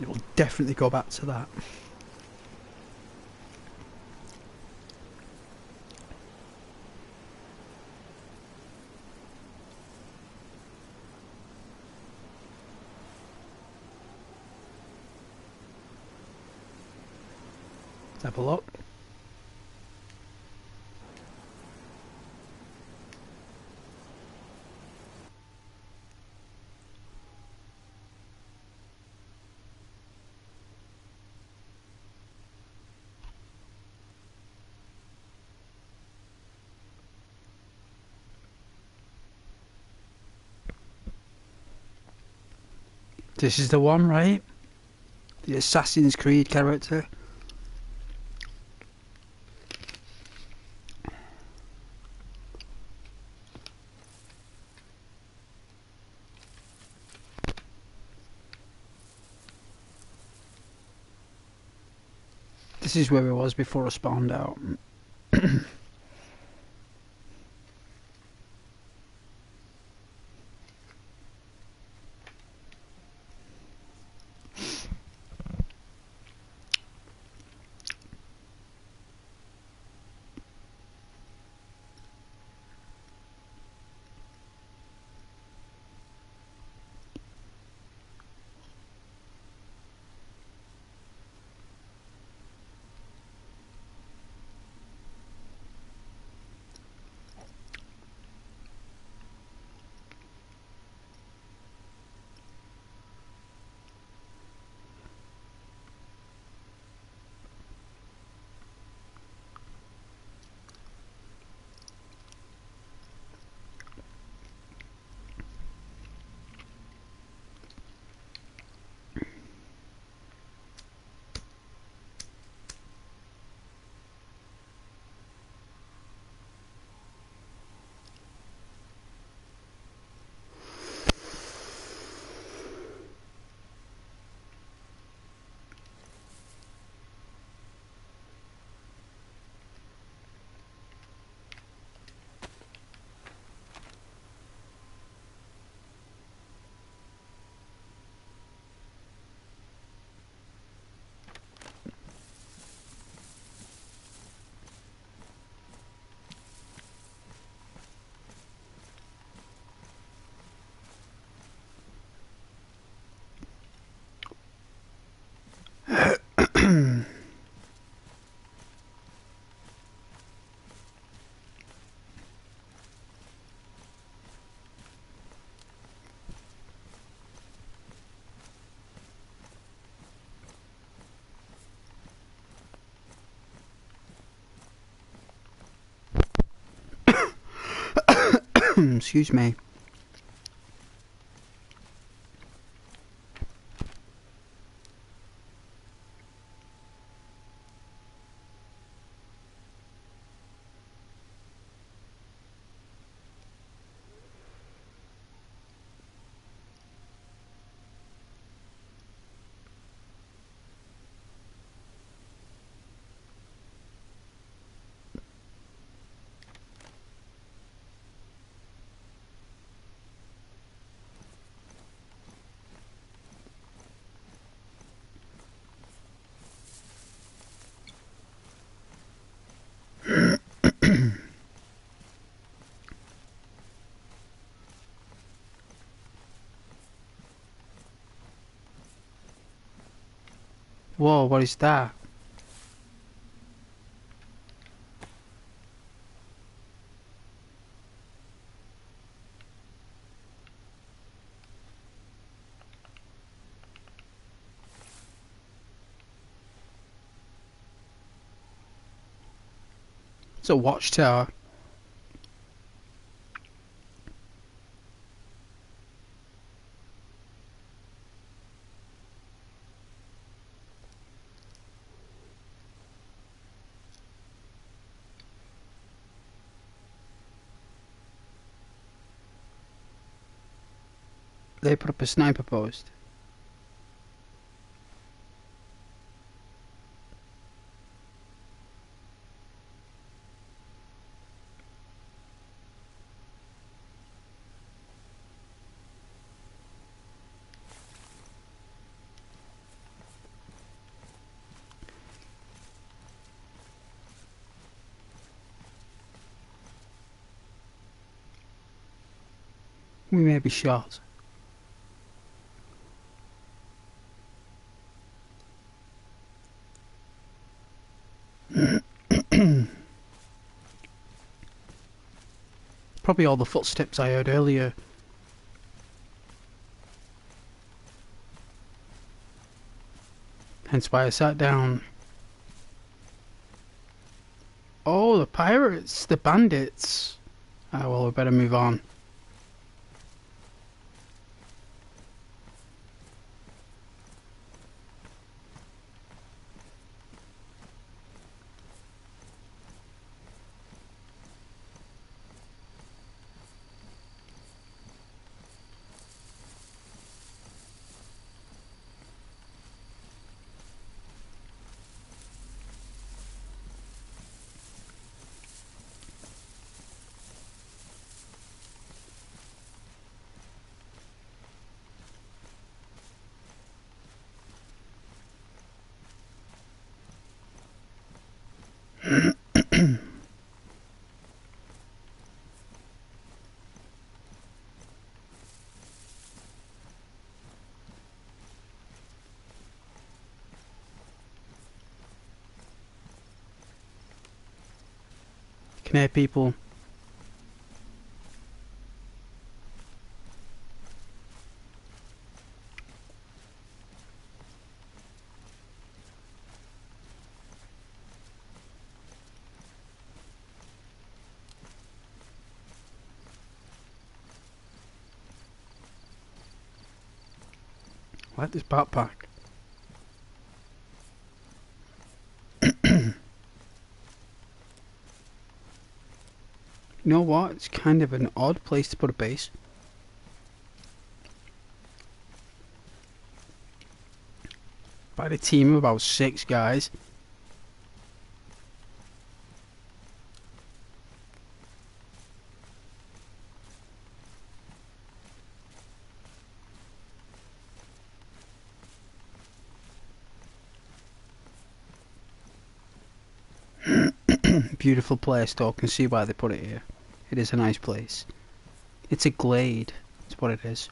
It will definitely go back to that. Let's have a look. This is the one, right? The Assassin's Creed character. This is where it was before I spawned out. Excuse me. Whoa, what is that? It's a watchtower. They put up a sniper post. We may be shot. Probably all the footsteps I heard earlier. Hence why I sat down. Oh, the pirates, the bandits. Ah, well, we better move on. Can hear people. I like this backpack. You know what? It's kind of an odd place to put a base. By the team of about 6 guys. Beautiful place though, can see why they put it here. It is a nice place. It's a glade, that's what it is.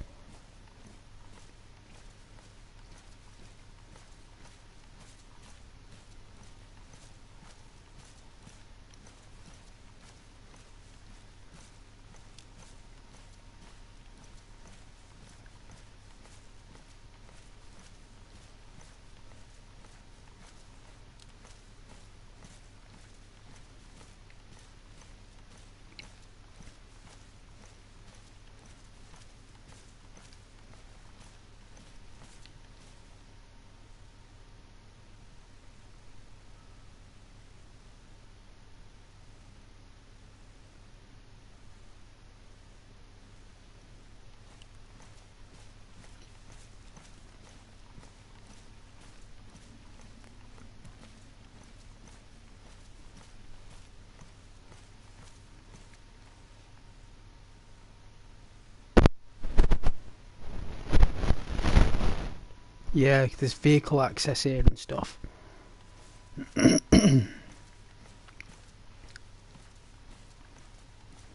Yeah, there's vehicle access here and stuff.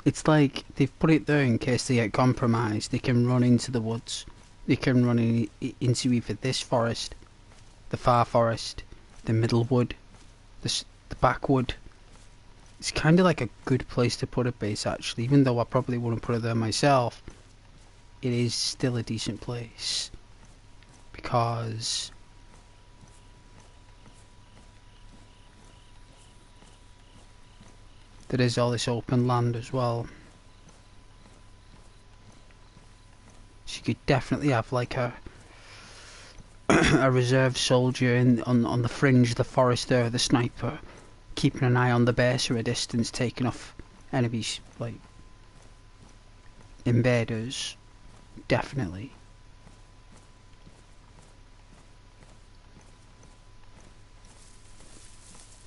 It's like they've put it there in case they get compromised. They can run into the woods. They can run into either this forest, the far forest, the middle wood, the back wood. It's kind of like a good place to put a base, actually. Even though I probably wouldn't put it there myself, it is still a decent place. Because there is all this open land as well. So you could definitely have like a a reserve soldier on the fringe of the forest there, the sniper, keeping an eye on the base or a distance, taking off enemies, like invaders. Definitely.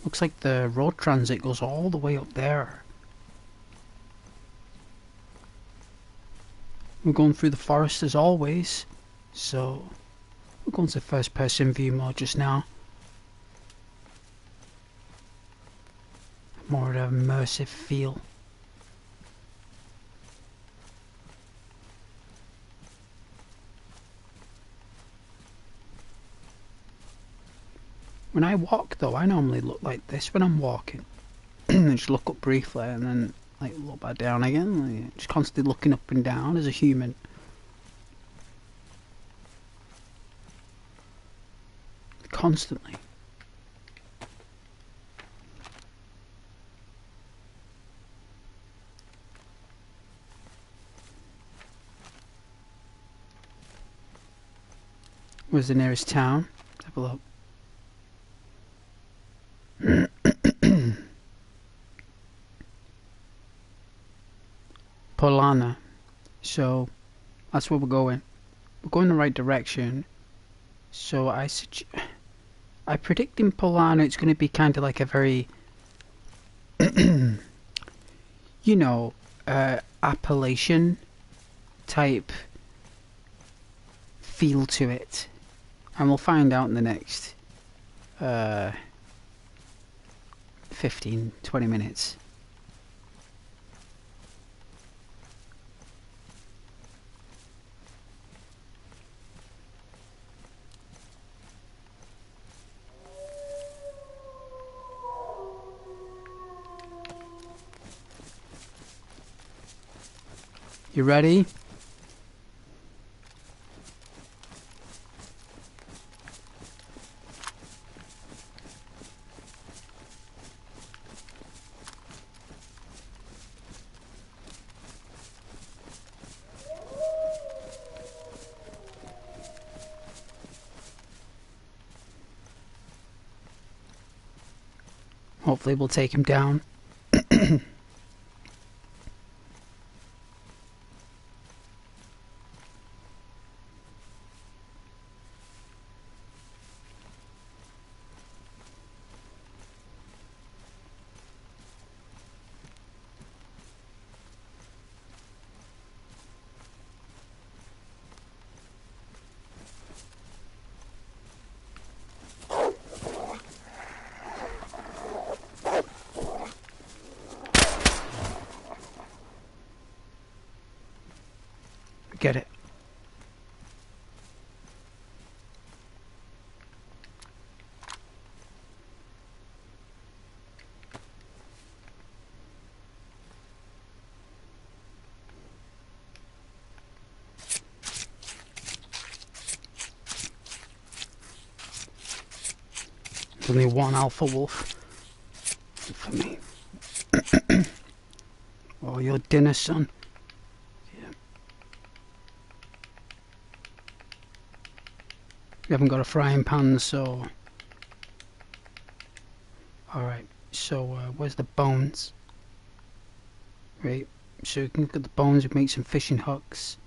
Looks like the road transit goes all the way up there. We're going through the forest as always, so we're going to first person view mode just now. More of an immersive feel. When I walk though, I normally look like this when I'm walking. Just look up briefly and then like look back down again, like, just constantly looking up and down as a human. Constantly. Where's the nearest town? Let's have a look. Polana. So that's where we're going. We're going the right direction. So I predict in Polana it's going to be kind of like a very, you know, Appalachian type feel to it. And we'll find out in the next 15, 20 minutes. You ready? Hopefully we'll take him down. Get it. There's only one alpha wolf for me. Oh, your dinner, son. Yeah. We haven't got a frying pan, so... Alright, so where's the bones? Right, so we can look at the bones and make some fishing hooks.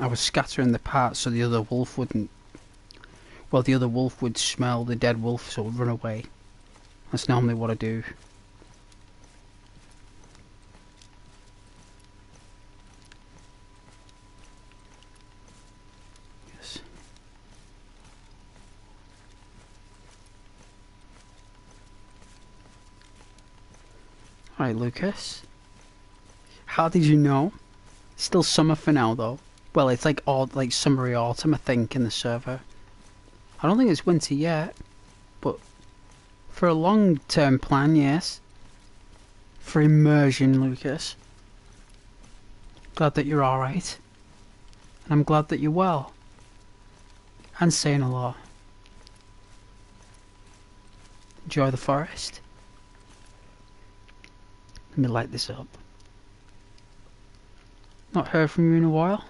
I was scattering the parts so the other wolf wouldn't... Well, the other wolf would smell the dead wolf, so it would run away. That's normally what I do. Yes. Alright, Lucas. How did you know? Still summer for now, though. Well, it's like summery autumn, I think, in the server. I don't think it's winter yet, but for a long-term plan, yes. For immersion, Lucas. Glad that you're alright. And I'm glad that you're well. And saying hello. Enjoy the forest. Let me light this up. Not heard from you in a while.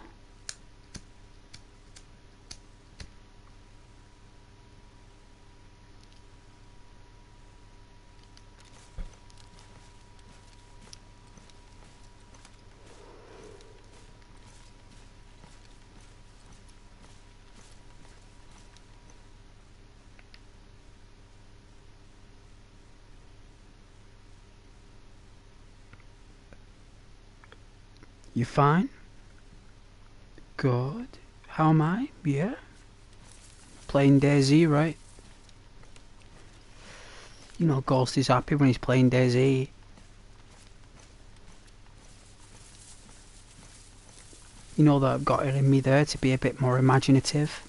You fine? Good. How am I? Yeah. Playing DayZ, right? You know Ghost is happy when he's playing DayZ. You know that I've got it in me there to be a bit more imaginative.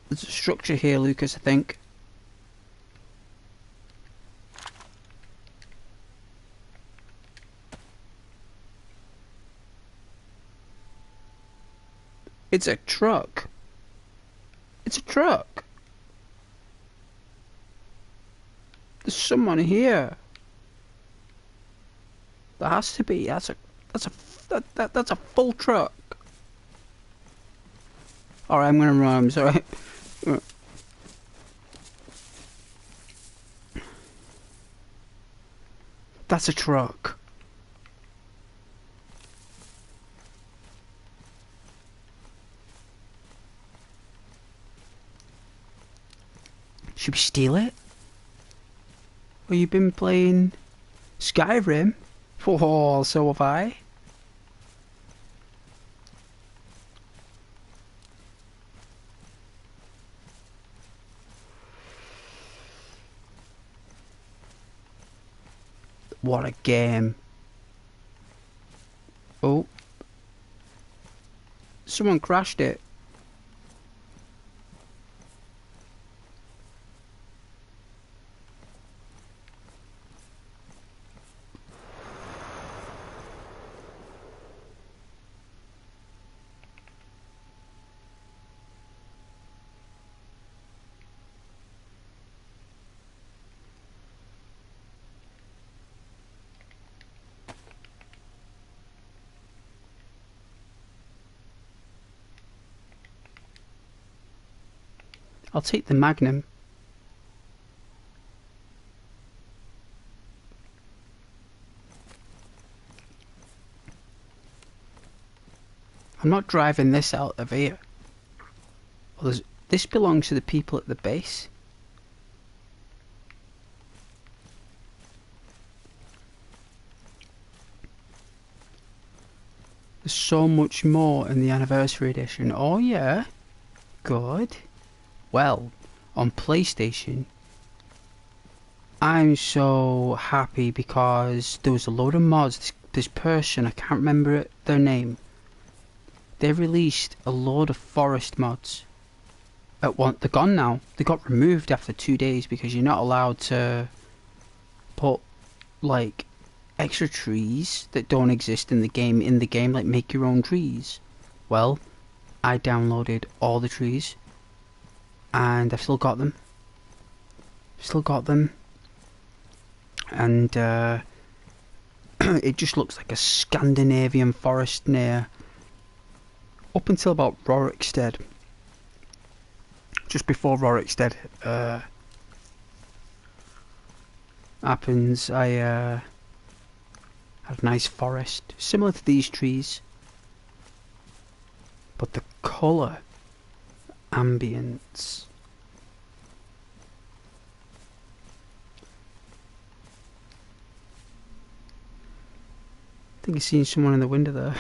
There's a structure here, Lucas, I think. It's a truck. It's a truck. There's someone here. There has to be. That's a full truck. Alright, I'm gonna run. I'm sorry. That's a truck. Should we steal it? Or you been playing Skyrim? Oh, so have I. What a game. Oh. Someone crashed it. I'll take the Magnum. I'm not driving this out of here. Well, this belongs to the people at the base. There's so much more in the anniversary edition. Oh yeah. Good. Well, on PlayStation, I'm so happy because there was a load of mods. This person, I can't remember their name. They released a load of forest mods. They're gone now. They got removed after 2 days because you're not allowed to put like extra trees that don't exist in the game like make your own trees. Well, I downloaded all the trees and I've still got them. And it just looks like a Scandinavian forest near up until about Rorikstead. just before Rorik's dead happens, I had a nice forest, similar to these trees, but the colour, ambience. I think I've seen someone in the window there.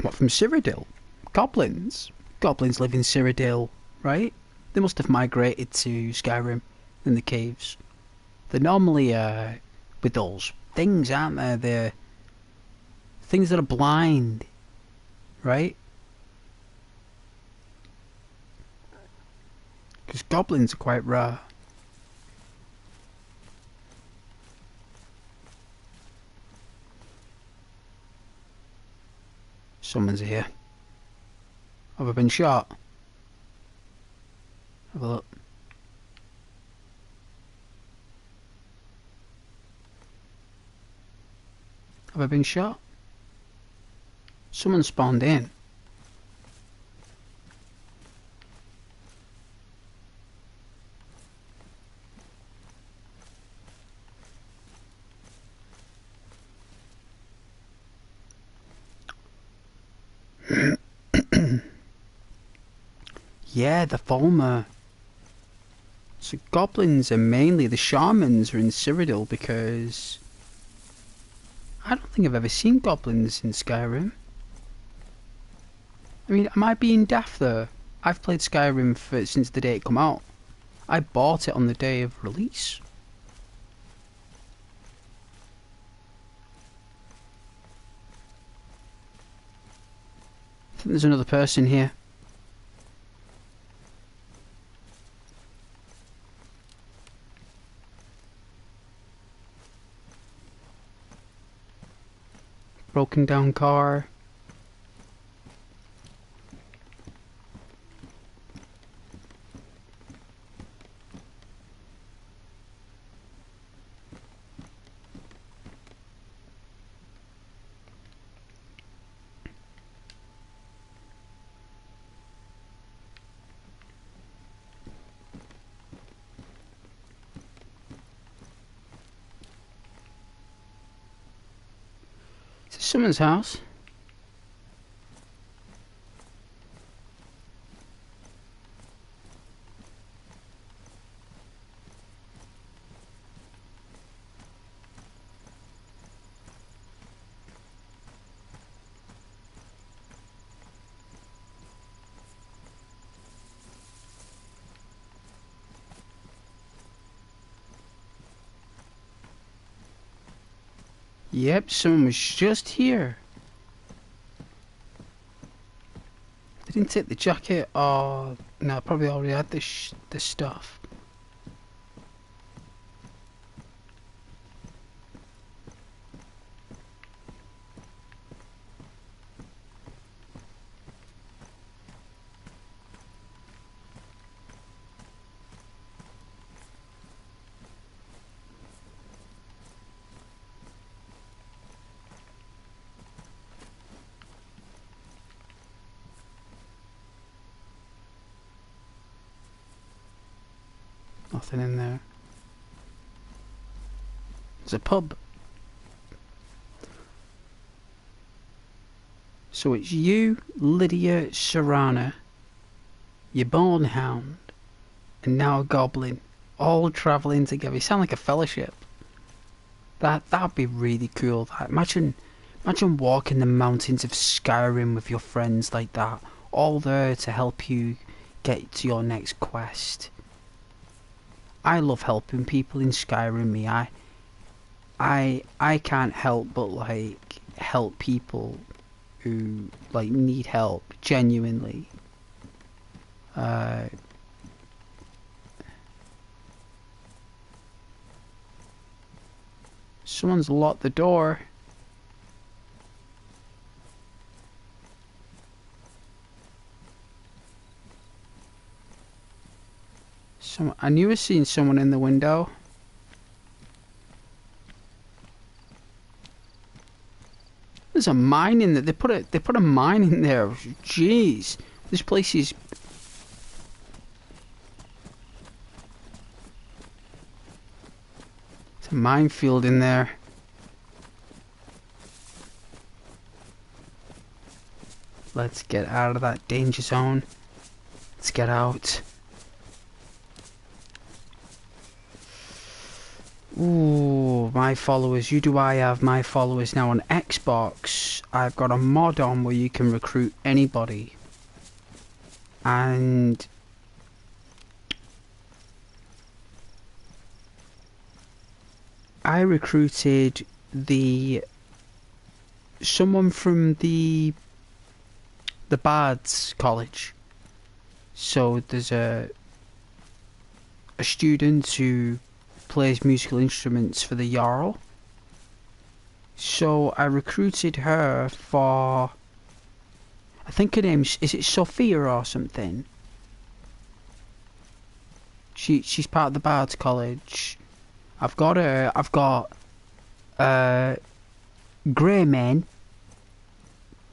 What, from Cyrodiil? Goblins? Goblins live in Cyrodiil, right? They must have migrated to Skyrim in the caves. They're normally with those things, aren't they? They're things that are blind, right? Because goblins are quite rare. Someone's here. Have I been shot? Have a look. Have I been shot? Someone spawned in. Yeah, the former. So goblins are mainly, the shamans are in Cyrodiil because I don't think I've ever seen goblins in Skyrim. I mean, am I being daft though? I've played Skyrim since the day it come out. I bought it on the day of release. I think there's another person here. Broken down car. Is this someone's house? Yep, someone was just here. They didn't take the jacket, or no, probably already had this stuff. Nothing in there. There's a pub. So it's you, Lydia Serrana, your born hound, and now a goblin, all travelling together. You sound like a fellowship. That'd be really cool. Imagine walking the mountains of Skyrim with your friends like that, all there to help you get to your next quest. I love helping people in Skyrim. Me, I can't help but like help people who like need help genuinely. Someone's locked the door. I knew I seen someone in the window. There's a mine in there. They put a mine in there. Jeez, this place is. It's a minefield in there. Let's get out of that danger zone. Let's get out. Ooh, my followers. Who do I have? My followers now on Xbox. I've got a mod on where you can recruit anybody. And I recruited someone from the Bards College. So there's a student who plays musical instruments for the Jarl. So I recruited her for, I think her name's, is it Sophia or something? She's part of the Bards College. I've got her. I've got Grey Man,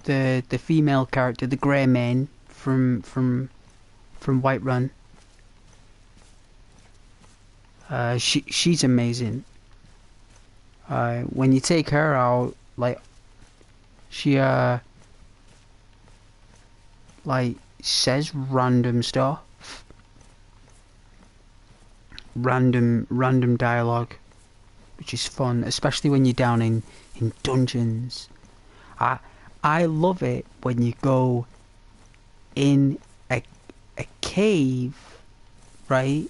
the female character, the Grey Man from Whiterun. She's amazing. When you take her out, like she like says random stuff, random dialogue, which is fun, especially when you're down in dungeons. I love it when you go in a cave, right?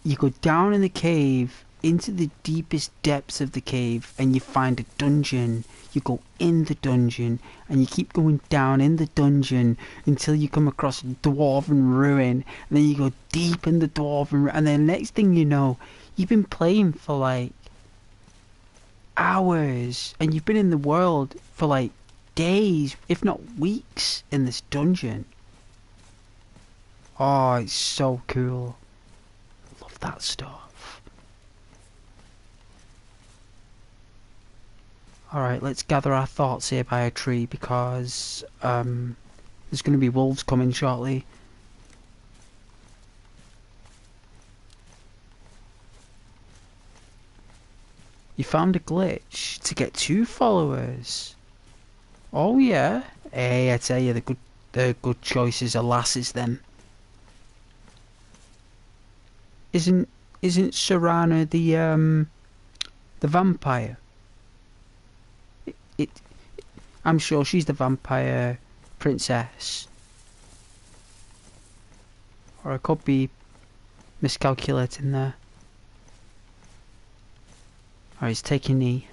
You go down in the cave into the deepest depths of the cave and you find a dungeon. You go in the dungeon and you keep going down in the dungeon until you come across a dwarven ruin, and then you go deep in the dwarven ruin, and then next thing you know, you've been playing for like hours and you've been in the world for like days, if not weeks, in this dungeon. Oh, it's so cool. Love that stuff. Alright, let's gather our thoughts here by a tree, because there's going to be wolves coming shortly. You found a glitch to get 2 followers. Oh yeah. Hey, I tell you, the good choices are lasses then. Isn't Serana the vampire? I'm sure she's the vampire princess. Or I could be miscalculating there. Alright, he's taking knee.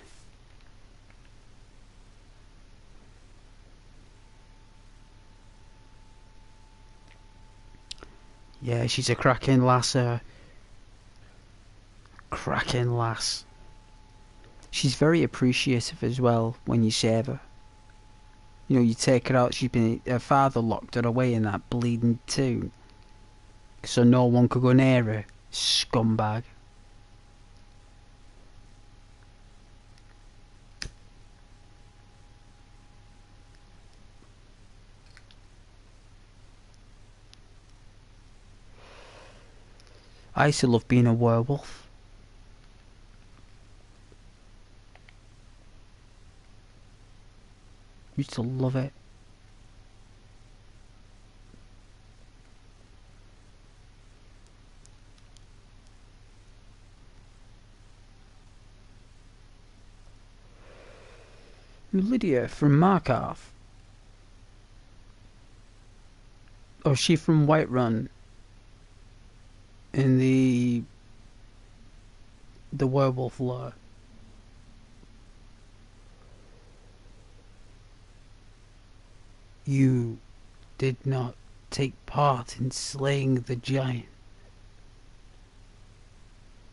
Yeah, she's a cracking lass. Cracking lass. She's very appreciative as well when you save her. You know, you take her out. Her father locked her away in that bleeding tomb, so no one could go near her. Scumbag. I used to love being a werewolf. Used to love it. Lydia from Markarth. Or is she from Whiterun? In the werewolf lore. You did not take part in slaying the giant.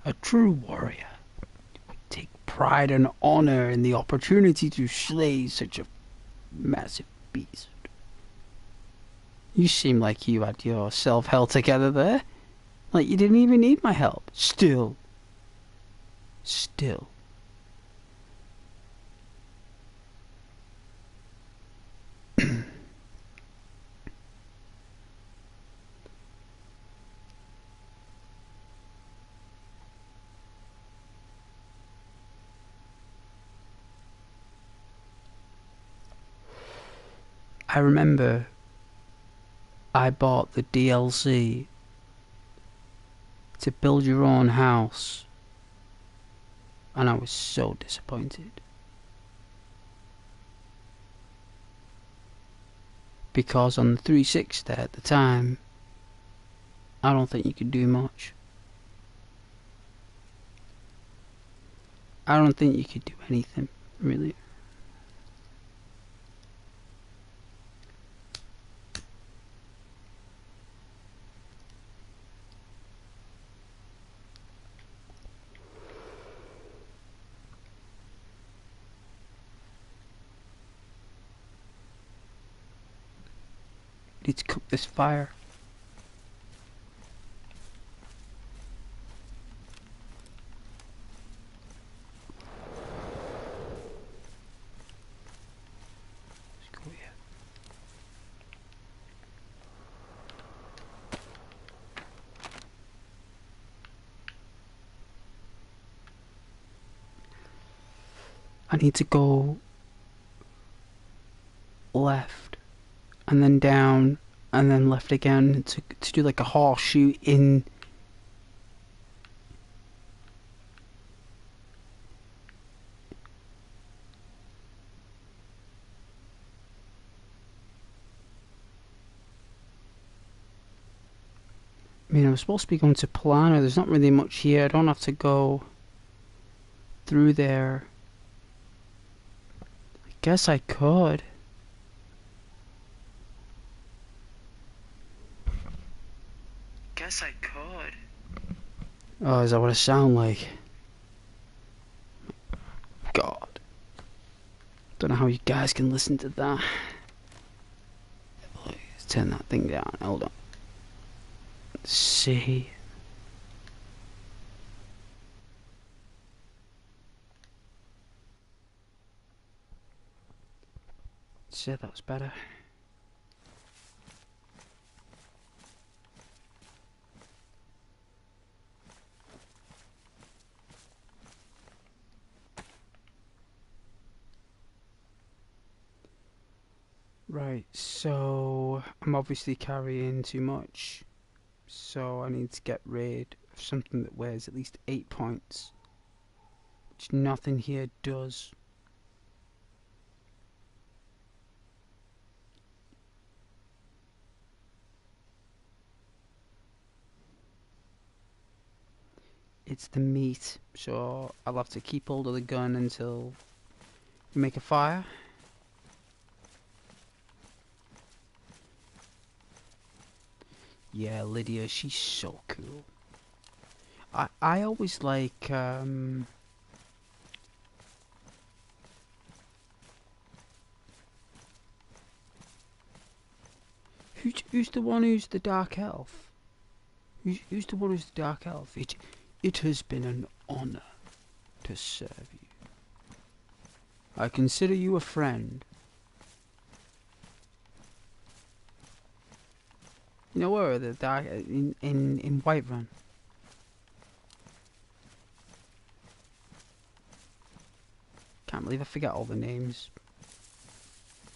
A true warrior would take pride and honor in the opportunity to slay such a massive beast. You seem like you had yourself held together there. Like, you didn't even need my help. Still. Still. I remember I bought the DLC to build your own house, and I was so disappointed. Because on the 360 at the time, I don't think you could do much. I don't think you could do anything, really. Need to cook this fire. Let's go here. I need to go left and then down and then left again to do like a horseshoe in. I mean, I was supposed to be going to Plano. There's not really much here. I don't have to go through there. I guess I could. Oh, is that what I sound like? God. Don't know how you guys can listen to that. Let's turn that thing down. Hold on. Let's see. Said that was better. Right, so I'm obviously carrying too much, so I need to get rid of something that weighs at least 8 points, which nothing here does. It's the meat, so I'll have to keep hold of the gun until we make a fire. Yeah, Lydia, she's so cool. I always like who's the one who's the dark elf? Who's the one who's the dark elf? It has been an honor to serve you. I consider you a friend. You know where the dark in Whiterun. Can't believe I forget all the names.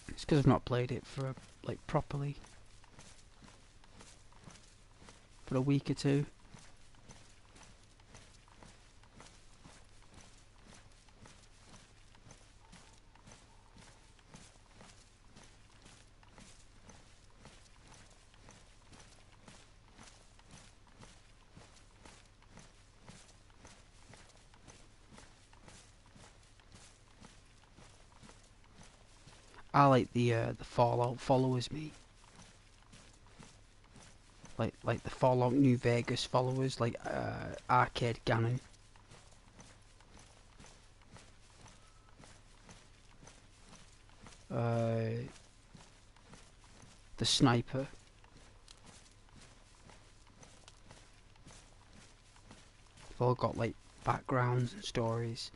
It's because I've not played it for like properly for a week or two. I like the Fallout followers, me. Like the Fallout New Vegas followers, like Arcade Gannon. The Sniper. They've all got like backgrounds and stories.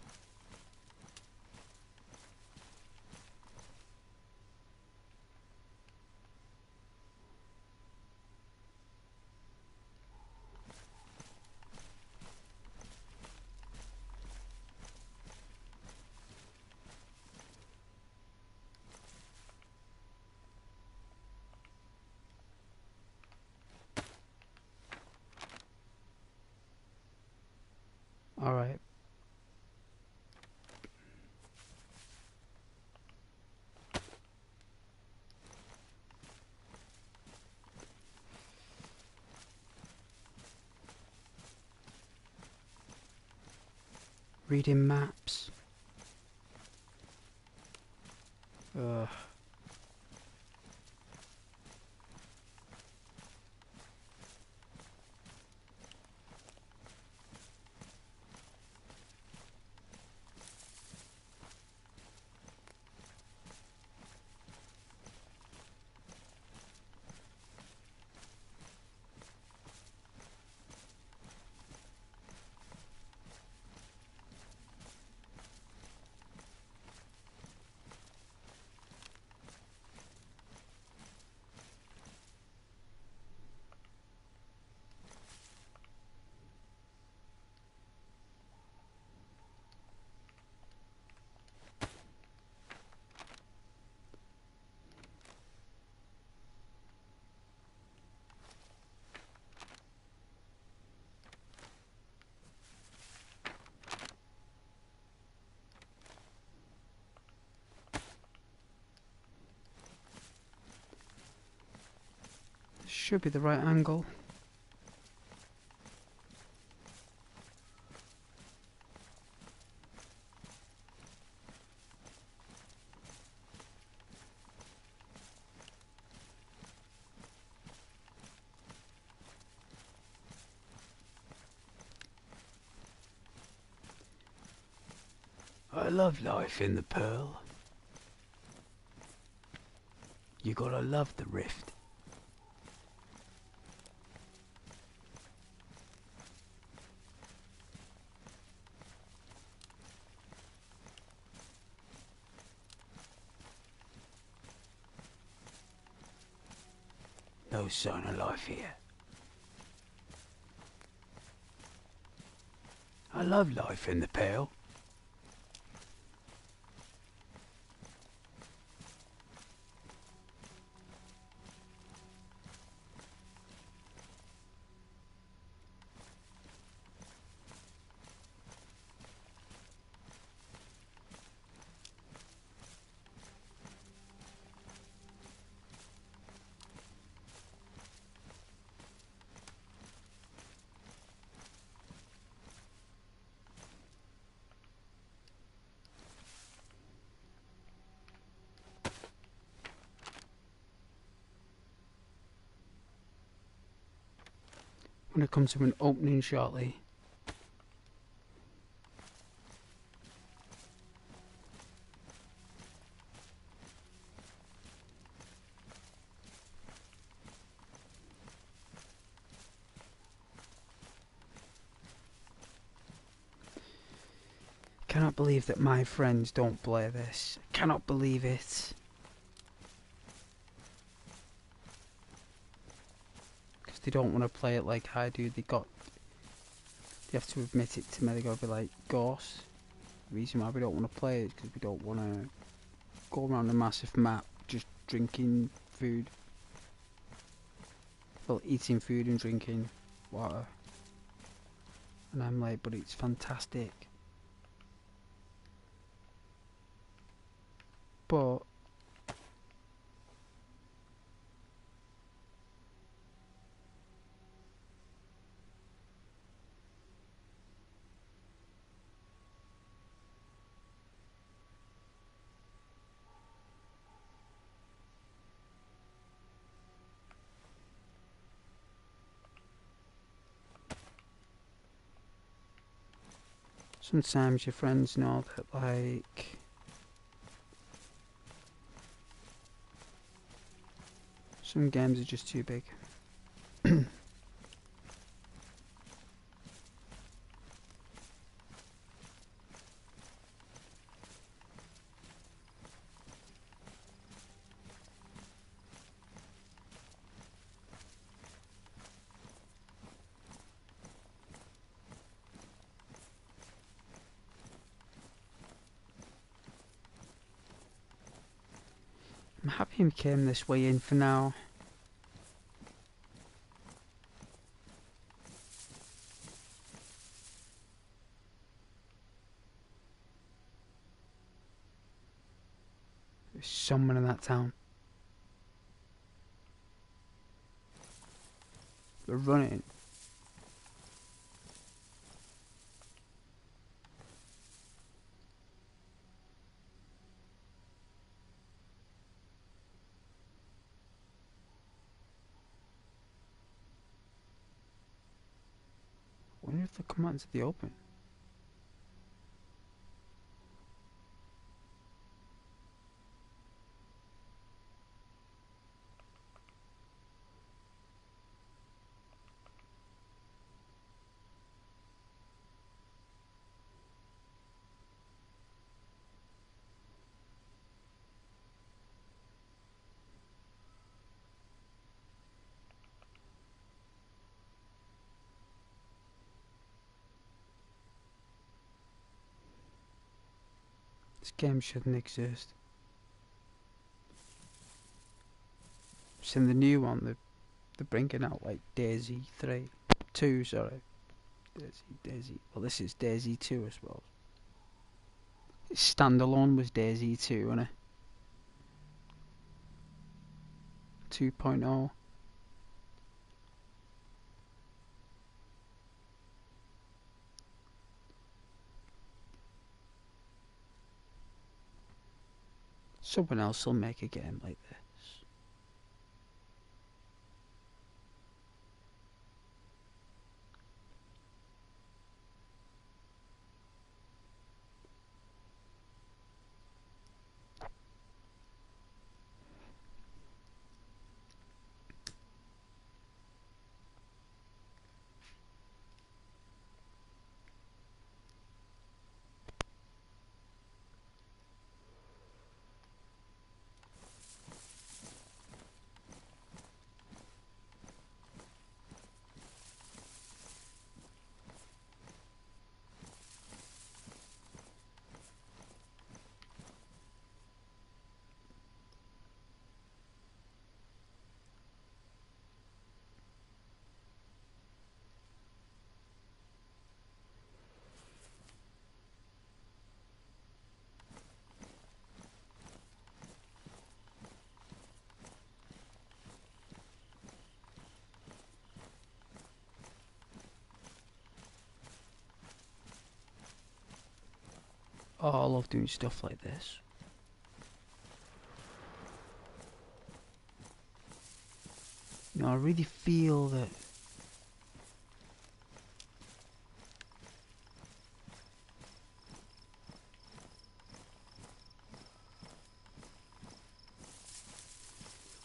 Alright. Reading maps. Ugh. Should be the right angle. I love life in the Pearl. You gotta love the rift. No sign of life here. I love life in the Pale. When it comes to an opening shortly. Cannot believe that my friends don't play this. Cannot believe it. Because they don't want to play it like I do. They have to admit it to me. They gotta be like, Ghost. The reason why we don't want to play it is because we don't want to go around a massive map just drinking food. Well, eating food and drinking water. And I'm like, but it's fantastic. But sometimes your friends know that, like, some games are just too big. happy I came this way in for now. There's someone in that town. They're running. I wonder if they'll come out into the open. This game shouldn't exist. It's in the new one, they're bringing out like DayZ 3. 2, sorry. DayZ. Well, this is DayZ 2, I suppose. Standalone was DayZ 2, wasn't it? 2.0. Someone else will make a game like this. Oh, I love doing stuff like this. You know, I really feel that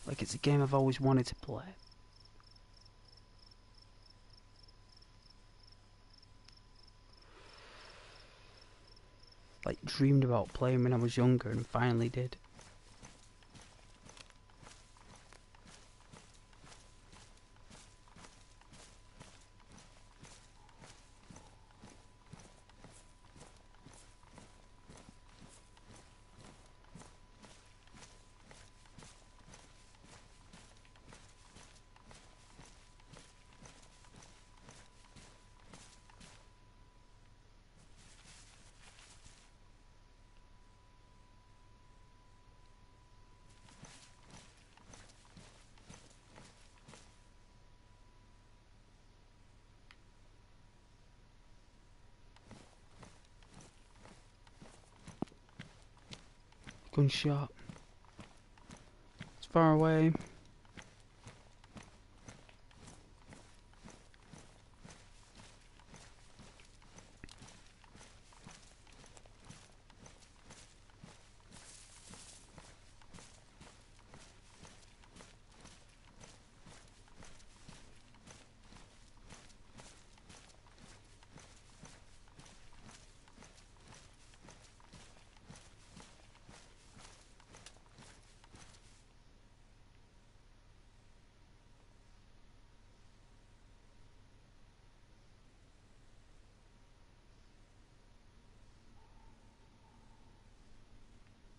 like it's a game I've always wanted to play. Like dreamed about playing when I was younger and finally did. Gunshot. It's far away.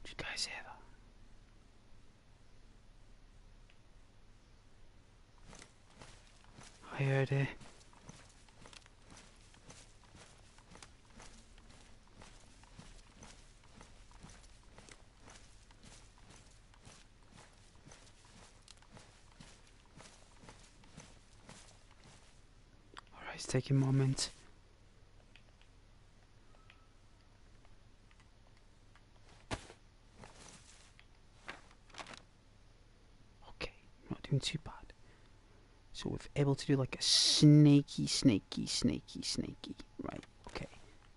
Did you guys hear that? I heard it. Alright, it's taking a moment. Okay, not doing too bad. So we're able to do like a snaky. Right, okay.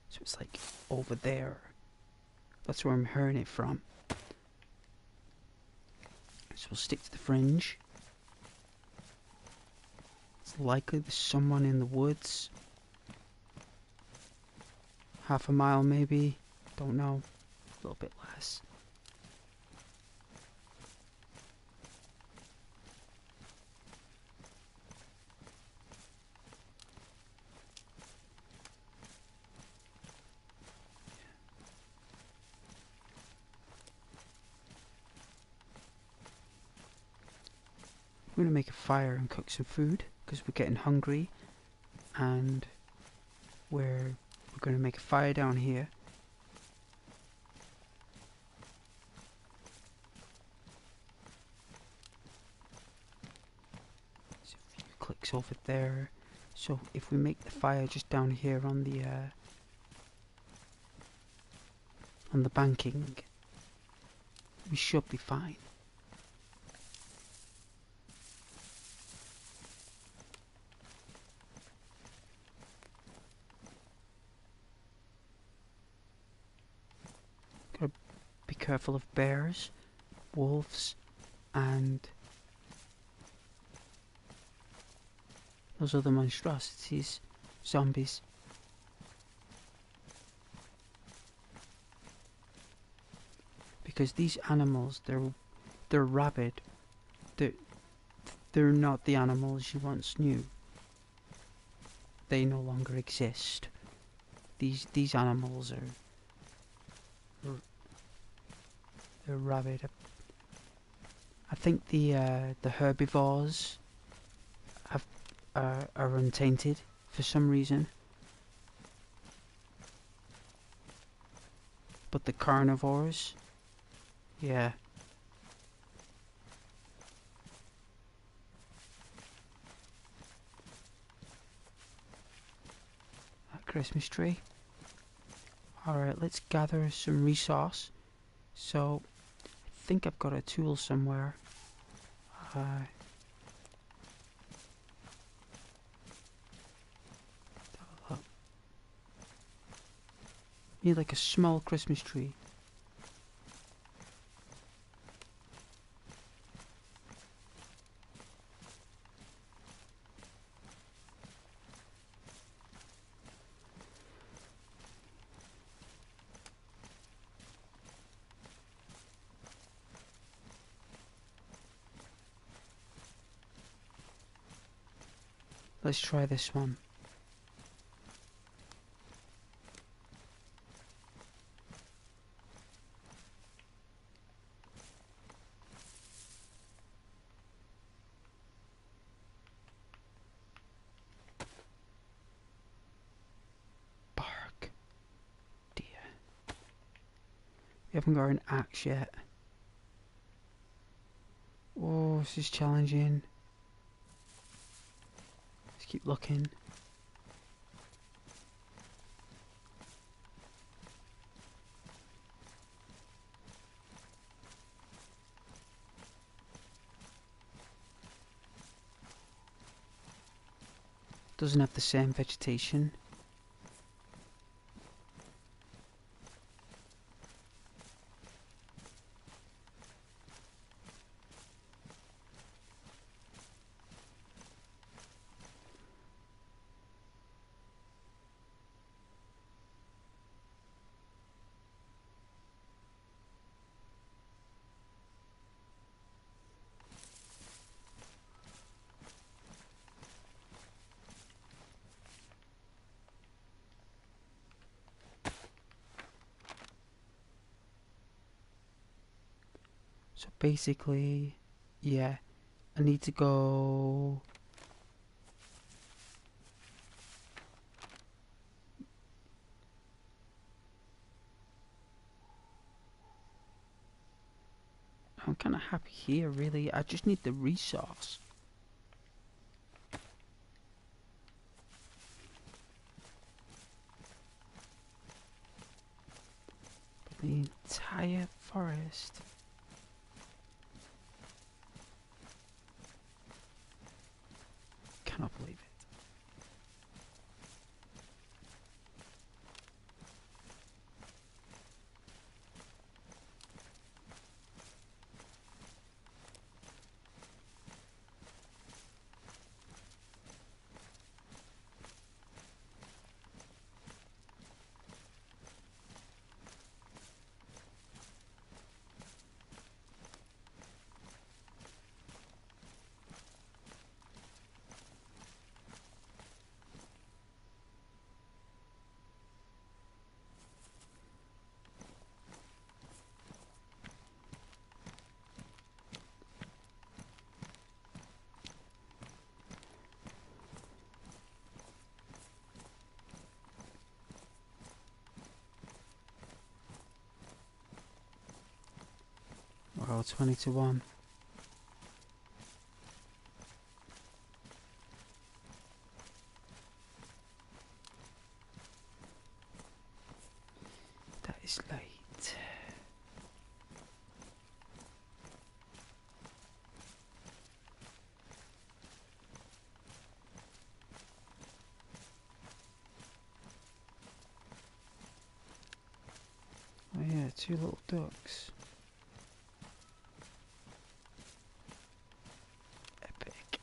So it's like over there. That's where I'm hearing it from. So we'll stick to the fringe. It's likely there's someone in the woods. Half a mile maybe. Don't know. A little bit less. We're going to make a fire and cook some food because we're getting hungry, and we're going to make a fire down here. So a few clicks over there. So if we make the fire just down here on the banking, we should be fine. Gotta be careful of bears, wolves, and those other monstrosities, zombies. Because these animals, they're rabid. They're not the animals you once knew. They no longer exist. These animals they're rabid. I think the herbivores have are untainted for some reason, but the carnivores, yeah. That Christmas tree. Alright, let's gather some resource. So, I think I've got a tool somewhere. Need like a small Christmas tree. Let's try this one. Bark. Dear. We haven't got an axe yet. Oh, this is challenging. Let's keep looking. Doesn't have the same vegetation. So basically, yeah, I need to go I'm kind of happy here, really. I just need the resource. But the entire forest. Cannot believe it. Well, 20 to 1. That is late. Oh yeah, 2 little ducks. Epic.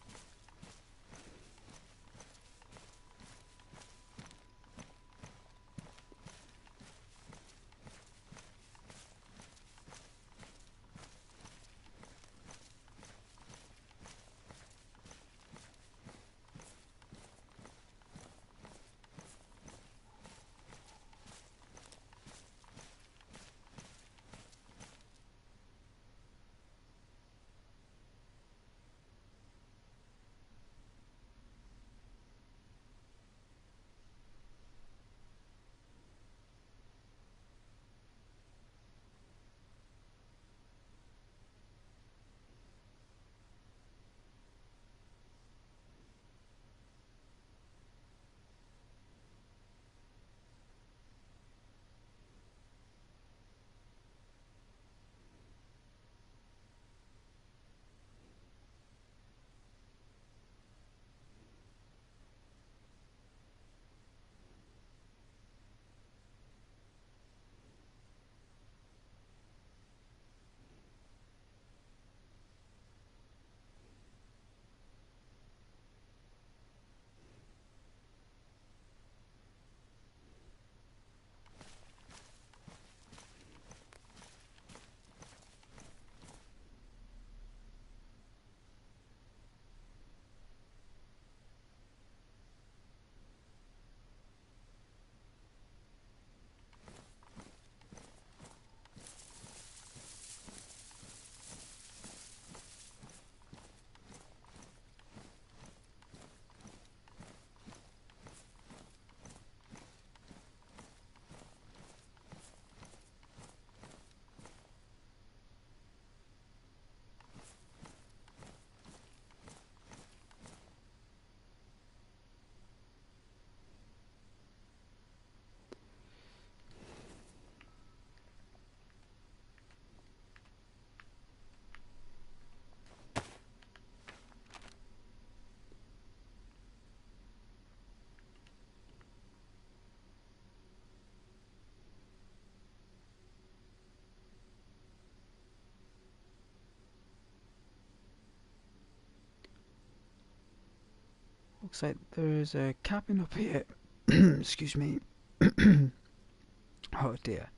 Looks like there's a cabin up here. Excuse me. Oh dear.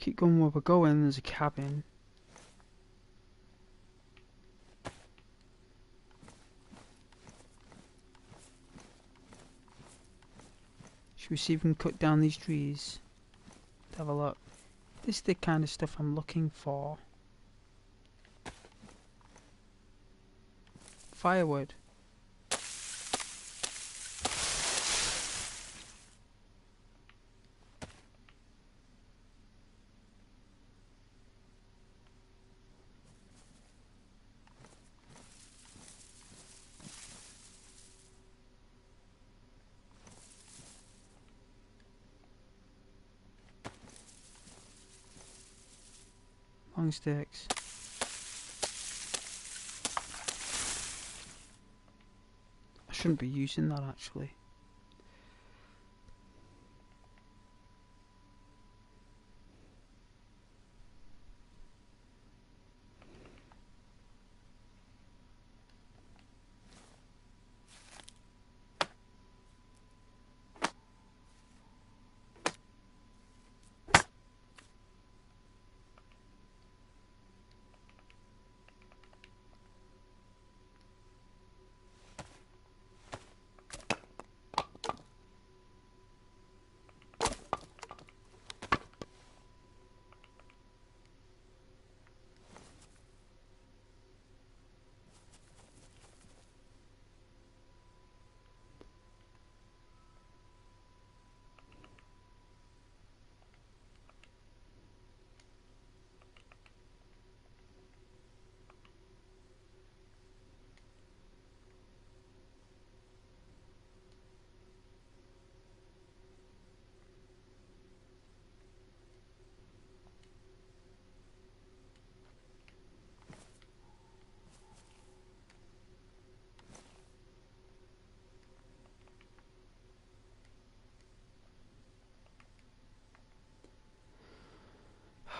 Keep going where we're going, there's a cabin. Should we see if we can cut down these trees? Let's have a look. This is the kind of stuff I'm looking for. Firewood. Long sticks. I shouldn't be using that actually.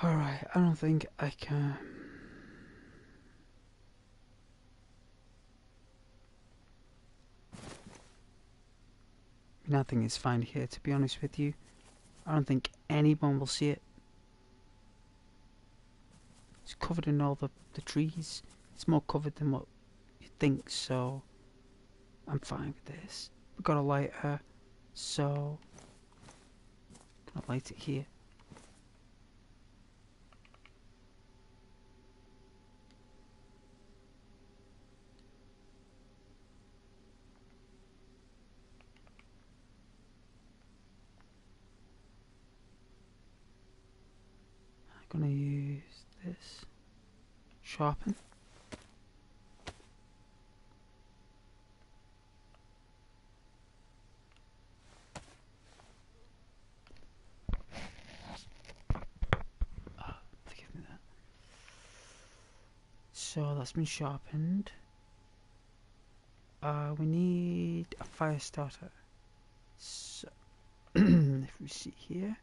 Alright, I don't think I can. Nothing is fine here, to be honest with you. I don't think anyone will see it. It's covered in all the trees. It's more covered than what you think, so I'm fine with this. We've got a lighter, so I'm gonna light it here. I'm gonna use this. Sharpen. Forgive me that. So that's been sharpened. We need a fire starter. So if we see here.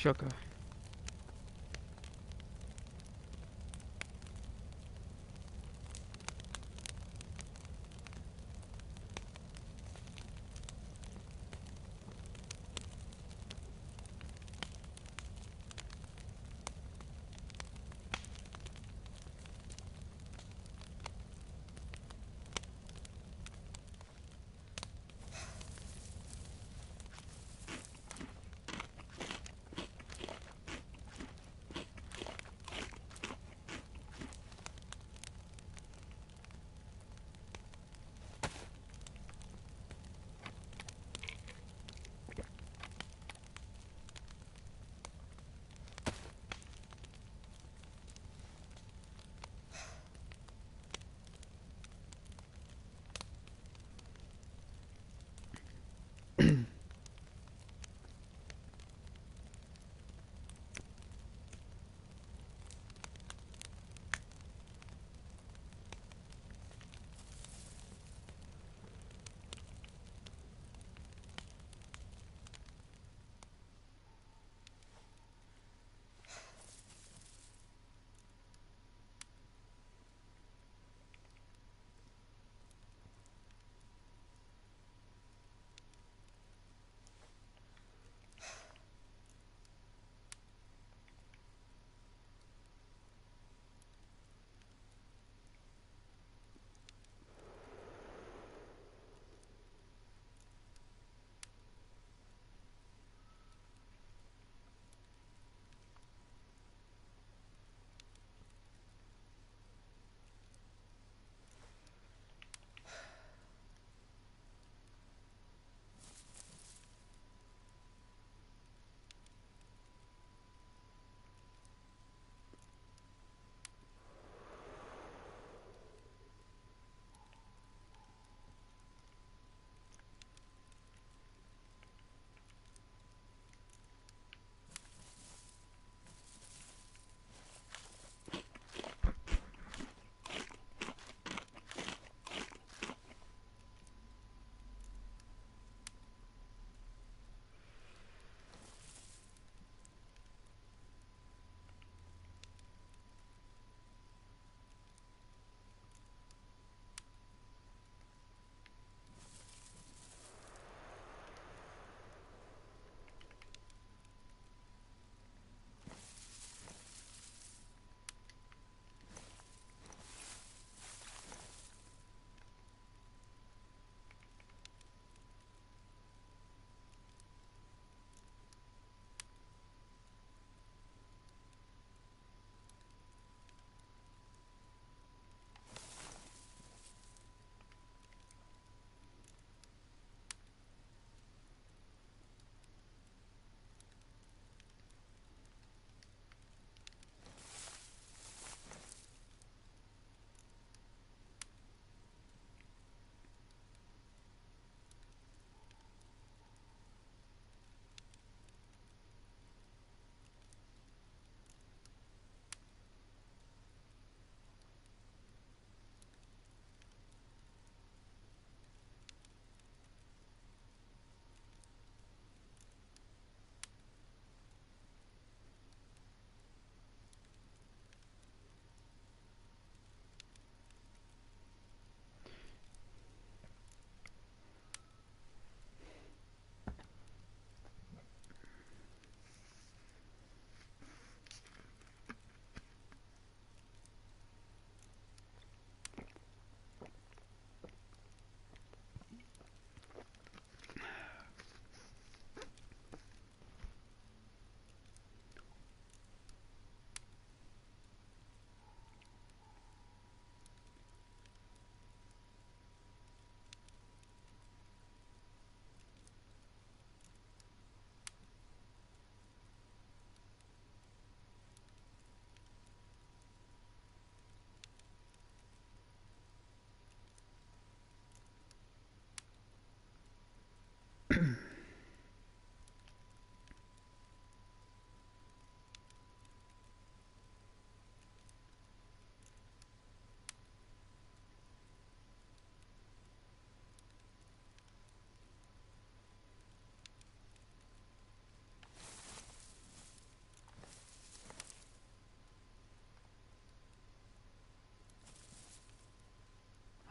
sugar.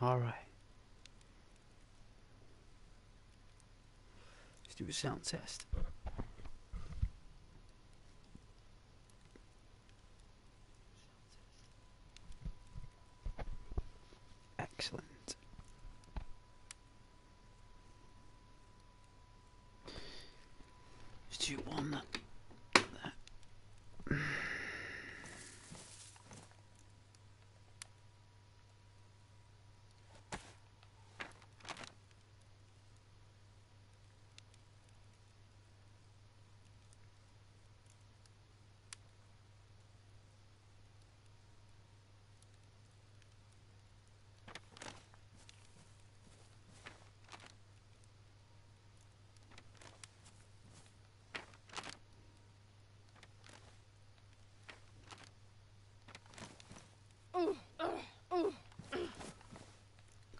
Alright. Let's do a sound test. Excellent. Let's do one that.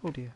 Oh dear.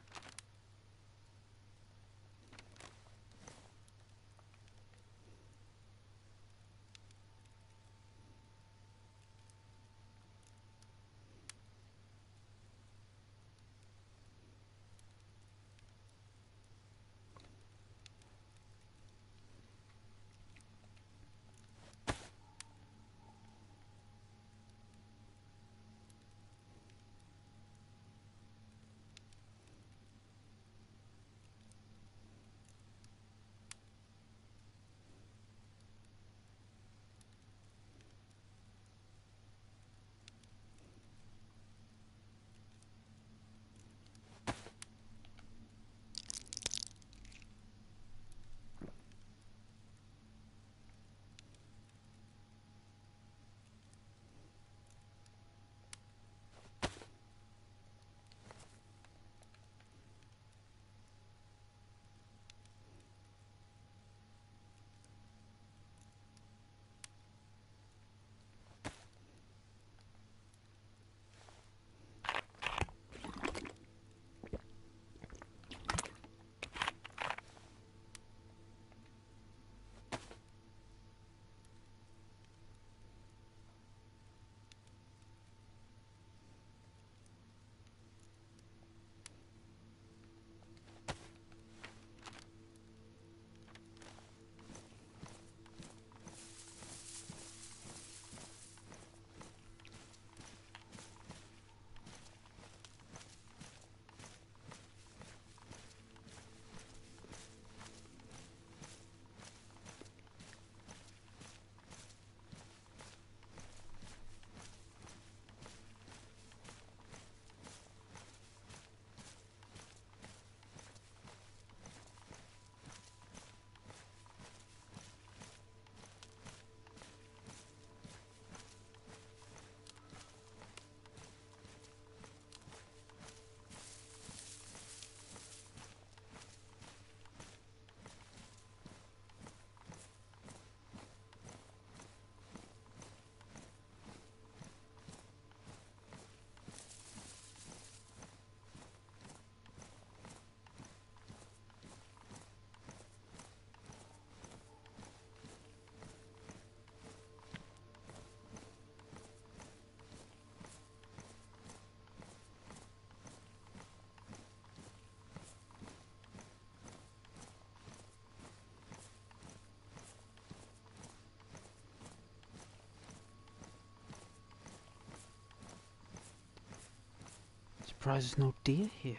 Surprised there's no deer here.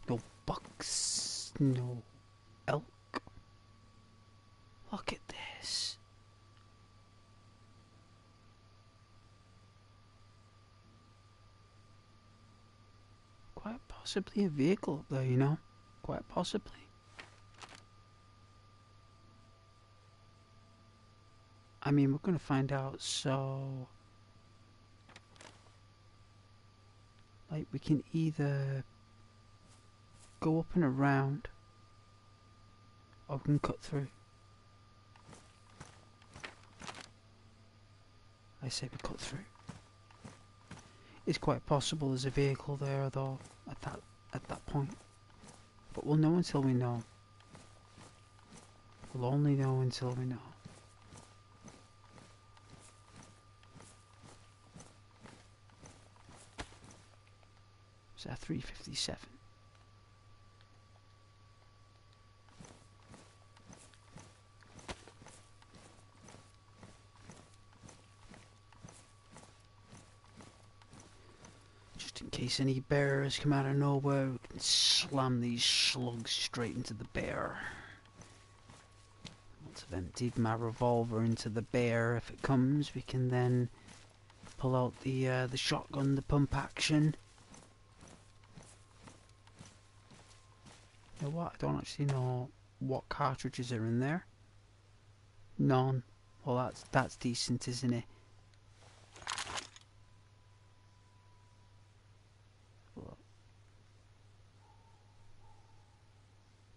No bucks. No elk. Look at this. Quite possibly a vehicle up there, you know? Quite possibly. I mean, we're gonna find out, so... Like, we can either go up and around, or we can cut through. I say we cut through. It's quite possible there's a vehicle there, though, at that point. But we'll know until we know. We'll only know until we know. Is that 357? Just in case any bears come out of nowhere, we can slam these slugs straight into the bear. Once I've emptied my revolver into the bear, if it comes, we can then pull out the shotgun, the pump action. You know what? I don't actually know what cartridges are in there. None. Well, that's decent, isn't it?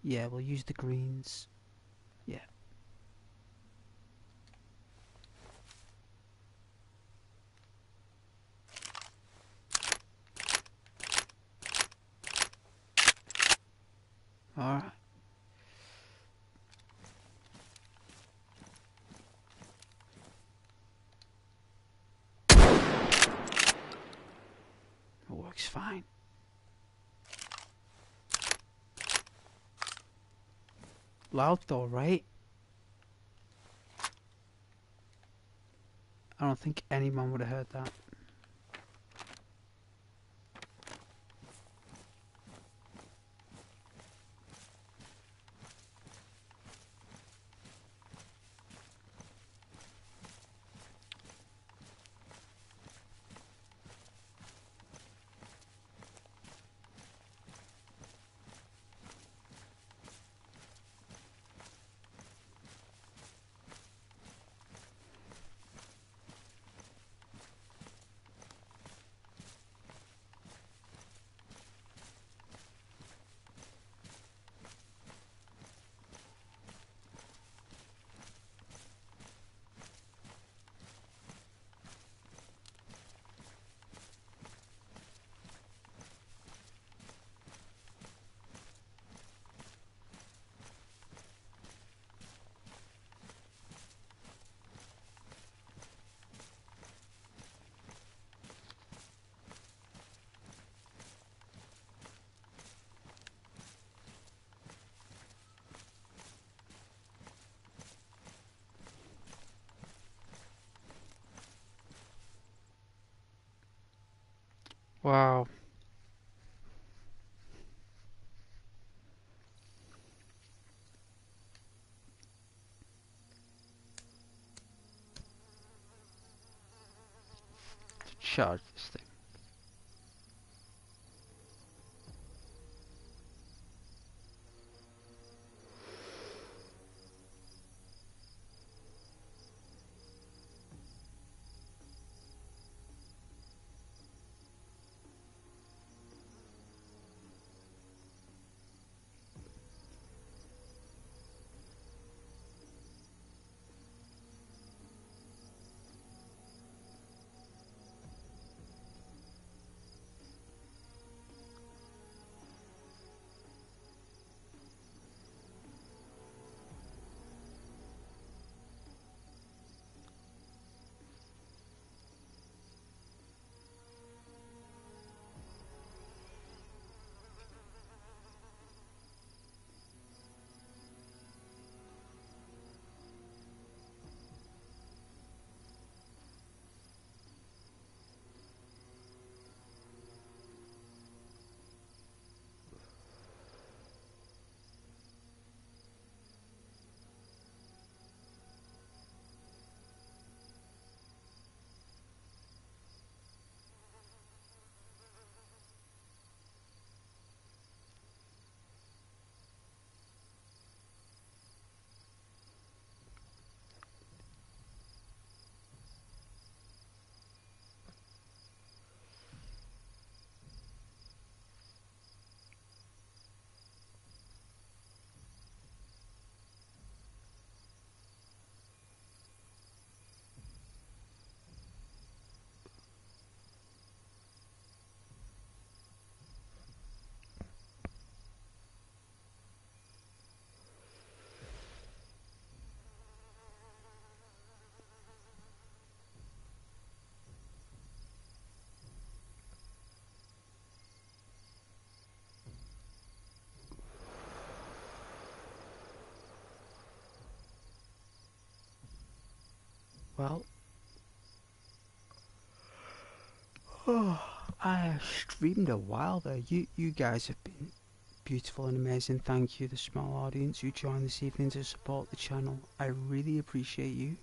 Yeah, we'll use the greens. Yeah. Alright. It works fine. Loud though, right? I don't think anyone would have heard that. Wow. To charge this thing. Well, I streamed a while there. You guys have been beautiful and amazing. Thank you, the small audience who joined this evening to support the channel. I really appreciate you.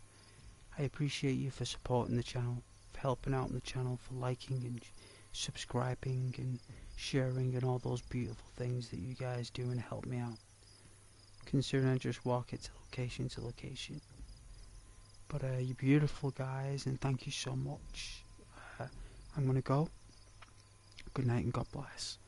I appreciate you for supporting the channel, for helping out on the channel, for liking and subscribing and sharing and all those beautiful things that you guys do and help me out. Considering I just walk it to location to location. But you're beautiful guys, and thank you so much. I'm gonna go. Good night and God bless.